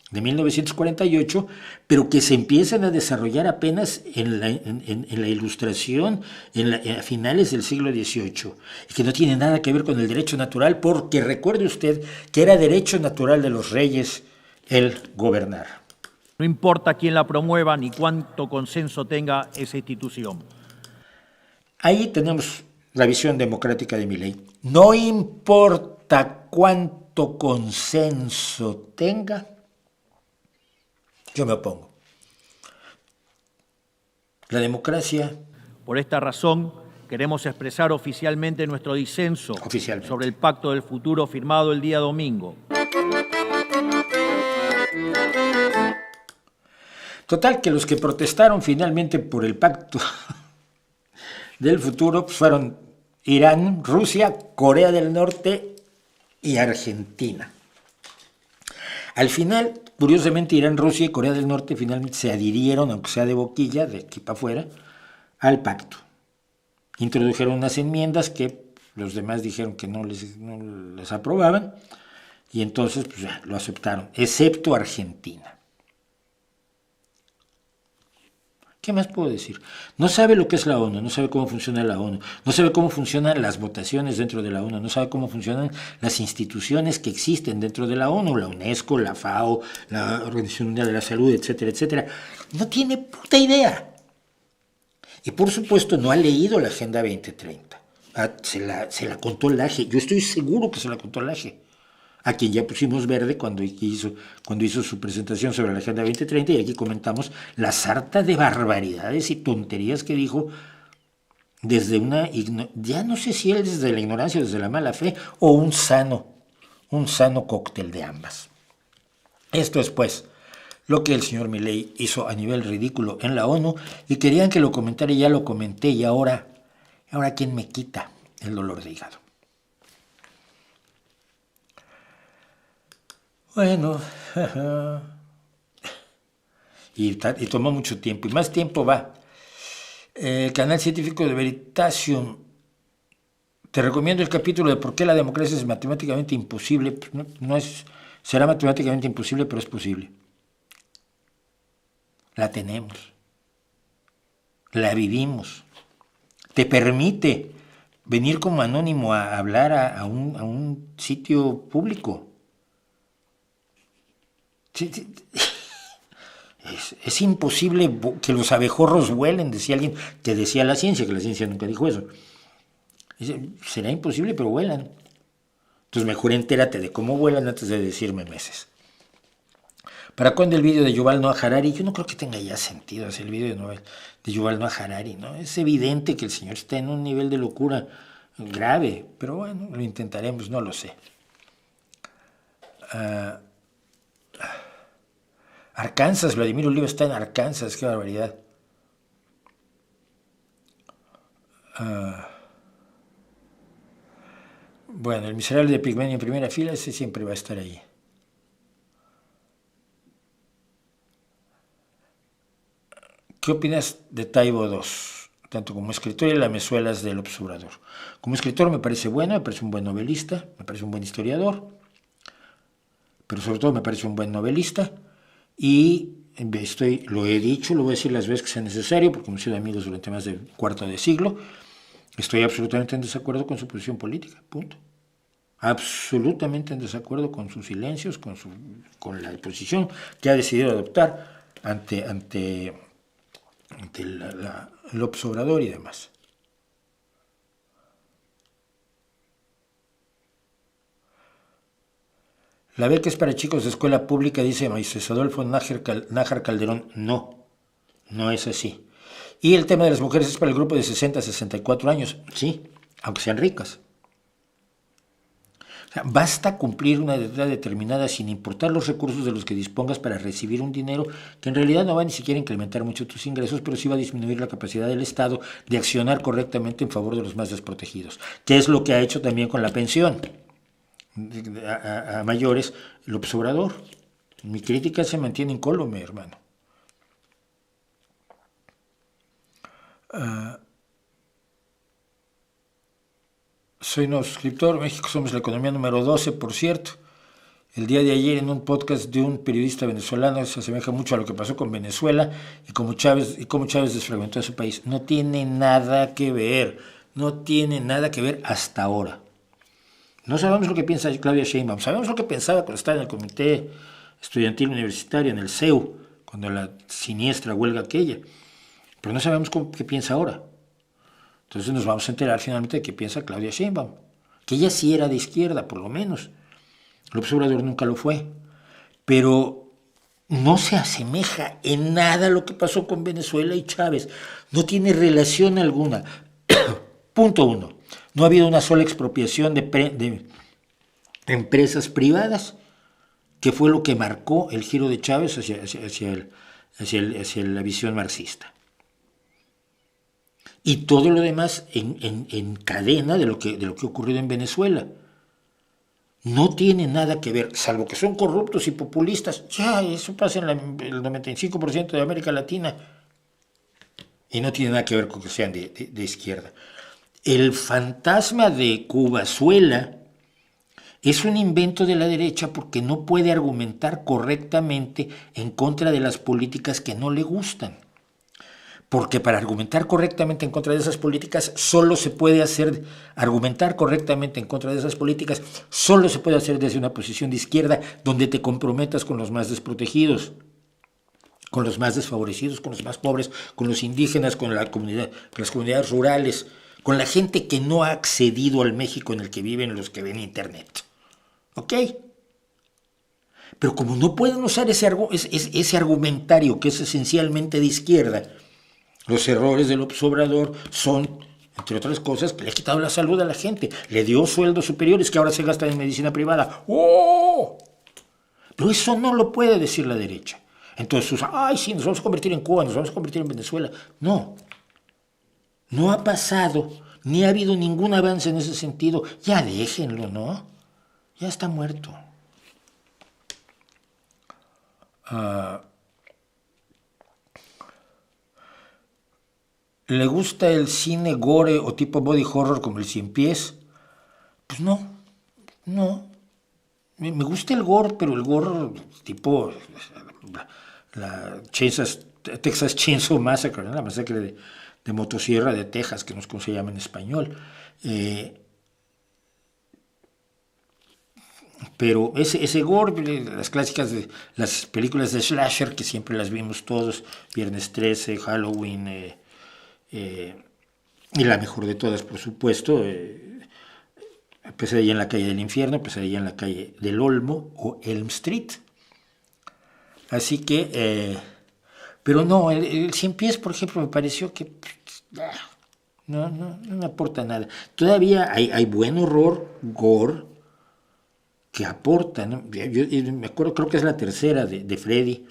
de 1948, pero que se empiezan a desarrollar apenas en la Ilustración a finales del siglo XVIII, y que no tiene nada que ver con el derecho natural, porque recuerde usted que era derecho natural de los reyes el gobernar. No importa quién la promueva ni cuánto consenso tenga esa institución. Ahí tenemos la visión democrática de Milei. No importa cuánto consenso tenga, yo me opongo. La democracia... Por esta razón, queremos expresar oficialmente nuestro disenso sobre el Pacto del Futuro firmado el día domingo. Total, que los que protestaron finalmente por el Pacto del Futuro pues fueron Irán, Rusia, Corea del Norte y Argentina. Al final, curiosamente, Irán, Rusia y Corea del Norte finalmente se adhirieron, aunque sea de boquilla, de aquí para afuera, al pacto. Introdujeron unas enmiendas que los demás dijeron que no les aprobaban, y entonces pues, ya, lo aceptaron, excepto Argentina. ¿Qué más puedo decir? No sabe lo que es la ONU, no sabe cómo funciona la ONU, no sabe cómo funcionan las votaciones dentro de la ONU, no sabe cómo funcionan las instituciones que existen dentro de la ONU, la UNESCO, la FAO, la Organización Mundial de la Salud, etcétera, etcétera. No tiene puta idea. Y por supuesto no ha leído la Agenda 2030. Se la contó Laje, yo estoy seguro que se la contó Laje, a quien ya pusimos verde cuando hizo su presentación sobre la Agenda 2030, y aquí comentamos la sarta de barbaridades y tonterías que dijo desde ya no sé si él desde la ignorancia o desde la mala fe, o un sano cóctel de ambas. Esto es pues lo que el señor Milei hizo a nivel ridículo en la ONU, y querían que lo comentara, y ya lo comenté, y ahora ¿quién me quita el dolor de hígado? Bueno, y tomó mucho tiempo, y más tiempo va. El canal científico de Veritasium, te recomiendo el capítulo de por qué la democracia es matemáticamente imposible. Pues será matemáticamente imposible, pero es posible. La tenemos, la vivimos. Te permite venir como anónimo a hablar a un sitio público. Es imposible que los abejorros vuelen, decía alguien, que decía la ciencia, que la ciencia nunca dijo eso. Será imposible, pero vuelan. Entonces mejor entérate de cómo vuelan antes de decirme meses. ¿Para cuándo el vídeo de Yuval Noah Harari? Yo no creo que tenga ya sentido hacer el vídeo de Yuval Noah Harari, ¿no? Es evidente que el señor está en un nivel de locura grave, pero bueno, lo intentaremos, no lo sé. Arkansas, Vladimir Oliva está en Arkansas, qué barbaridad. Bueno, el miserable de Pigmenio en primera fila, ese siempre va a estar ahí. ¿Qué opinas de Taibo II? Tanto como escritor y lamezuelas del Observador. Como escritor me parece bueno, me parece un buen novelista, me parece un buen historiador, pero sobre todo me parece un buen novelista. Y lo he dicho, lo voy a decir las veces que sea necesario, porque hemos sido amigos durante más de un cuarto de siglo. Estoy absolutamente en desacuerdo con su posición política, punto. Absolutamente en desacuerdo con sus silencios, con la posición que ha decidido adoptar ante el Observador y demás. La beca es para chicos de escuela pública, dice Moisés Adolfo Nájar Calderón. No es así. Y el tema de las mujeres es para el grupo de 60 a 64 años. Sí, aunque sean ricas. O sea, basta cumplir una edad determinada sin importar los recursos de los que dispongas para recibir un dinero que en realidad no va ni siquiera a incrementar mucho tus ingresos, pero sí va a disminuir la capacidad del Estado de accionar correctamente en favor de los más desprotegidos, que es lo que ha hecho también con la pensión a mayores el Observador. Mi crítica se mantiene incólume, hermano. Soy nuevo suscriptor. México somos la economía número 12, por cierto. el día de ayer en un podcast de un periodista venezolano, se asemeja mucho a lo que pasó con Venezuela y cómo Chávez desfragmentó a su país. No tiene nada que ver, no tiene nada que ver hasta ahora. No sabemos lo que piensa Claudia Sheinbaum, sabemos lo que pensaba cuando estaba en el Comité Estudiantil Universitario, en el CEU, cuando la siniestra huelga aquella, pero no sabemos qué piensa ahora. Entonces nos vamos a enterar finalmente de qué piensa Claudia Sheinbaum, que ella sí era de izquierda, por lo menos. López Obrador nunca lo fue, pero no se asemeja en nada a lo que pasó con Venezuela y Chávez. No tiene relación alguna. Punto 1. No ha habido una sola expropiación de empresas privadas, que fue lo que marcó el giro de Chávez hacia la visión marxista. Y todo lo demás en cadena de lo que ha ocurrido en Venezuela. No tiene nada que ver, salvo que son corruptos y populistas. Ya, eso pasa en el 95% de América Latina. Y no tiene nada que ver con que sean de izquierda. El fantasma de Cubazuela es un invento de la derecha porque no puede argumentar correctamente en contra de las políticas que no le gustan. Porque para argumentar correctamente en contra de esas políticas argumentar correctamente en contra de esas políticas solo se puede hacer desde una posición de izquierda donde te comprometas con los más desprotegidos, con los más desfavorecidos, con los más pobres, con los indígenas, con las comunidades rurales, con la gente que no ha accedido al México en el que viven los que ven internet. ¿Ok? Pero como no pueden usar ese argumentario que es esencialmente de izquierda, los errores del López Obrador son, entre otras cosas, que le ha quitado la salud a la gente, le dio sueldos superiores que ahora se gastan en medicina privada. ¡Oh! Pero eso no lo puede decir la derecha. Entonces, sí, nos vamos a convertir en Cuba, nos vamos a convertir en Venezuela. No. No ha pasado, ni ha habido ningún avance en ese sentido. Ya déjenlo, ¿no? Ya está muerto. ¿Le gusta el cine gore o tipo body horror como el Cien Pies? Pues no. Me gusta el gore, pero el gore tipo la Texas Chainsaw Massacre, ¿no? La masacre de motosierra de Texas, que no sé cómo se llama en español. Pero ese gore, las clásicas de las películas de slasher, que siempre las vimos todos, Viernes 13, Halloween, y la mejor de todas, por supuesto, Pesadilla en la calle del infierno, Pesadilla en la calle del Olmo o Elm Street. Así que, pero no, el Cien Pies, por ejemplo, me pareció que no aporta nada. Todavía hay buen horror, gore, que aporta, ¿no? Yo me acuerdo, creo que es la tercera de Freddy,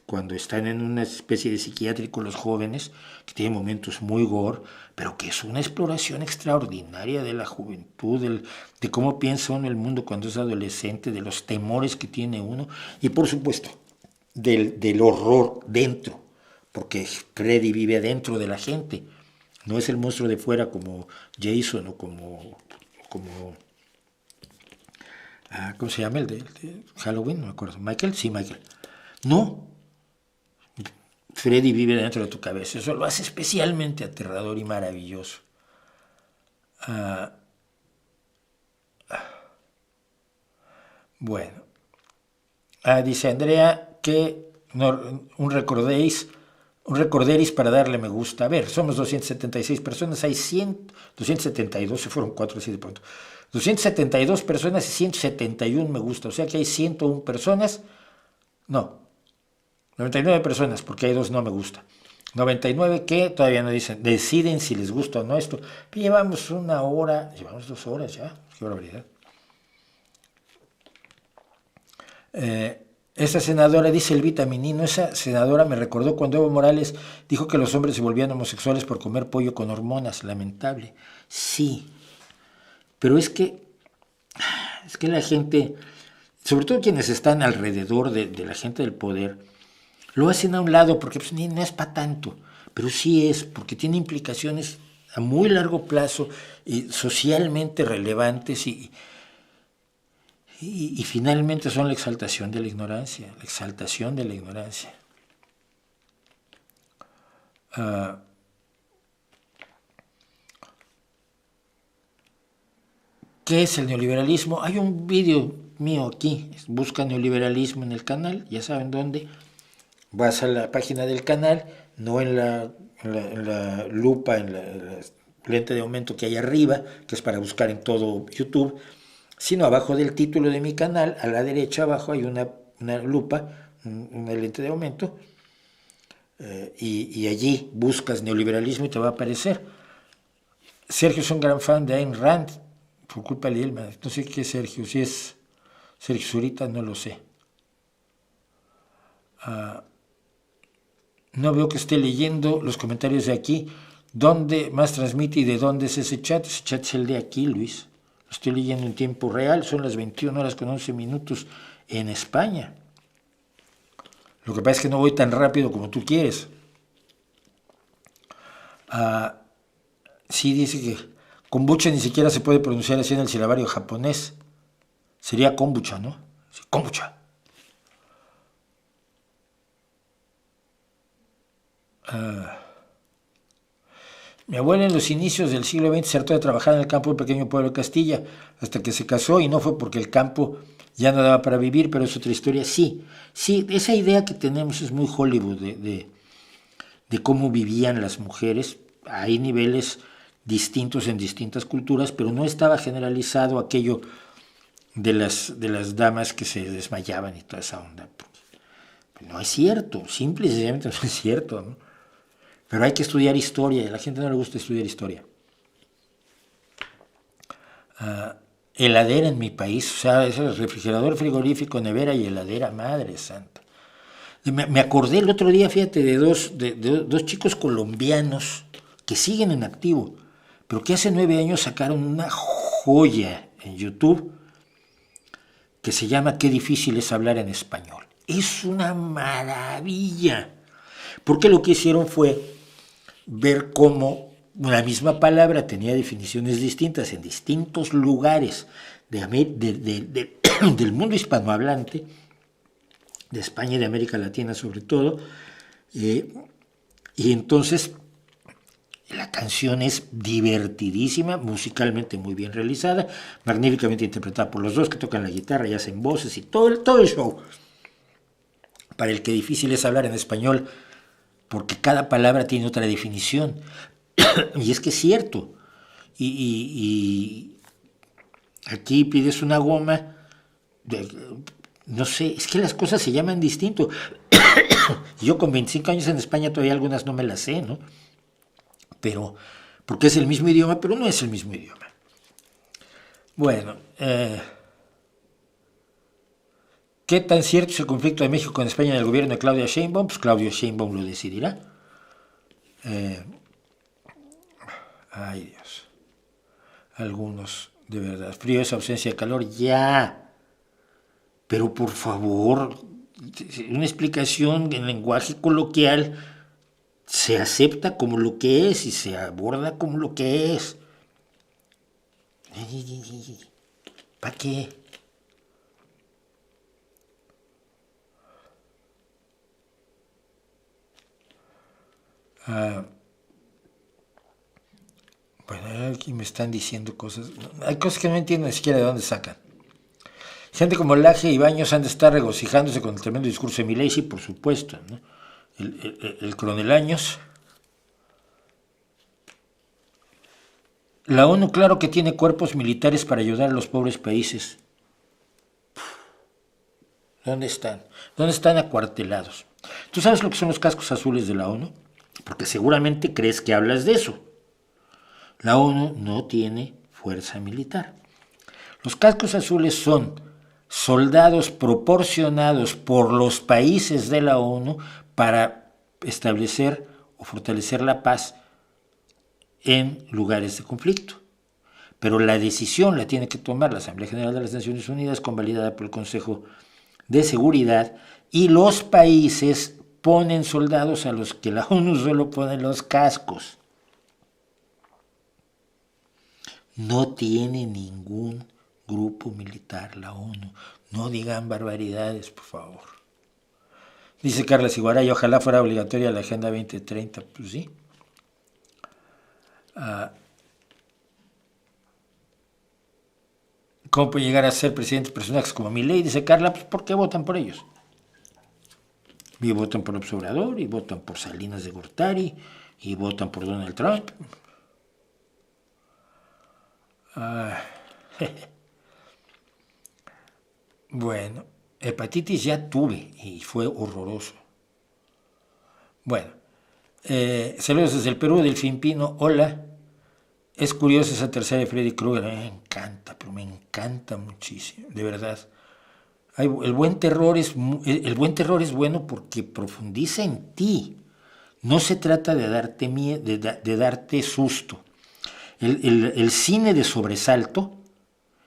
cuando están en una especie de psiquiátrico los jóvenes, que tiene momentos muy gore, pero que es una exploración extraordinaria de la juventud, de cómo piensa uno el mundo cuando es adolescente, de los temores que tiene uno, y por supuesto, del horror dentro, porque Freddy vive dentro de la gente, no es el monstruo de fuera como Jason o como ¿cómo se llama el de Halloween? No me acuerdo. ¿Michael? Sí, Michael. No. Freddy vive dentro de tu cabeza. Eso lo hace especialmente aterrador y maravilloso. Bueno. Dice Andrea que un recorderis para darle me gusta. A ver, somos 276 personas, hay 272, se fueron 4 así de pronto. 272 personas y 171 me gusta, o sea que hay 101 personas, no, 99 personas, porque hay 2 no me gusta. 99 que todavía no deciden si les gusta o no esto. Llevamos 1 hora, llevamos 2 horas ya, qué barbaridad. Esa senadora, dice Elvita Minino, esa senadora me recordó cuando Evo Morales dijo que los hombres se volvían homosexuales por comer pollo con hormonas, lamentable. Sí, pero es que la gente, sobre todo quienes están alrededor de la gente del poder, lo hacen a un lado porque pues, no es para tanto, pero sí es porque tiene implicaciones a muy largo plazo y socialmente relevantes y Y finalmente son la exaltación de la ignorancia, la exaltación de la ignorancia. ¿Qué es el neoliberalismo? Hay un vídeo mío aquí, busca neoliberalismo en el canal, ya saben dónde. Vas a la página del canal, no en la lupa, en la lente de aumento que hay arriba, que es para buscar en todo YouTube, sino abajo del título de mi canal, a la derecha abajo hay una lupa, una lente de aumento, y allí buscas neoliberalismo y te va a aparecer. Sergio es un gran fan de Ayn Rand, por culpa de él, no sé qué es Sergio, si es Sergio Zurita, no lo sé. No veo que esté leyendo los comentarios de aquí. ¿Dónde más transmite y de dónde es ese chat? Ese chat es el de aquí, Luis. Lo estoy leyendo en tiempo real, son las 21:11 en España. Lo que pasa es que no voy tan rápido como tú quieres. Sí, dice que kombucha ni siquiera se puede pronunciar así en el silabario japonés. Sería kombucha, ¿no? Sí, kombucha. Mi abuela en los inicios del siglo XX se hartó de trabajar en el campo del pequeño pueblo de Castilla, hasta que se casó, y no fue porque el campo ya no daba para vivir, pero es otra historia. Sí, esa idea que tenemos es muy Hollywood de cómo vivían las mujeres. Hay niveles distintos en distintas culturas, pero no estaba generalizado aquello de las damas que se desmayaban y toda esa onda. No es cierto, simple y sencillamente no es cierto, ¿no? Pero hay que estudiar historia, y a la gente no le gusta estudiar historia. Heladera en mi país, o sea, es el refrigerador, frigorífico, nevera y heladera, madre santa. Me acordé el otro día, fíjate, de dos chicos colombianos que siguen en activo, pero que hace 9 años sacaron una joya en YouTube que se llama Qué difícil es hablar en español. Es una maravilla, porque lo que hicieron fue ver cómo una misma palabra tenía definiciones distintas en distintos lugares del mundo hispanohablante, de España y de América Latina sobre todo, y entonces la canción es divertidísima, musicalmente muy bien realizada, magníficamente interpretada por los dos que tocan la guitarra y hacen voces y todo el show. Para el que difícil es hablar en español, porque cada palabra tiene otra definición. Y es que es cierto. Y aquí pides una goma, no sé, es que las cosas se llaman distinto. Yo con 25 años en España todavía algunas no me las sé, ¿no? Pero, porque es el mismo idioma, pero no es el mismo idioma. Bueno, ¿qué tan cierto es el conflicto de México con España en el gobierno de Claudia Sheinbaum? Pues Claudia Sheinbaum lo decidirá. Ay Dios, algunos, de verdad, frío es ausencia de calor, ya, pero por favor, una explicación en lenguaje coloquial se acepta como lo que es y se aborda como lo que es. ¿Para qué? Bueno, aquí me están diciendo cosas. Hay cosas que no entiendo ni siquiera de dónde sacan. Gente como Laje y Baños han de estar regocijándose con el tremendo discurso de Milei, sí, por supuesto, ¿no? El coronel Años. La ONU, claro que tiene cuerpos militares para ayudar a los pobres países. ¿Dónde están? ¿Dónde están acuartelados? ¿Tú sabes lo que son los cascos azules de la ONU? Porque seguramente crees que hablas de eso. La ONU no tiene fuerza militar. Los cascos azules son soldados proporcionados por los países de la ONU para establecer o fortalecer la paz en lugares de conflicto. Pero la decisión la tiene que tomar la Asamblea General de las Naciones Unidas, convalidada por el Consejo de Seguridad, y los países ponen soldados a los que la ONU solo pone los cascos. No tiene ningún grupo militar, la ONU. No digan barbaridades, por favor. Dice Carla Siguaray, ojalá fuera obligatoria la Agenda 2030. Pues sí. ¿Cómo puede llegar a ser presidentes personajes como Milei? Dice Carla, pues ¿por qué votan por ellos? Y votan por López Obrador, y votan por Salinas de Gortari, y votan por Donald Trump. Bueno, hepatitis ya tuve y fue horroroso. Bueno, saludos desde el Perú, del Pino. Hola. Es curioso esa tercera de Freddy Krueger. Me encanta, pero me encanta muchísimo, de verdad. El buen terror es bueno porque profundiza en ti. No se trata de darte miedo, de darte susto. El cine de sobresalto,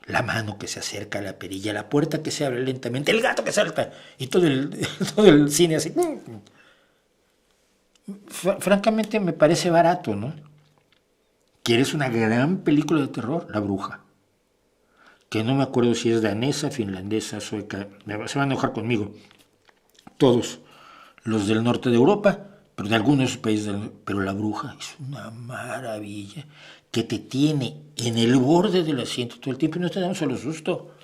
la mano que se acerca a la perilla, la puerta que se abre lentamente, el gato que salta, y todo el cine así. Francamente me parece barato, ¿no? ¿Quieres una gran película de terror? La Bruja. Que no me acuerdo si es danesa, finlandesa, sueca. Se van a enojar conmigo. Todos los del norte de Europa, pero de algunos países. Pero La Bruja es una maravilla que te tiene en el borde del asiento todo el tiempo y no te da un solo susto.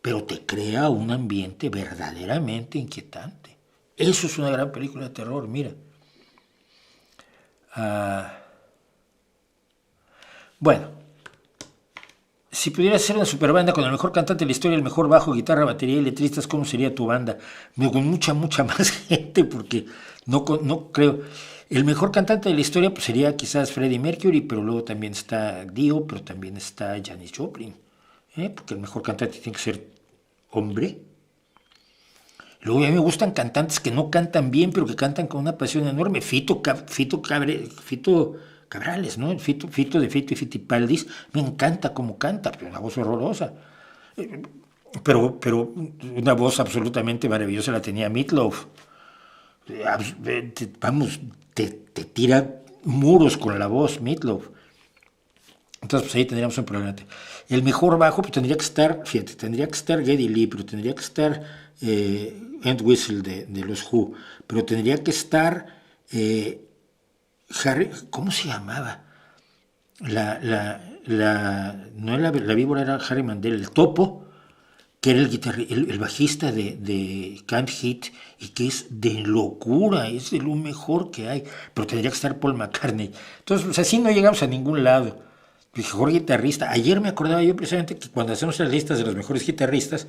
Pero te crea un ambiente verdaderamente inquietante. Eso es una gran película de terror, mira. Bueno, si pudieras ser una superbanda con el mejor cantante de la historia, el mejor bajo, guitarra, batería y letristas, ¿cómo sería tu banda? Con mucha más gente, porque no creo. El mejor cantante de la historia pues, sería quizás Freddie Mercury, pero luego también está Dio, pero también está Janis Joplin, porque el mejor cantante tiene que ser hombre. Luego a mí me gustan cantantes que no cantan bien, pero que cantan con una pasión enorme. Fito Cabrales, ¿no? Fito de Fito y Fitipaldis, me encanta cómo canta, pero una voz horrorosa. Pero una voz absolutamente maravillosa la tenía Meatloaf. Vamos, te tira muros con la voz, Meatloaf. Entonces, pues ahí tendríamos un problema. El mejor bajo, pues tendría que estar Geddy Lee, pero tendría que estar Entwistle de los Who, pero tendría que estar Harry, ¿cómo se llamaba? No era la víbora, era Harry Mandel, el Topo, que era el bajista de Can't Hit, y que es de locura, es de lo mejor que hay, pero tendría que estar Paul McCartney. Entonces, pues así no llegamos a ningún lado. Mejor guitarrista. Ayer me acordaba yo precisamente que cuando hacemos las listas de los mejores guitarristas,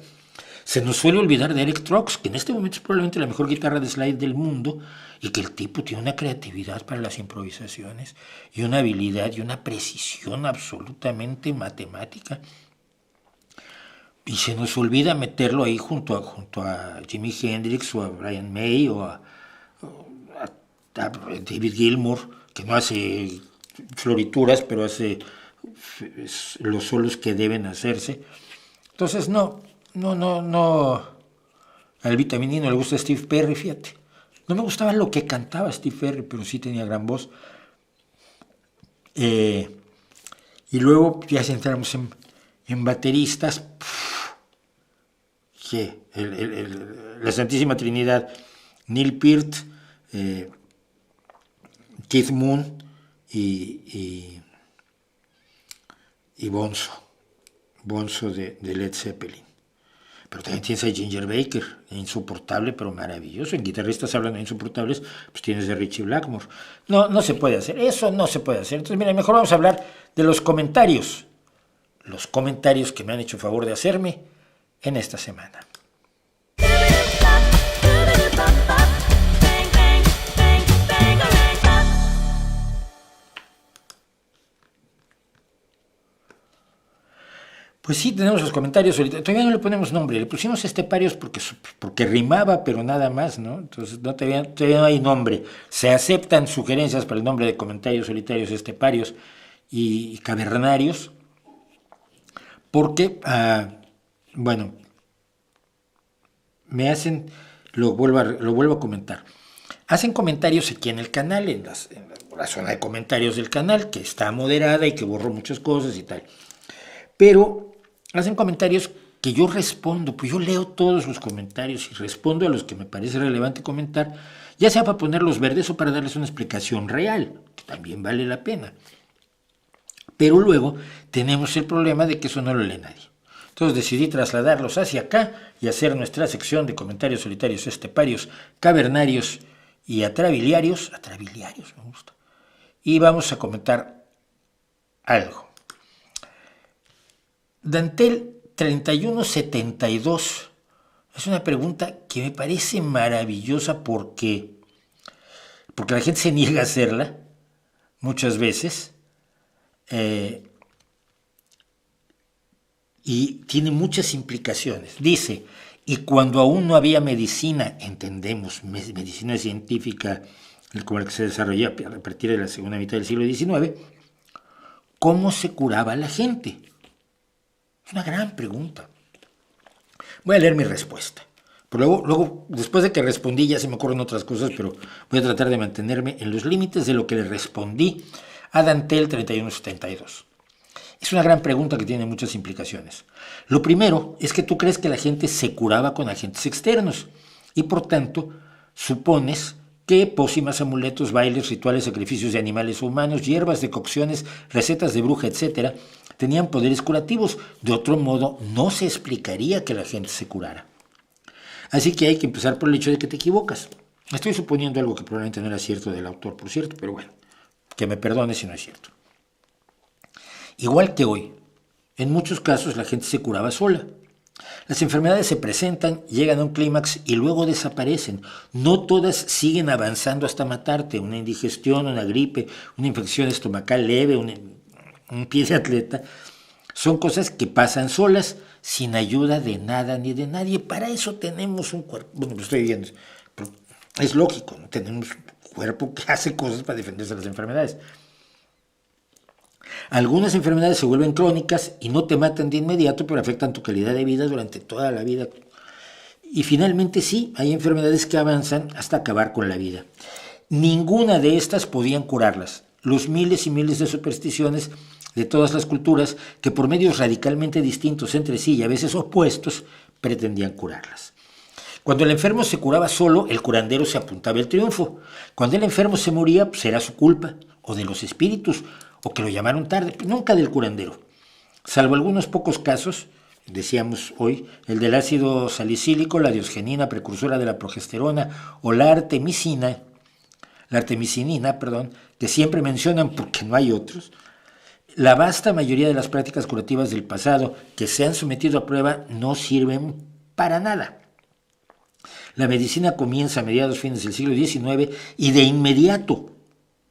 se nos suele olvidar de Eric Trox, que en este momento es probablemente la mejor guitarra de slide del mundo, y que el tipo tiene una creatividad para las improvisaciones, y una habilidad y una precisión absolutamente matemática. Y se nos olvida meterlo ahí junto a Jimi Hendrix, o a Brian May, o a David Gilmour, que no hace florituras, pero hace los solos que deben hacerse. Entonces, no. Al vitaminino le gusta Steve Perry, fíjate. No me gustaba lo que cantaba Steve Perry, pero sí tenía gran voz. Y luego, ya si entramos en bateristas, la Santísima Trinidad, Neil Peart, Keith Moon y Bonzo de Led Zeppelin. Pero también tienes a Ginger Baker, insoportable pero maravilloso. En guitarristas hablando de insoportables, pues tienes a Richie Blackmore. No se puede hacer, eso no se puede hacer. Entonces, mira, mejor vamos a hablar de los comentarios. Los comentarios que me han hecho favor de hacerme en esta semana. Pues sí, tenemos los comentarios. Todavía no le ponemos nombre. Le pusimos esteparios porque rimaba, pero nada más, ¿no? Entonces todavía no hay nombre. Se aceptan sugerencias para el nombre de comentarios solitarios, esteparios y cavernarios. Porque, bueno, me hacen, lo vuelvo a comentar. Hacen comentarios aquí en el canal, en la zona de comentarios del canal, que está moderada y que borró muchas cosas y tal. Pero hacen comentarios que yo respondo, pues yo leo todos los comentarios y respondo a los que me parece relevante comentar, ya sea para ponerlos verdes o para darles una explicación real, que también vale la pena. Pero luego tenemos el problema de que eso no lo lee nadie. Entonces decidí trasladarlos hacia acá y hacer nuestra sección de comentarios solitarios, esteparios, cavernarios y atrabiliarios me gusta. Y vamos a comentar algo. Dantel 3172 es una pregunta que me parece maravillosa porque la gente se niega a hacerla muchas veces. Y tiene muchas implicaciones. Dice, y cuando aún no había medicina, entendemos, medicina científica como la que se desarrolló a partir de la segunda mitad del siglo XIX, ¿cómo se curaba la gente? Es una gran pregunta. Voy a leer mi respuesta. Pero luego, después de que respondí, ya se me ocurren otras cosas, pero voy a tratar de mantenerme en los límites de lo que le respondí a Dantel 3172. Es una gran pregunta que tiene muchas implicaciones. Lo primero es que tú crees que la gente se curaba con agentes externos y por tanto supones que pócimas, amuletos, bailes, rituales, sacrificios de animales o humanos, hierbas, decocciones, recetas de bruja, etc., tenían poderes curativos. De otro modo, no se explicaría que la gente se curara. Así que hay que empezar por el hecho de que te equivocas. Estoy suponiendo algo que probablemente no era cierto del autor, por cierto, pero bueno, que me perdone si no es cierto. Igual que hoy, en muchos casos la gente se curaba sola. Las enfermedades se presentan, llegan a un clímax y luego desaparecen. No todas siguen avanzando hasta matarte. Una indigestión, una gripe, una infección estomacal leve, un pie de atleta, son cosas que pasan solas, sin ayuda de nada ni de nadie. Para eso tenemos un cuerpo. Bueno, pues estoy viendo, es lógico, ¿no? Tenemos un cuerpo que hace cosas para defenderse de las enfermedades. Algunas enfermedades se vuelven crónicas y no te matan de inmediato, pero afectan tu calidad de vida durante toda la vida. Y finalmente sí, hay enfermedades que avanzan hasta acabar con la vida. Ninguna de estas podían curarlas. Los miles y miles de supersticiones de todas las culturas, que por medios radicalmente distintos entre sí y a veces opuestos, pretendían curarlas. Cuando el enfermo se curaba solo, el curandero se apuntaba el triunfo. Cuando el enfermo se moría, pues era su culpa, o de los espíritus, o que lo llamaron tarde, nunca del curandero. Salvo algunos pocos casos, decíamos hoy, el del ácido salicílico, la diosgenina, precursora de la progesterona, o la artemisinina, que siempre mencionan porque no hay otros. La vasta mayoría de las prácticas curativas del pasado que se han sometido a prueba no sirven para nada. La medicina comienza a mediados fines del siglo XIX y de inmediato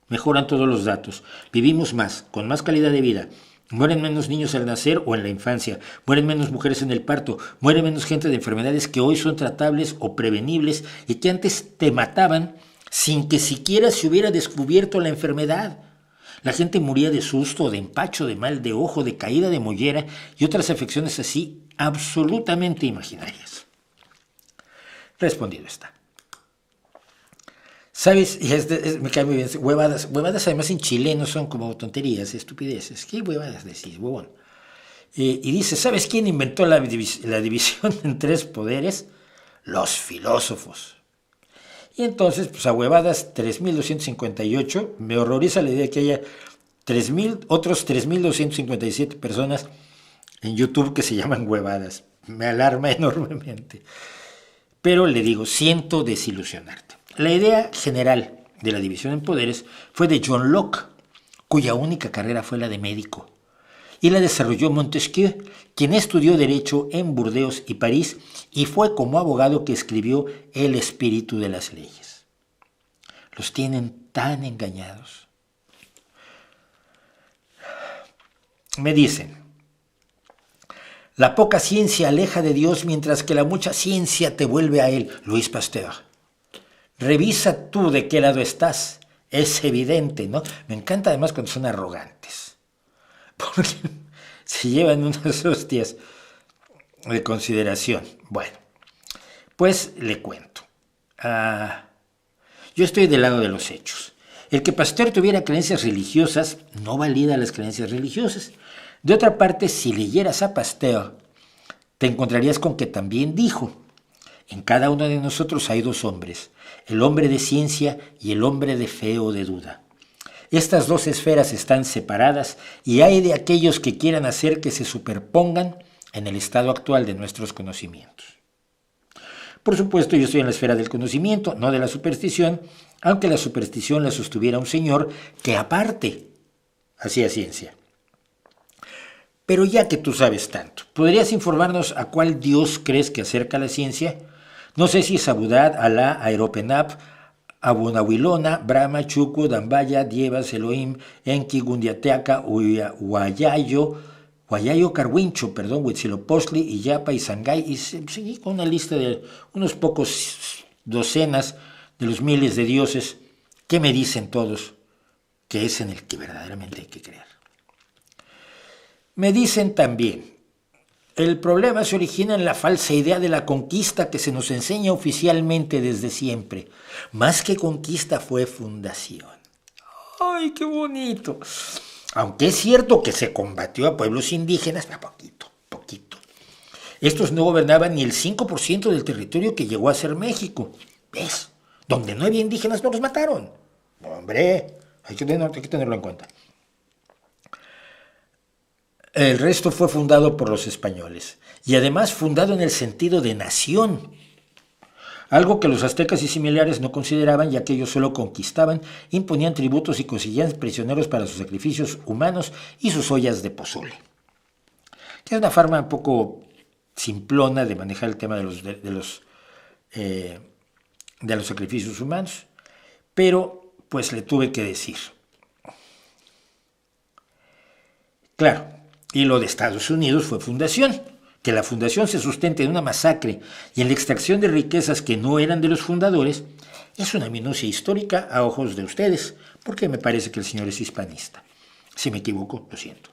mejoran todos los datos. Vivimos más, con más calidad de vida. Mueren menos niños al nacer o en la infancia. Mueren menos mujeres en el parto. Muere menos gente de enfermedades que hoy son tratables o prevenibles y que antes te mataban sin que siquiera se hubiera descubierto la enfermedad. La gente moría de susto, de empacho, de mal de ojo, de caída de mollera y otras afecciones así absolutamente imaginarias. Respondido está. ¿Sabes? Me cae muy bien. Huevadas además en chileno son como tonterías, estupideces. ¿Qué huevadas decís, huevón? Y dice, ¿sabes quién inventó la división en tres poderes? Los filósofos. Y entonces, pues a huevadas 3258, me horroriza la idea de que haya otros 3257 personas en YouTube que se llaman huevadas. Me alarma enormemente. Pero le digo, siento desilusionarte. La idea general de la división en poderes fue de John Locke, cuya única carrera fue la de médico. Y la desarrolló Montesquieu, quien estudió Derecho en Burdeos y París y fue como abogado que escribió El espíritu de las leyes. Los tienen tan engañados. Me dicen, la poca ciencia aleja de Dios mientras que la mucha ciencia te vuelve a Él. Louis Pasteur. Revisa tú de qué lado estás. Es evidente, ¿no? Me encanta además cuando son arrogantes. Porque se llevan unas hostias de consideración. Bueno, pues le cuento. Yo estoy del lado de los hechos. El que Pasteur tuviera creencias religiosas no valida las creencias religiosas. De otra parte, si leyeras a Pasteur, te encontrarías con que también dijo: en cada uno de nosotros hay dos hombres, el hombre de ciencia y el hombre de fe o de duda. Estas dos esferas están separadas y hay de aquellos que quieran hacer que se superpongan en el estado actual de nuestros conocimientos. Por supuesto, yo estoy en la esfera del conocimiento, no de la superstición, aunque la superstición la sostuviera un señor que aparte hacía ciencia. Pero ya que tú sabes tanto, ¿podrías informarnos a cuál Dios crees que acerca la ciencia? No sé si es Abudad, Alá, Aeropenap, Abunahuilona, Brahma, Chucu, Dambaya, Dievas, Elohim, Enki, Gundiateaca, Huayayo Carhuincho, Huitzilopochtli, Iyapa y Sangay, y seguí con una lista de unos pocos docenas de los miles de dioses que me dicen todos que es en el que verdaderamente hay que creer. Me dicen también, el problema se origina en la falsa idea de la conquista que se nos enseña oficialmente desde siempre. Más que conquista fue fundación. ¡Ay, qué bonito! Aunque es cierto que se combatió a pueblos indígenas, pero poquito. Estos no gobernaban ni el 5% del territorio que llegó a ser México. ¿Ves? Donde no había indígenas no los mataron. Hombre, hay que tenerlo en cuenta. El resto fue fundado por los españoles, y además fundado en el sentido de nación, algo que los aztecas y similares no consideraban, ya que ellos solo conquistaban, imponían tributos y conseguían prisioneros para sus sacrificios humanos y sus ollas de pozole. Que es una forma un poco simplona de manejar el tema de los sacrificios humanos, pero pues le tuve que decir. Claro. Y lo de Estados Unidos fue fundación. Que la fundación se sustente en una masacre y en la extracción de riquezas que no eran de los fundadores es una minucia histórica a ojos de ustedes, porque me parece que el señor es hispanista. Si me equivoco, lo siento.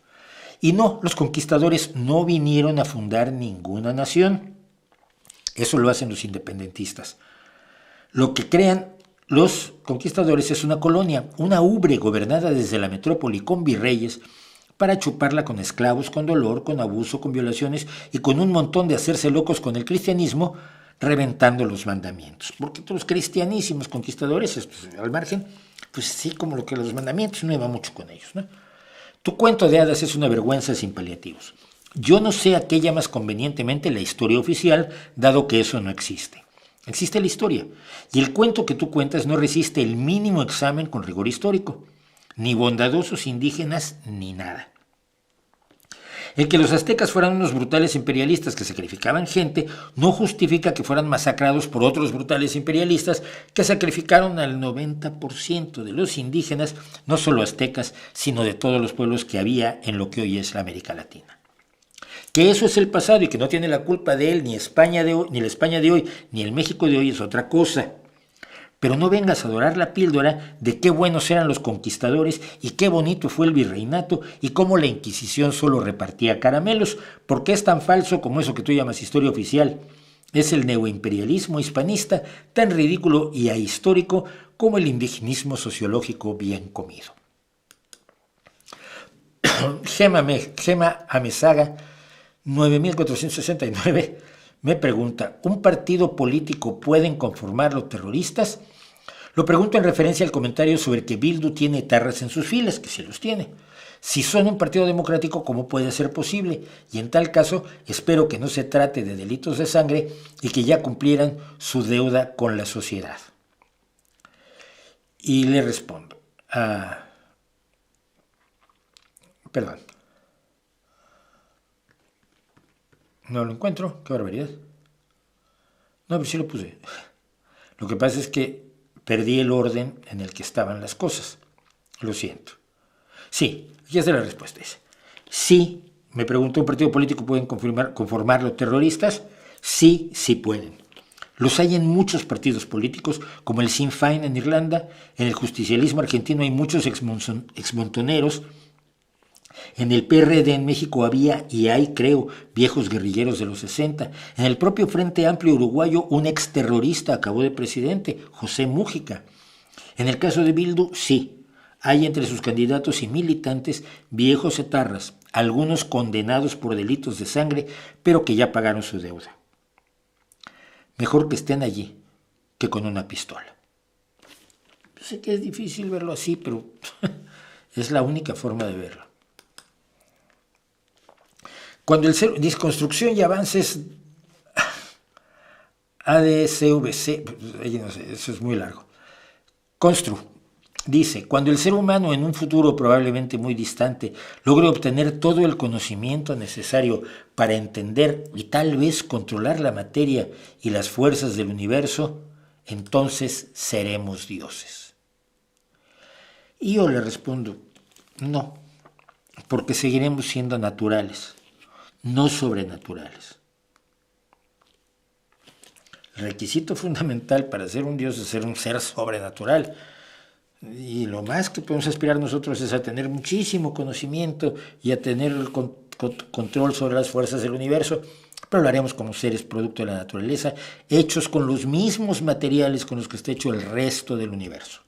Y no, los conquistadores no vinieron a fundar ninguna nación. Eso lo hacen los independentistas. Lo que crean los conquistadores es una colonia, una ubre gobernada desde la metrópoli con virreyes, para chuparla con esclavos, con dolor, con abuso, con violaciones y con un montón de hacerse locos con el cristianismo, reventando los mandamientos. Porque los cristianísimos conquistadores, al margen, pues sí, como lo que los mandamientos, no iba mucho con ellos, ¿no? Tu cuento de hadas es una vergüenza sin paliativos. Yo no sé a qué llamas convenientemente la historia oficial, dado que eso no existe. Existe la historia, y el cuento que tú cuentas no resiste el mínimo examen con rigor histórico. Ni bondadosos indígenas, ni nada. El que los aztecas fueran unos brutales imperialistas que sacrificaban gente no justifica que fueran masacrados por otros brutales imperialistas que sacrificaron al 90% de los indígenas, no solo aztecas, sino de todos los pueblos que había en lo que hoy es la América Latina. Que eso es el pasado y que no tiene la culpa de él ni España de hoy, ni la España de hoy, ni el México de hoy es otra cosa. Pero no vengas a dorar la píldora de qué buenos eran los conquistadores y qué bonito fue el virreinato y cómo la Inquisición solo repartía caramelos, porque es tan falso como eso que tú llamas historia oficial. Es el neoimperialismo hispanista tan ridículo y ahistórico como el indigenismo sociológico bien comido. Gema Amezaga, 9469, me pregunta, ¿un partido político pueden conformarlo terroristas? Lo pregunto en referencia al comentario sobre que Bildu tiene etarras en sus filas, que sí los tiene. Si son un partido democrático, ¿cómo puede ser posible? Y en tal caso, espero que no se trate de delitos de sangre y que ya cumplieran su deuda con la sociedad. Y le respondo, perdón. No lo encuentro, qué barbaridad. No, pero sí lo puse. Lo que pasa es que perdí el orden en el que estaban las cosas. Lo siento. Sí, aquí está la respuesta. Sí, me preguntó, ¿un partido político pueden conformarlo terroristas? Sí, sí pueden. Los hay en muchos partidos políticos, como el Sinn Féin en Irlanda, en el justicialismo argentino hay muchos exmontoneros. En el PRD en México había y hay, creo, viejos guerrilleros de los 60. En el propio Frente Amplio uruguayo, un exterrorista acabó de presidente, José Mújica. En el caso de Bildu, sí, Hay entre sus candidatos y militantes viejos etarras, algunos condenados por delitos de sangre, pero que ya pagaron su deuda. Mejor que estén allí que con una pistola. Sé que es difícil verlo así, pero es la única forma de verlo. Cuando el disconstrucción y avances ADCVC, no sé, eso es muy largo. Constru dice, cuando el ser humano en un futuro probablemente muy distante logre obtener todo el conocimiento necesario para entender y tal vez controlar la materia y las fuerzas del universo, entonces seremos dioses. Y yo le respondo, no, porque seguiremos siendo naturales, no sobrenaturales. El requisito fundamental para ser un dios es ser un ser sobrenatural. Y lo más que podemos aspirar nosotros es a tener muchísimo conocimiento y a tener el control sobre las fuerzas del universo, pero lo haremos como seres producto de la naturaleza, hechos con los mismos materiales con los que está hecho el resto del universo.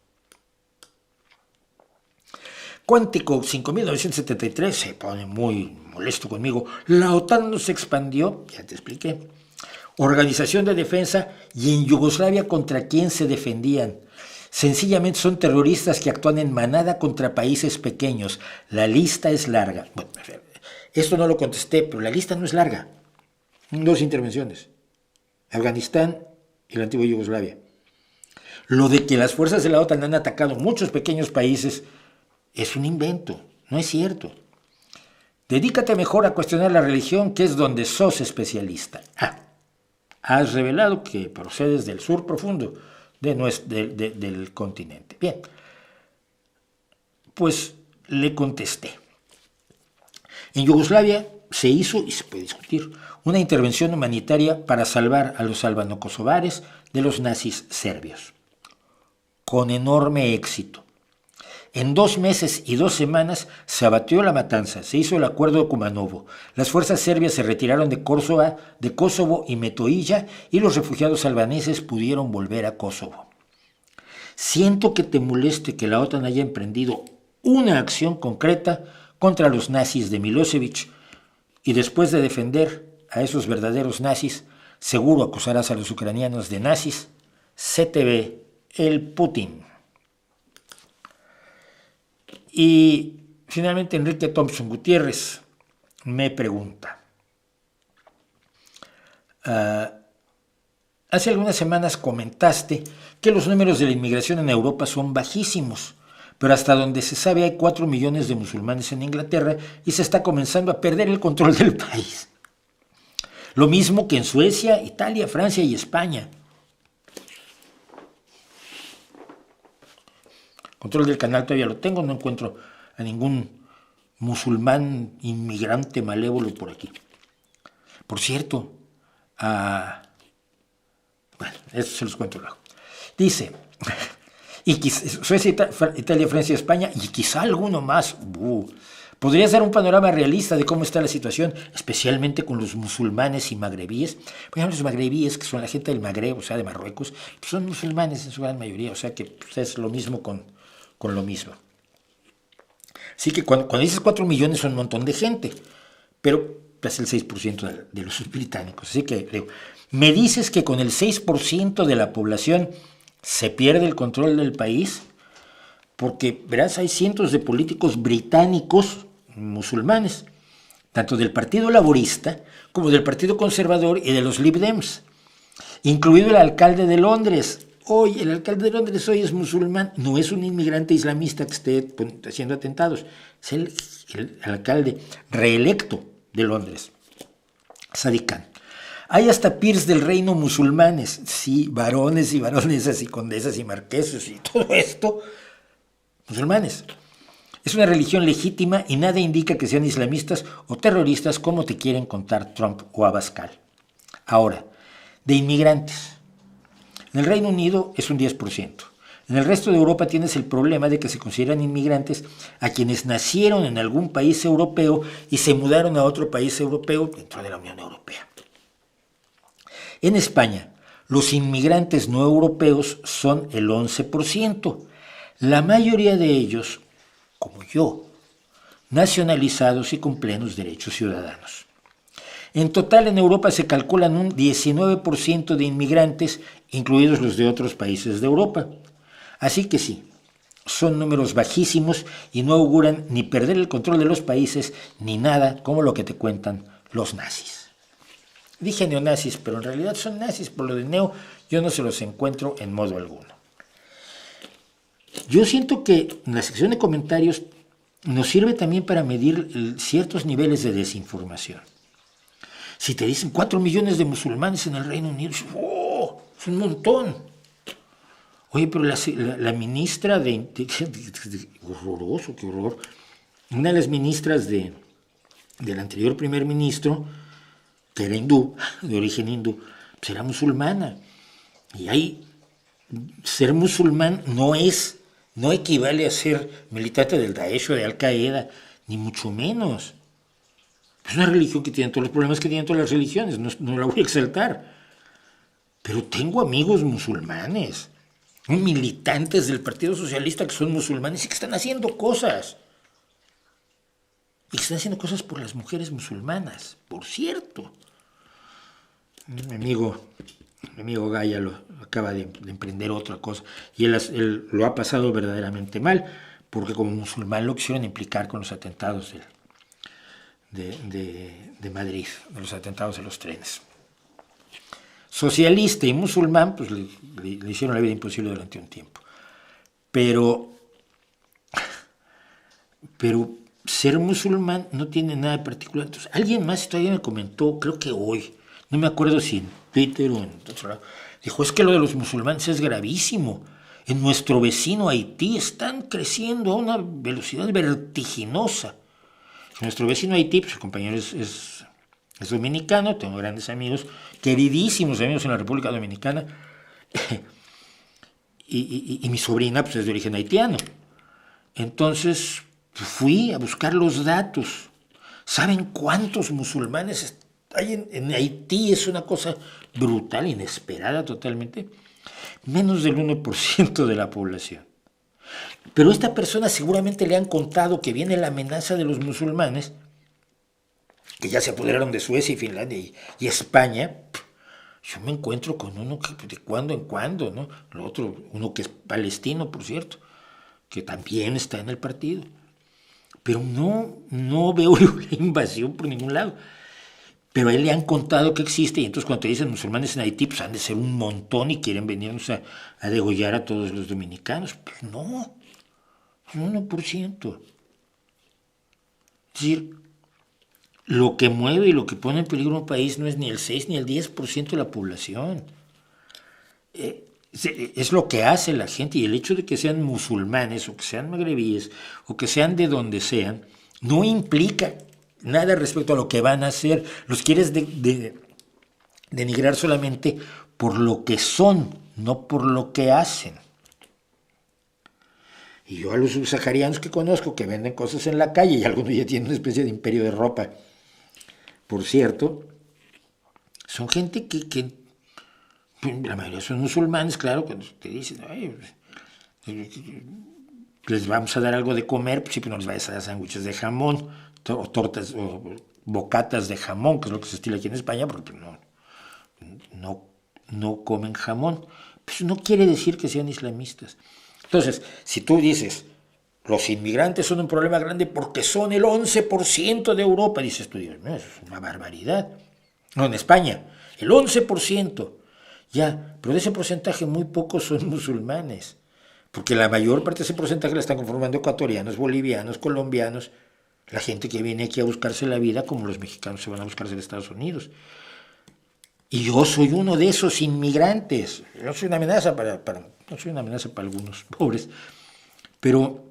Cuántico 5973 se pone muy molesto conmigo. La OTAN no se expandió, ya te expliqué. Organización de defensa, y en Yugoslavia contra quién se defendían. Sencillamente son terroristas que actúan en manada contra países pequeños. La lista es larga. Bueno, esto no lo contesté, pero la lista no es larga. 2 intervenciones. Afganistán y la antigua Yugoslavia. Lo de que las fuerzas de la OTAN han atacado muchos pequeños países es un invento, no es cierto. Dedícate mejor a cuestionar la religión, que es donde sos especialista. Has revelado que procedes del sur profundo del continente. Bien, pues le contesté. En Yugoslavia se hizo, y se puede discutir, una intervención humanitaria para salvar a los albano-kosovares de los nazis serbios, con enorme éxito. En 2 meses y 2 semanas se abatió la matanza, se hizo el acuerdo de Kumanovo, las fuerzas serbias se retiraron de Kosovo y Metohija y los refugiados albaneses pudieron volver a Kosovo. Siento que te moleste que la OTAN haya emprendido una acción concreta contra los nazis de Milosevic y después de defender a esos verdaderos nazis, seguro acusarás a los ucranianos de nazis. Se te ve el Putin. Y finalmente Enrique Thompson Gutiérrez me pregunta, hace algunas semanas comentaste que los números de la inmigración en Europa son bajísimos, pero hasta donde se sabe hay 4 millones de musulmanes en Inglaterra y se está comenzando a perder el control del país. Lo mismo que en Suecia, Italia, Francia y España. Control del canal todavía lo tengo, no encuentro a ningún musulmán inmigrante malévolo por aquí. Por cierto, bueno, eso se los cuento luego. Dice, y Suecia, Italia, Francia, España y quizá alguno más. ¿Podrías dar un panorama realista de cómo está la situación, especialmente con los musulmanes y magrebíes? Por ejemplo, los magrebíes, que son la gente del Magreb, o sea, de Marruecos, pues son musulmanes en su gran mayoría, o sea que pues, es lo mismo con lo mismo. Así que cuando dices 4 millones son un montón de gente, pero es el 6% de los británicos. Así que me dices que con el 6% de la población se pierde el control del país, porque verás, hay cientos de políticos británicos musulmanes, tanto del Partido Laborista como del Partido Conservador y de los Lib Dems, incluido el alcalde de Londres. Hoy el alcalde de Londres hoy es musulmán, no es un inmigrante islamista que esté haciendo atentados, es el alcalde reelecto de Londres, Sadiq Khan. Hay hasta peers del reino musulmanes, sí, varones y baronesas y condesas y marqueses y todo esto, musulmanes. Es una religión legítima y nada indica que sean islamistas o terroristas como te quieren contar Trump o Abascal. Ahora, de inmigrantes. En el Reino Unido es un 10%. En el resto de Europa tienes el problema de que se consideran inmigrantes a quienes nacieron en algún país europeo y se mudaron a otro país europeo dentro de la Unión Europea. En España, los inmigrantes no europeos son el 11%. La mayoría de ellos, como yo, nacionalizados y con plenos derechos ciudadanos. En total, en Europa se calculan un 19% de inmigrantes, incluidos los de otros países de Europa. Así que sí, son números bajísimos y no auguran ni perder el control de los países ni nada como lo que te cuentan los nazis. Dije neonazis, pero en realidad son nazis. Por lo de neo, yo no se los encuentro en modo alguno. Yo siento que en la sección de comentarios nos sirve también para medir ciertos niveles de desinformación. Si te dicen 4 millones de musulmanes en el Reino Unido, ¡oh! Es un montón. Oye, pero la ministra horroroso, qué horror. Una de las ministras del anterior primer ministro, que era hindú, de origen hindú, pues era musulmana. Y ahí, ser musulmán no equivale a ser militante del Daesh o de Al-Qaeda, ni mucho menos. Es una religión que tiene todos los problemas que tienen todas las religiones, no la voy a exaltar. Pero tengo amigos musulmanes, militantes del Partido Socialista que son musulmanes y que están haciendo cosas. Y que están haciendo cosas por las mujeres musulmanas, por cierto. Mi amigo Gaya acaba de emprender otra cosa y él lo ha pasado verdaderamente mal porque como musulmán lo quisieron implicar con los atentados de Madrid, de los atentados de los trenes. Socialista y musulmán, pues le hicieron la vida imposible durante un tiempo. Pero ser musulmán no tiene nada de particular. Entonces, alguien más todavía me comentó, creo que hoy, no me acuerdo si en Twitter o en otro lado, dijo, es que lo de los musulmanes es gravísimo. En nuestro vecino Haití están creciendo a una velocidad vertiginosa. Nuestro vecino Haití, pues el compañero es dominicano, tengo grandes amigos, queridísimos amigos en la República Dominicana, y mi sobrina pues es de origen haitiano. Entonces fui a buscar los datos. ¿Saben cuántos musulmanes hay en Haití? Es una cosa brutal, inesperada totalmente. Menos del 1% de la población. Pero a esta persona seguramente le han contado que viene la amenaza de los musulmanes, que ya se apoderaron de Suecia y Finlandia y España. Yo me encuentro con uno que de cuando en cuando, ¿no? Lo otro, uno que es palestino, por cierto, que también está en el partido. Pero no veo la invasión por ningún lado. Pero a él le han contado que existe, y entonces cuando te dicen musulmanes en Haití, pues han de ser un montón y quieren venirnos a degollar a todos los dominicanos. Pues no, un 1%. Es decir, lo que mueve y lo que pone en peligro un país no es ni el 6 ni el 10% de la población. Es lo que hace la gente, y el hecho de que sean musulmanes o que sean magrebíes o que sean de donde sean, no implica nada respecto a lo que van a hacer. Los quieres denigrar solamente por lo que son, no por lo que hacen. Y yo a los subsaharianos que conozco que venden cosas en la calle, y algunos ya tienen una especie de imperio de ropa, por cierto, son gente que la mayoría son musulmanes, claro, cuando te dicen, ay, les vamos a dar algo de comer, pues sí, pero no les vayas a dar sándwiches de jamón, o tortas, o bocatas de jamón, que es lo que se estila aquí en España, porque no comen jamón. Pues no quiere decir que sean islamistas. Entonces, si tú dices, los inmigrantes son un problema grande porque son el 11% de Europa, dices tú, Dios mío, eso es una barbaridad. No, en España, el 11%. Ya, pero de ese porcentaje muy pocos son musulmanes, porque la mayor parte de ese porcentaje la están conformando ecuatorianos, bolivianos, colombianos, la gente que viene aquí a buscarse la vida como los mexicanos se van a buscarse en Estados Unidos. Y yo soy uno de esos inmigrantes. Yo soy una amenaza no soy una amenaza para algunos pobres, pero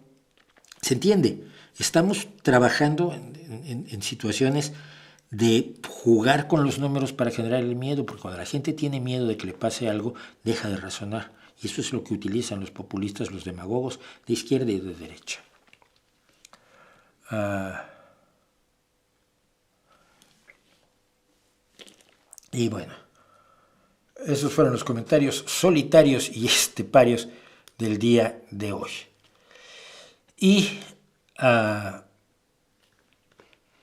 se entiende, estamos trabajando en situaciones de jugar con los números para generar el miedo, porque cuando la gente tiene miedo de que le pase algo, deja de razonar. Y eso es lo que utilizan los populistas, los demagogos, de izquierda y de derecha. Y bueno, esos fueron los comentarios solitarios y esteparios del día de hoy. Y a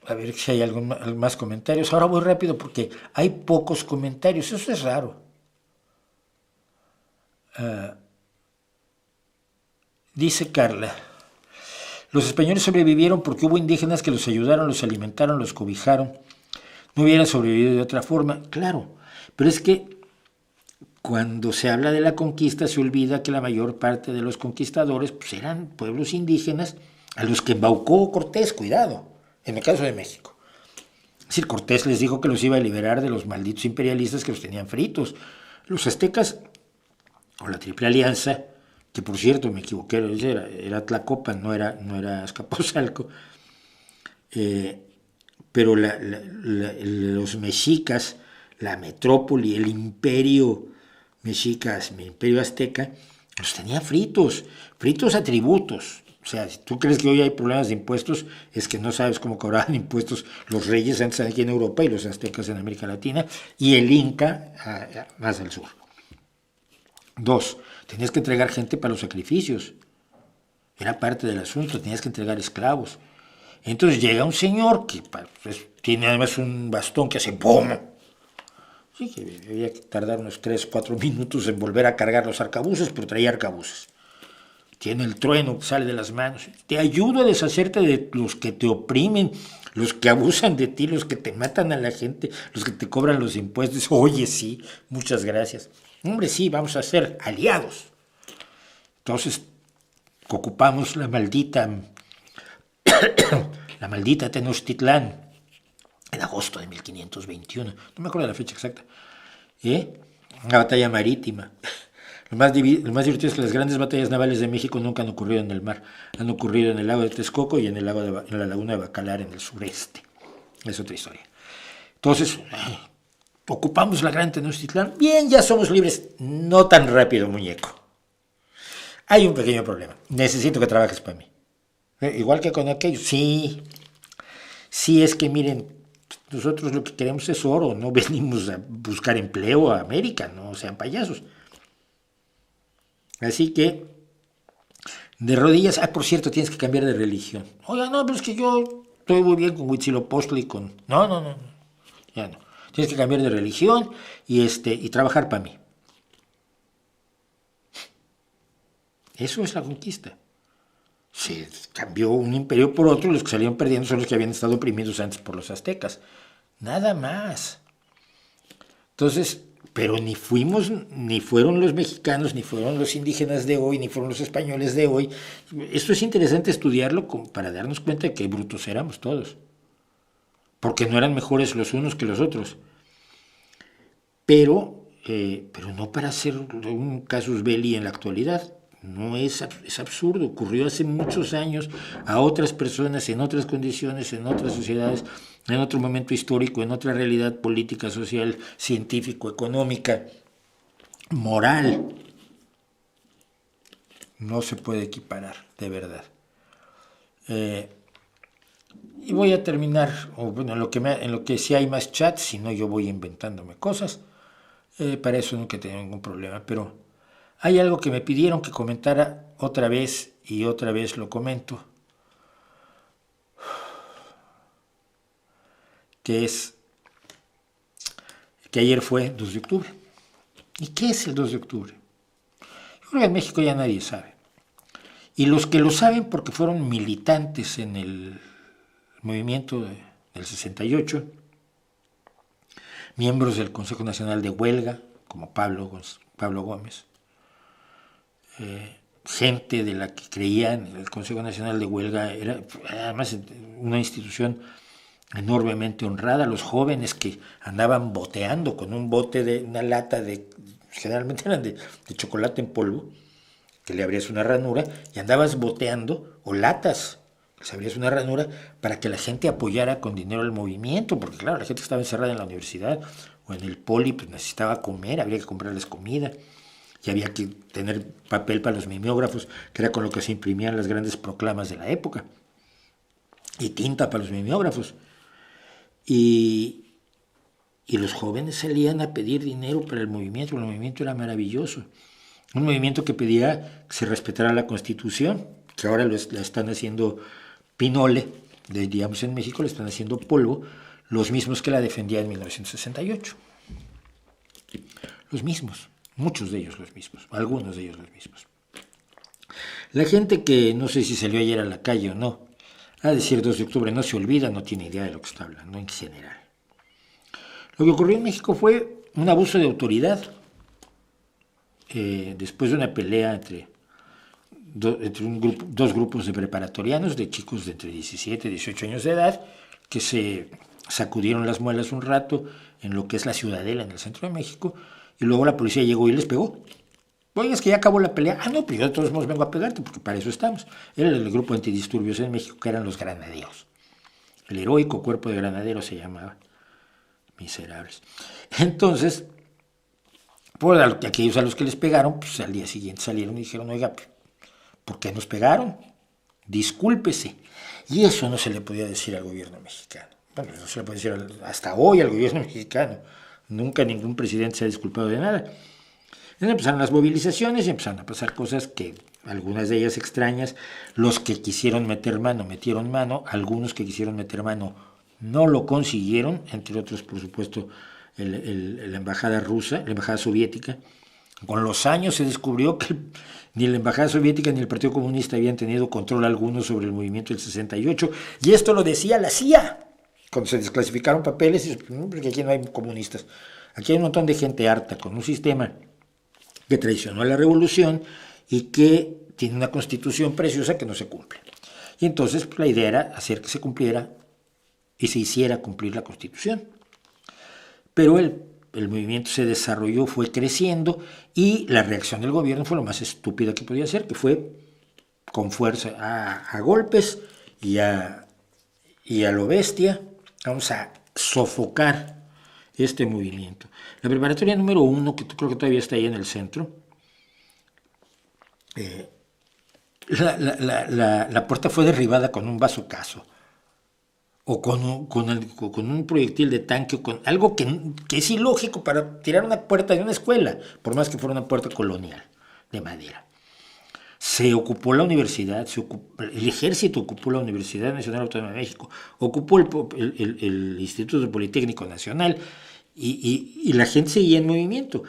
ver si hay algún más comentarios. Ahora voy rápido porque hay pocos comentarios. Eso es raro. Dice Carla, los españoles sobrevivieron porque hubo indígenas que los ayudaron, los alimentaron, los cobijaron. No hubieran sobrevivido de otra forma. Claro, pero es que cuando se habla de la conquista se olvida que la mayor parte de los conquistadores pues, eran pueblos indígenas a los que embaucó Cortés, cuidado, en el caso de México. Es decir, Cortés les dijo que los iba a liberar de los malditos imperialistas que los tenían fritos. Los aztecas, o la Triple Alianza, que por cierto me equivoqué, era Tlacopan, no era Azcapotzalco, pero los mexicas, la metrópoli, el imperio mexicas, el imperio azteca, los tenía fritos a tributos. O sea, si tú crees que hoy hay problemas de impuestos, es que no sabes cómo cobraban impuestos los reyes antes aquí en Europa y los aztecas en América Latina, y el Inca más al sur. 2, tenías que entregar gente para los sacrificios. Era parte del asunto, tenías que entregar esclavos. Entonces llega un señor que pues, tiene además un bastón que hace ¡pum! Sí, que había que tardar unos 3-4 minutos en volver a cargar los arcabuces, pero traía arcabuces. Tiene el trueno que sale de las manos. Te ayudo a deshacerte de los que te oprimen, los que abusan de ti, los que te matan a la gente, los que te cobran los impuestos. Oye, sí, muchas gracias. Hombre, sí, vamos a ser aliados. Entonces, ocupamos la maldita Tenochtitlán en agosto de 1521. No me acuerdo de la fecha exacta. Una batalla marítima. Lo más divertido es que las grandes batallas navales de México nunca han ocurrido en el mar. Han ocurrido en el lago de Texcoco y en la laguna de Bacalar en el sureste. Es otra historia. Entonces, ocupamos la gran Tenochtitlán. Bien, ya somos libres. No tan rápido, muñeco. Hay un pequeño problema. Necesito que trabajes para mí. Igual que con aquellos. Sí, es que miren, nosotros lo que queremos es oro. No venimos a buscar empleo a América. No sean payasos. Así que, de rodillas, por cierto, tienes que cambiar de religión. Oiga, no, pero es que yo estoy muy bien con Huitzilopochtli y con... No, ya no. Tienes que cambiar de religión y trabajar para mí. Eso es la conquista. Se cambió un imperio por otro, los que salieron perdiendo son los que habían estado oprimidos antes por los aztecas. Nada más. Entonces... Pero ni fueron los mexicanos, ni fueron los indígenas de hoy, ni fueron los españoles de hoy. Esto es interesante estudiarlo para darnos cuenta de que brutos éramos todos. Porque no eran mejores los unos que los otros. Pero no para hacer un casus belli en la actualidad. No es absurdo. Ocurrió hace muchos años a otras personas, en otras condiciones, en otras sociedades, en otro momento histórico, en otra realidad política, social, científico, económica, moral. No se puede equiparar, de verdad. Y voy a terminar, en lo que sí hay más chats, si no yo voy inventándome cosas. Para eso nunca he tenido ningún problema, pero hay algo que me pidieron que comentara otra vez y otra vez lo comento. Que es que ayer fue 2 de octubre. ¿Y qué es el 2 de octubre? Yo creo que en México ya nadie sabe. Y los que lo saben porque fueron militantes en el movimiento del 68, miembros del Consejo Nacional de Huelga, como Pablo Gómez, gente de la que creían el Consejo Nacional de Huelga, era además una institución enormemente honrada. Los jóvenes que andaban boteando con un bote una lata generalmente eran de chocolate en polvo, que le abrías una ranura y andabas boteando, o latas, que se abrías una ranura para que la gente apoyara con dinero el movimiento, porque claro, la gente que estaba encerrada en la universidad o en el poli pues necesitaba comer, habría que comprarles comida. Y había que tener papel para los mimeógrafos, que era con lo que se imprimían las grandes proclamas de la época, y tinta para los mimeógrafos. Y los jóvenes salían a pedir dinero para el movimiento. El movimiento era maravilloso. Un movimiento que pedía que se respetara la Constitución, que ahora la están haciendo pinole, digamos en México, le están haciendo polvo, los mismos que la defendían en 1968. Los mismos, muchos de ellos los mismos, algunos de ellos los mismos. La gente que no sé si salió ayer a la calle o no, a decir 2 de octubre no se olvida, no tiene idea de lo que está hablando en general. Lo que ocurrió en México fue un abuso de autoridad, después de una pelea entre dos grupos de preparatorianos, de chicos de entre 17 y 18 años de edad, que se sacudieron las muelas un rato en lo que es la Ciudadela, en el centro de México, y luego la policía llegó y les pegó. Oye, es que ya acabó la pelea. Ah, no, pero yo de todos modos vengo a pegarte, porque para eso estamos. Era el grupo antidisturbios en México, que eran los granaderos. El heroico cuerpo de granaderos se llamaba. Miserables. Entonces, por aquellos a los que les pegaron, pues al día siguiente salieron y dijeron, oiga, ¿por qué nos pegaron? Discúlpese. Y eso no se le podía decir al gobierno mexicano. Bueno, no se le puede decir hasta hoy al gobierno mexicano. Nunca ningún presidente se ha disculpado de nada. Entonces empezaron las movilizaciones y empezaron a pasar cosas que, algunas de ellas extrañas. Los que quisieron meter mano, metieron mano. Algunos que quisieron meter mano no lo consiguieron, entre otros, por supuesto, la embajada rusa, la embajada soviética. Con los años se descubrió que ni la embajada soviética ni el Partido Comunista habían tenido control alguno sobre el movimiento del 68, y esto lo decía la CIA, cuando se desclasificaron papeles, y porque aquí no hay comunistas, aquí hay un montón de gente harta con un sistema que traicionó a la revolución y que tiene una constitución preciosa que no se cumple. Y entonces pues, la idea era hacer que se cumpliera y se hiciera cumplir la constitución. Pero el movimiento se desarrolló, fue creciendo, y la reacción del gobierno fue lo más estúpida que podía ser, que fue con fuerza a golpes y a lo bestia. Vamos a sofocar este movimiento. La preparatoria número 1, que creo que todavía está ahí en el centro, la puerta fue derribada con un bazucazo, o con un proyectil de tanque, o con algo que es ilógico para tirar una puerta de una escuela, por más que fuera una puerta colonial de madera. Se ocupó la universidad, el ejército ocupó la Universidad Nacional Autónoma de México, ocupó el Instituto Politécnico Nacional, y la gente seguía en movimiento.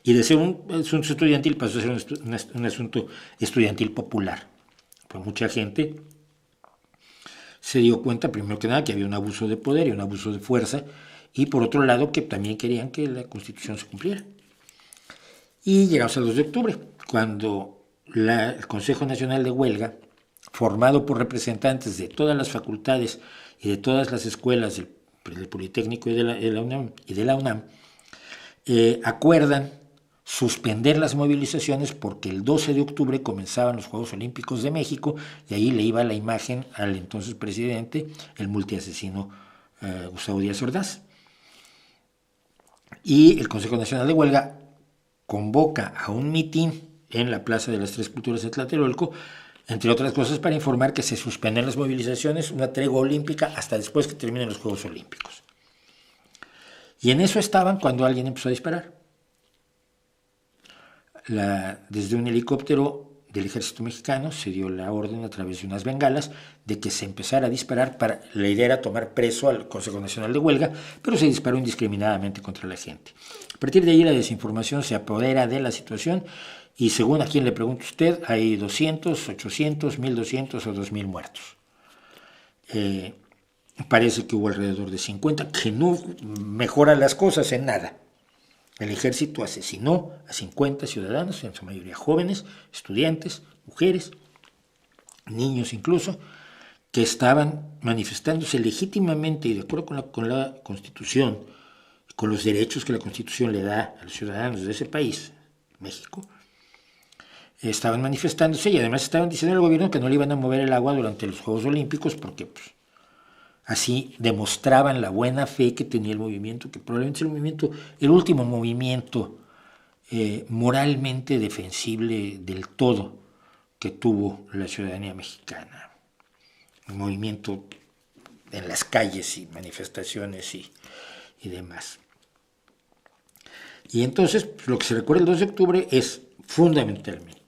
Y de ser un asunto estudiantil pasó a ser un asunto estudiantil popular. Pues mucha gente se dio cuenta, primero que nada, que había un abuso de poder y un abuso de fuerza, y por otro lado que también querían que la Constitución se cumpliera. Y llegamos al 2 de octubre, cuando el Consejo Nacional de Huelga, formado por representantes de todas las facultades y de todas las escuelas del Politécnico y de la UNAM, acuerdan suspender las movilizaciones porque el 12 de octubre comenzaban los Juegos Olímpicos de México, y ahí le iba la imagen al entonces presidente, el multiasesino Gustavo Díaz Ordaz. Y el Consejo Nacional de Huelga convoca a un mitin en la Plaza de las Tres Culturas de Tlatelolco, entre otras cosas para informar que se suspenden las movilizaciones, una tregua olímpica hasta después que terminen los Juegos Olímpicos. Y en eso estaban cuando alguien empezó a disparar. Desde un helicóptero del ejército mexicano se dio la orden a través de unas bengalas de que se empezara a disparar. La idea era tomar preso al Consejo Nacional de Huelga, pero se disparó indiscriminadamente contra la gente. A partir de ahí la desinformación se apodera de la situación, y según a quien le pregunte usted, hay 200, 800, 1200 o 2000 muertos. Parece que hubo alrededor de 50, que no mejora las cosas en nada. El ejército asesinó a 50 ciudadanos, en su mayoría jóvenes, estudiantes, mujeres, niños incluso, que estaban manifestándose legítimamente y de acuerdo con la Constitución, con los derechos que la Constitución le da a los ciudadanos de ese país, México. Estaban manifestándose y además estaban diciendo al gobierno que no le iban a mover el agua durante los Juegos Olímpicos porque así demostraban la buena fe que tenía el movimiento, que probablemente es el último movimiento moralmente defensible del todo que tuvo la ciudadanía mexicana. Un movimiento en las calles y manifestaciones y demás. Y entonces lo que se recuerda el 2 de octubre es fundamentalmente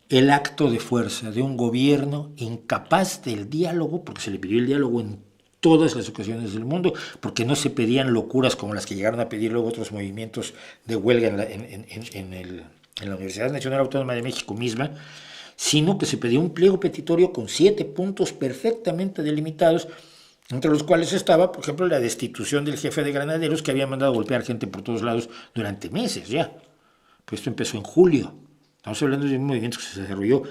el acto de fuerza de un gobierno incapaz del diálogo, porque se le pidió el diálogo en todas las ocasiones del mundo, porque no se pedían locuras como las que llegaron a pedir luego otros movimientos de huelga en la Universidad Nacional Autónoma de México misma, sino que se pedía un pliego petitorio con 7 puntos perfectamente delimitados, entre los cuales estaba, por ejemplo, la destitución del jefe de granaderos que había mandado golpear gente por todos lados durante meses ya. Pues esto empezó en julio. Estamos hablando de un movimiento que se desarrolló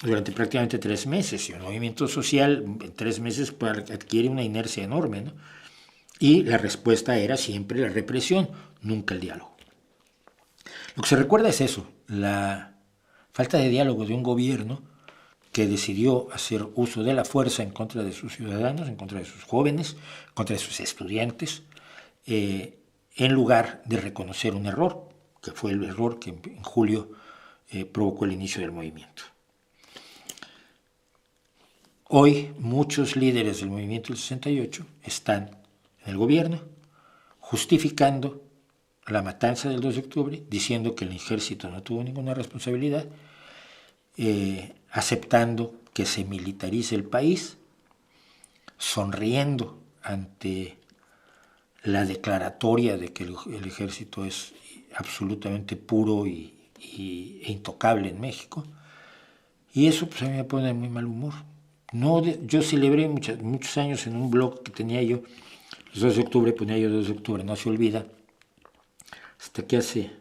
durante prácticamente 3 meses, y un movimiento social en 3 meses adquiere una inercia enorme, ¿no? Y la respuesta era siempre la represión, nunca el diálogo. Lo que se recuerda es eso, la falta de diálogo de un gobierno que decidió hacer uso de la fuerza en contra de sus ciudadanos, en contra de sus jóvenes, en contra de sus estudiantes, en lugar de reconocer un error, que fue el error que en julio provocó el inicio del movimiento. Hoy muchos líderes del movimiento del 68 están en el gobierno justificando la matanza del 2 de octubre, diciendo que el ejército no tuvo ninguna responsabilidad, aceptando que se militarice el país, sonriendo ante la declaratoria de que el ejército es absolutamente puro e intocable en México, y eso pues a mí me pone de muy mal humor. Yo celebré muchos años en un blog que tenía yo, los 2 de octubre, ponía yo 2 de octubre, no se olvida, hasta que hace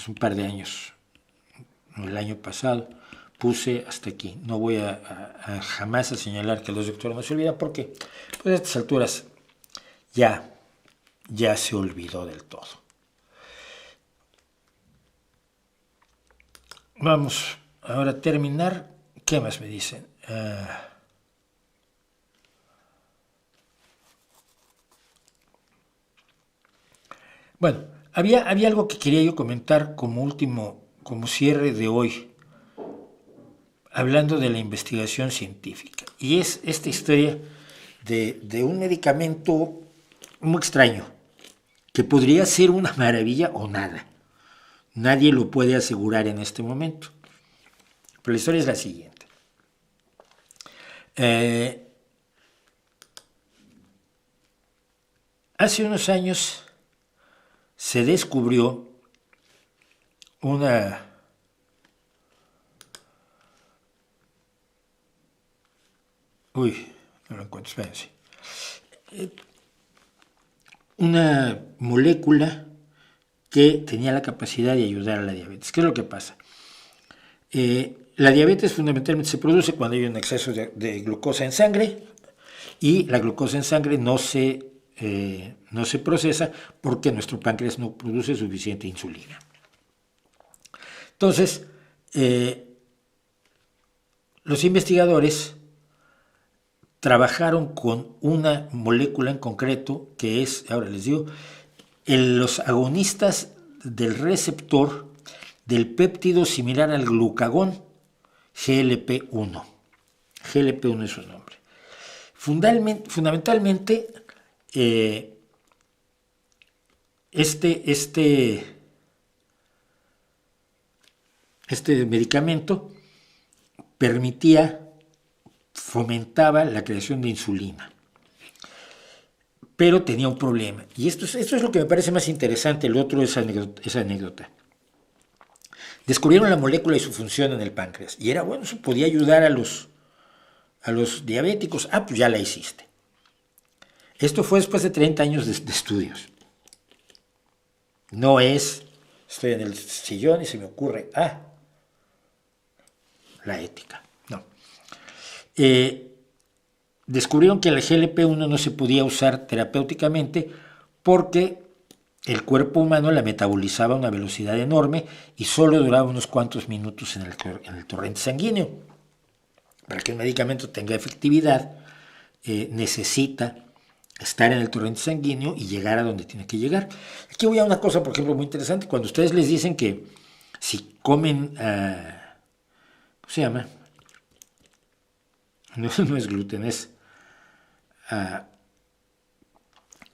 un par de años, el año pasado, puse hasta aquí. No voy a jamás a señalar que el 2 de octubre no se olvida, porque pues a estas alturas ya se olvidó del todo. Vamos ahora a terminar. ¿Qué más me dicen? Bueno, había algo que quería yo comentar como cierre de hoy, hablando de la investigación científica. Y es esta historia de un medicamento muy extraño, que podría ser una maravilla o nada. Nadie lo puede asegurar en este momento. Pero la historia es la siguiente. Hace unos años se descubrió una no lo encuentro, espérense. Una molécula que tenía la capacidad de ayudar a la diabetes. ¿Qué es lo que pasa? La diabetes fundamentalmente se produce cuando hay un exceso de glucosa en sangre, y la glucosa en sangre no se procesa porque nuestro páncreas no produce suficiente insulina. Entonces, los investigadores trabajaron con una molécula en concreto que es, ahora les digo, los agonistas del receptor del péptido similar al glucagón, GLP-1. GLP-1 es su nombre. Fundamentalmente, este medicamento fomentaba la creación de insulina, pero tenía un problema, y esto es lo que me parece más interesante. El otro es esa anécdota. Descubrieron la molécula y su función en el páncreas, y era bueno, eso podía ayudar a los diabéticos. Pues ya la hiciste. Esto fue después de 30 años de estudios. No es, estoy en el sillón y se me ocurre, la ética. No. Descubrieron que el GLP-1 no se podía usar terapéuticamente porque el cuerpo humano la metabolizaba a una velocidad enorme y solo duraba unos cuantos minutos en el torrente sanguíneo. Para que un medicamento tenga efectividad, necesita estar en el torrente sanguíneo y llegar a donde tiene que llegar. Aquí voy a una cosa, por ejemplo, muy interesante. Cuando ustedes les dicen que si comen, ¿cómo se llama? No es gluten, es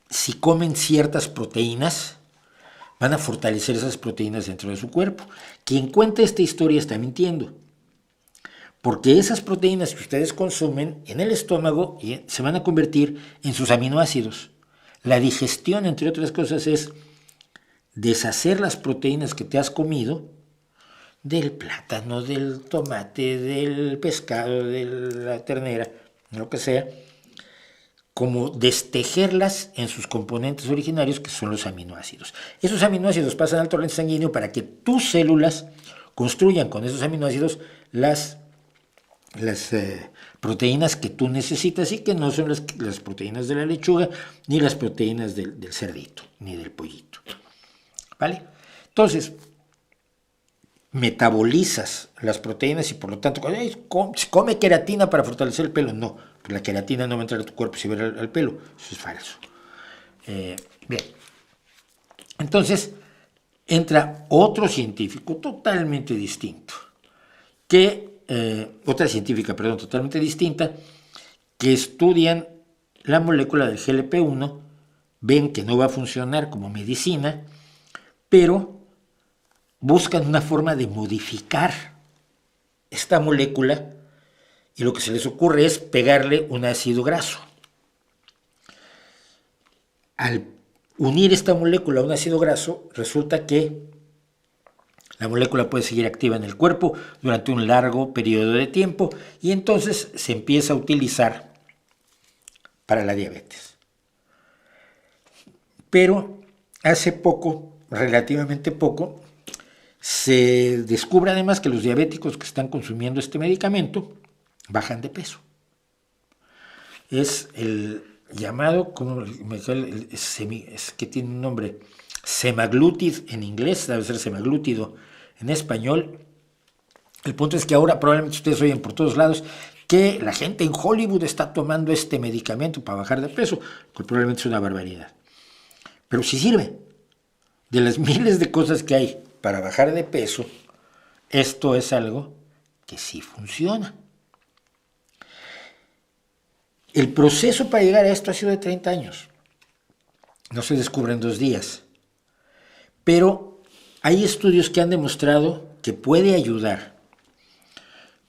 si comen ciertas proteínas, van a fortalecer esas proteínas dentro de su cuerpo. Quien cuenta esta historia está mintiendo, porque esas proteínas que ustedes consumen en el estómago se van a convertir en sus aminoácidos. La digestión, entre otras cosas, es deshacer las proteínas que te has comido del plátano, del tomate, del pescado, de la ternera, lo que sea, como destejerlas en sus componentes originarios, que son los aminoácidos. Esos aminoácidos pasan al torrente sanguíneo para que tus células construyan con esos aminoácidos las proteínas que tú necesitas y que no son las proteínas de la lechuga, ni las proteínas del cerdito, ni del pollito. ¿Vale? Entonces, metabolizas las proteínas y por lo tanto, come queratina para fortalecer el pelo. No, la queratina no va a entrar a tu cuerpo si va al pelo. Eso es falso. Bien. Entonces, entra otro científico totalmente distinto, otra científica, totalmente distinta, que estudian la molécula del GLP-1, ven que no va a funcionar como medicina, pero buscan una forma de modificar esta molécula y lo que se les ocurre es pegarle un ácido graso. Al unir esta molécula a un ácido graso, resulta que la molécula puede seguir activa en el cuerpo durante un largo periodo de tiempo y entonces se empieza a utilizar para la diabetes. Pero hace poco, relativamente poco, se descubre además que los diabéticos que están consumiendo este medicamento bajan de peso. Es el llamado, es que tiene un nombre, semaglutid en inglés, debe ser semaglútido en español. El punto es que ahora probablemente ustedes oyen por todos lados que la gente en Hollywood está tomando este medicamento para bajar de peso, que probablemente es una barbaridad. Pero sí sirve. De las miles de cosas que hay para bajar de peso, esto es algo que sí funciona. El proceso para llegar a esto ha sido de 30 años. No se descubre en 2 días. Pero hay estudios que han demostrado que puede ayudar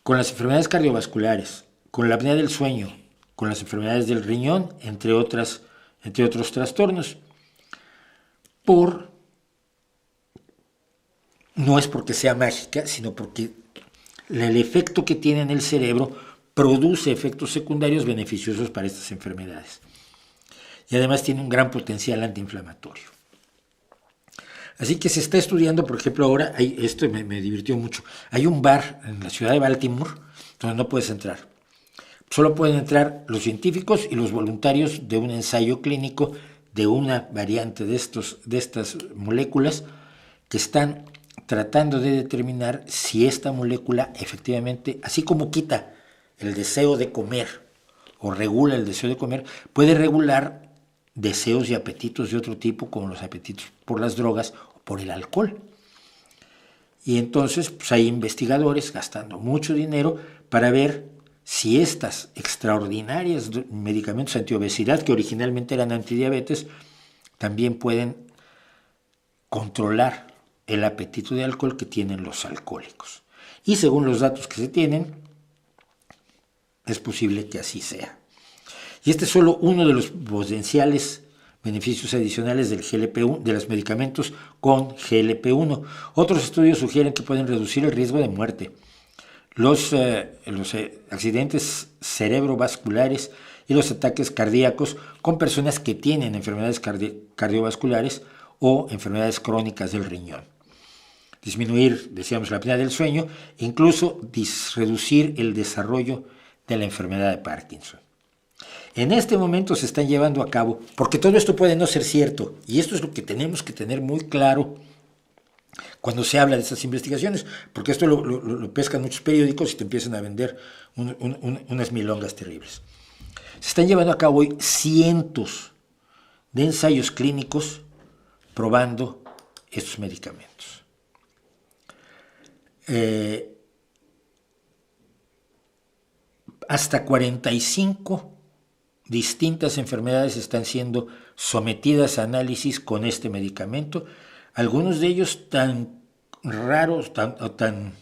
con las enfermedades cardiovasculares, con la apnea del sueño, con las enfermedades del riñón, entre otros trastornos. No es porque sea mágica, sino porque el efecto que tiene en el cerebro produce efectos secundarios beneficiosos para estas enfermedades. Y además tiene un gran potencial antiinflamatorio. Así que se está estudiando, por ejemplo, ahora, esto me divirtió mucho, hay un bar en la ciudad de Baltimore donde no puedes entrar. Solo pueden entrar los científicos y los voluntarios de un ensayo clínico de una variante de estas moléculas que están tratando de determinar si esta molécula efectivamente, así como quita el deseo de comer o regula el deseo de comer, puede regular deseos y apetitos de otro tipo, como los apetitos por las drogas o por el alcohol. Y entonces pues hay investigadores gastando mucho dinero para ver si estas extraordinarias medicamentos antiobesidad, que originalmente eran antidiabetes, también pueden controlar el apetito de alcohol que tienen los alcohólicos. Y según los datos que se tienen, es posible que así sea. Y este es solo uno de los potenciales beneficios adicionales del GLP-1, de los medicamentos con GLP-1. Otros estudios sugieren que pueden reducir el riesgo de muerte. Los accidentes cerebrovasculares y los ataques cardíacos con personas que tienen enfermedades cardiovasculares o enfermedades crónicas del riñón. Disminuir, decíamos, la apnea del sueño, incluso reducir el desarrollo de la enfermedad de Parkinson. En este momento se están llevando a cabo, porque todo esto puede no ser cierto, y esto es lo que tenemos que tener muy claro cuando se habla de estas investigaciones, porque esto lo pescan muchos periódicos y te empiezan a vender unas milongas terribles. Se están llevando a cabo hoy cientos de ensayos clínicos probando estos medicamentos. Hasta 45 distintas enfermedades están siendo sometidas a análisis con este medicamento. algunos de ellos tan raros o tan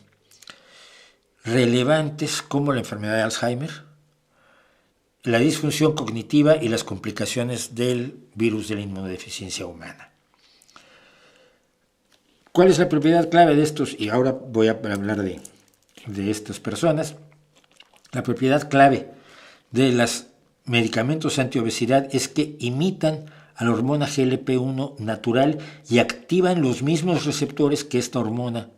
relevantes como la enfermedad de Alzheimer, la disfunción cognitiva y las complicaciones del virus de la inmunodeficiencia humana. ¿Cuál es la propiedad clave de estos? Y ahora voy a hablar de estas personas. La propiedad clave de los medicamentos antiobesidad es que imitan a la hormona GLP-1 natural y activan los mismos receptores que esta hormona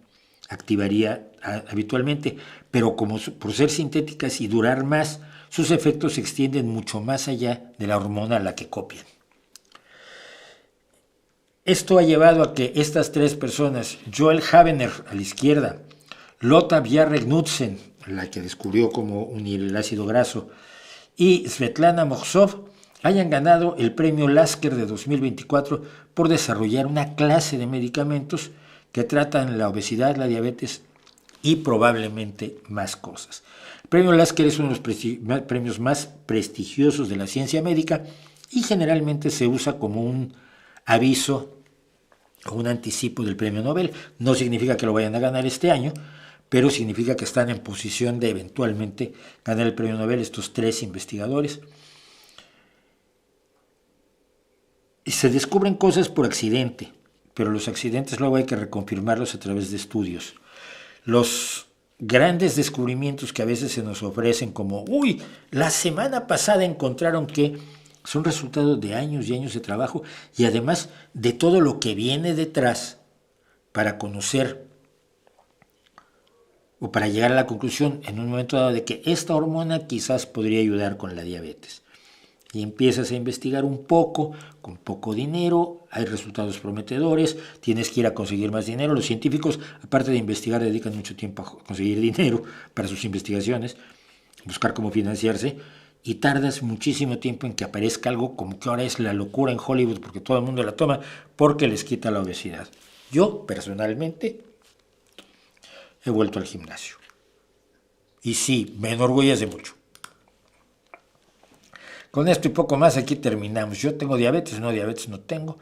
activaría habitualmente, pero como por ser sintéticas y durar más, sus efectos se extienden mucho más allá de la hormona a la que copian. Esto ha llevado a que estas tres personas, Joel Havener a la izquierda, Lotta Bjerre-Knudsen, la que descubrió cómo unir el ácido graso, y Svetlana Morsov, hayan ganado el premio Lasker de 2024 por desarrollar una clase de medicamentos que tratan la obesidad, la diabetes y probablemente más cosas. El premio Lasker es uno de los premios más prestigiosos de la ciencia médica y generalmente se usa como un aviso o un anticipo del premio Nobel. No significa que lo vayan a ganar este año, pero significa que están en posición de eventualmente ganar el premio Nobel estos tres investigadores. Y se descubren cosas por accidente, pero los accidentes luego hay que reconfirmarlos a través de estudios. Los grandes descubrimientos que a veces se nos ofrecen como, la semana pasada encontraron que, son resultado de años y años de trabajo y además de todo lo que viene detrás para conocer o para llegar a la conclusión en un momento dado de que esta hormona quizás podría ayudar con la diabetes. Y empiezas a investigar un poco, con poco dinero, hay resultados prometedores, tienes que ir a conseguir más dinero. Los científicos, aparte de investigar, dedican mucho tiempo a conseguir dinero para sus investigaciones, buscar cómo financiarse, y tardas muchísimo tiempo en que aparezca algo como que ahora es la locura en Hollywood porque todo el mundo la toma porque les quita la obesidad. Yo, personalmente, he vuelto al gimnasio. Y sí, me enorgullece mucho. Con esto y poco más aquí terminamos. Yo tengo diabetes no tengo.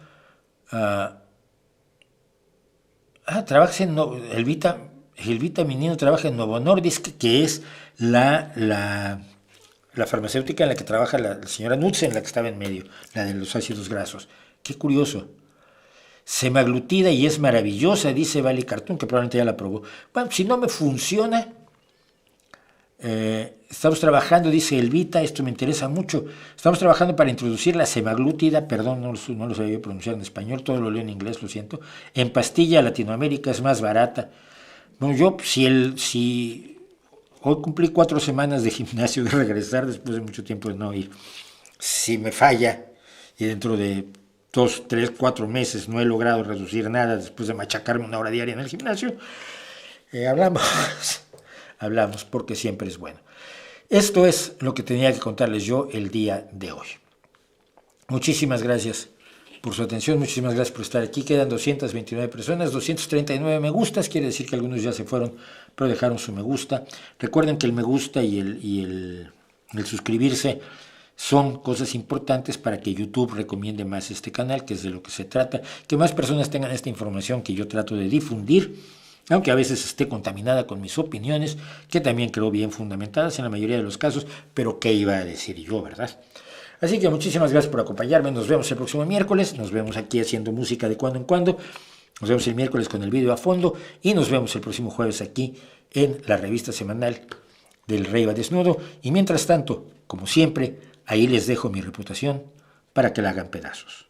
Trabajas en el vitaminino trabaja en Novo Nordisk, que es la farmacéutica en la que trabaja la señora Knudsen, la que estaba en medio, la de los ácidos grasos. Qué curioso. Semaglutida y es maravillosa, dice Vali Cartoon, que probablemente ya la probó. Bueno, si no me funciona, estamos trabajando, dice Elvita, esto me interesa mucho, estamos trabajando para introducir la semaglutida, perdón, no lo sabía pronunciar en español, todo lo leo en inglés, lo siento, en pastilla a Latinoamérica, es más barata. Bueno, yo, si hoy cumplí 4 semanas de gimnasio de regresar después de mucho tiempo de no ir, si me falla y dentro de 2, 3, 4 meses no he logrado reducir nada después de machacarme 1 hora diaria en el gimnasio, hablamos porque siempre es bueno. Esto es lo que tenía que contarles yo el día de hoy. Muchísimas gracias por su atención, muchísimas gracias por estar aquí. Quedan 229 personas, 239 me gustas, quiere decir que algunos ya se fueron, pero dejaron su me gusta. Recuerden que el me gusta y el suscribirse son cosas importantes para que YouTube recomiende más este canal, que es de lo que se trata, que más personas tengan esta información que yo trato de difundir, aunque a veces esté contaminada con mis opiniones, que también creo bien fundamentadas en la mayoría de los casos, pero ¿qué iba a decir yo, verdad? Así que muchísimas gracias por acompañarme, nos vemos el próximo miércoles, nos vemos aquí haciendo música de cuando en cuando, nos vemos el miércoles con el video a fondo y nos vemos el próximo jueves aquí en la revista semanal del Rey va Desnudo. Y mientras tanto, como siempre, ahí les dejo mi reputación para que la hagan pedazos.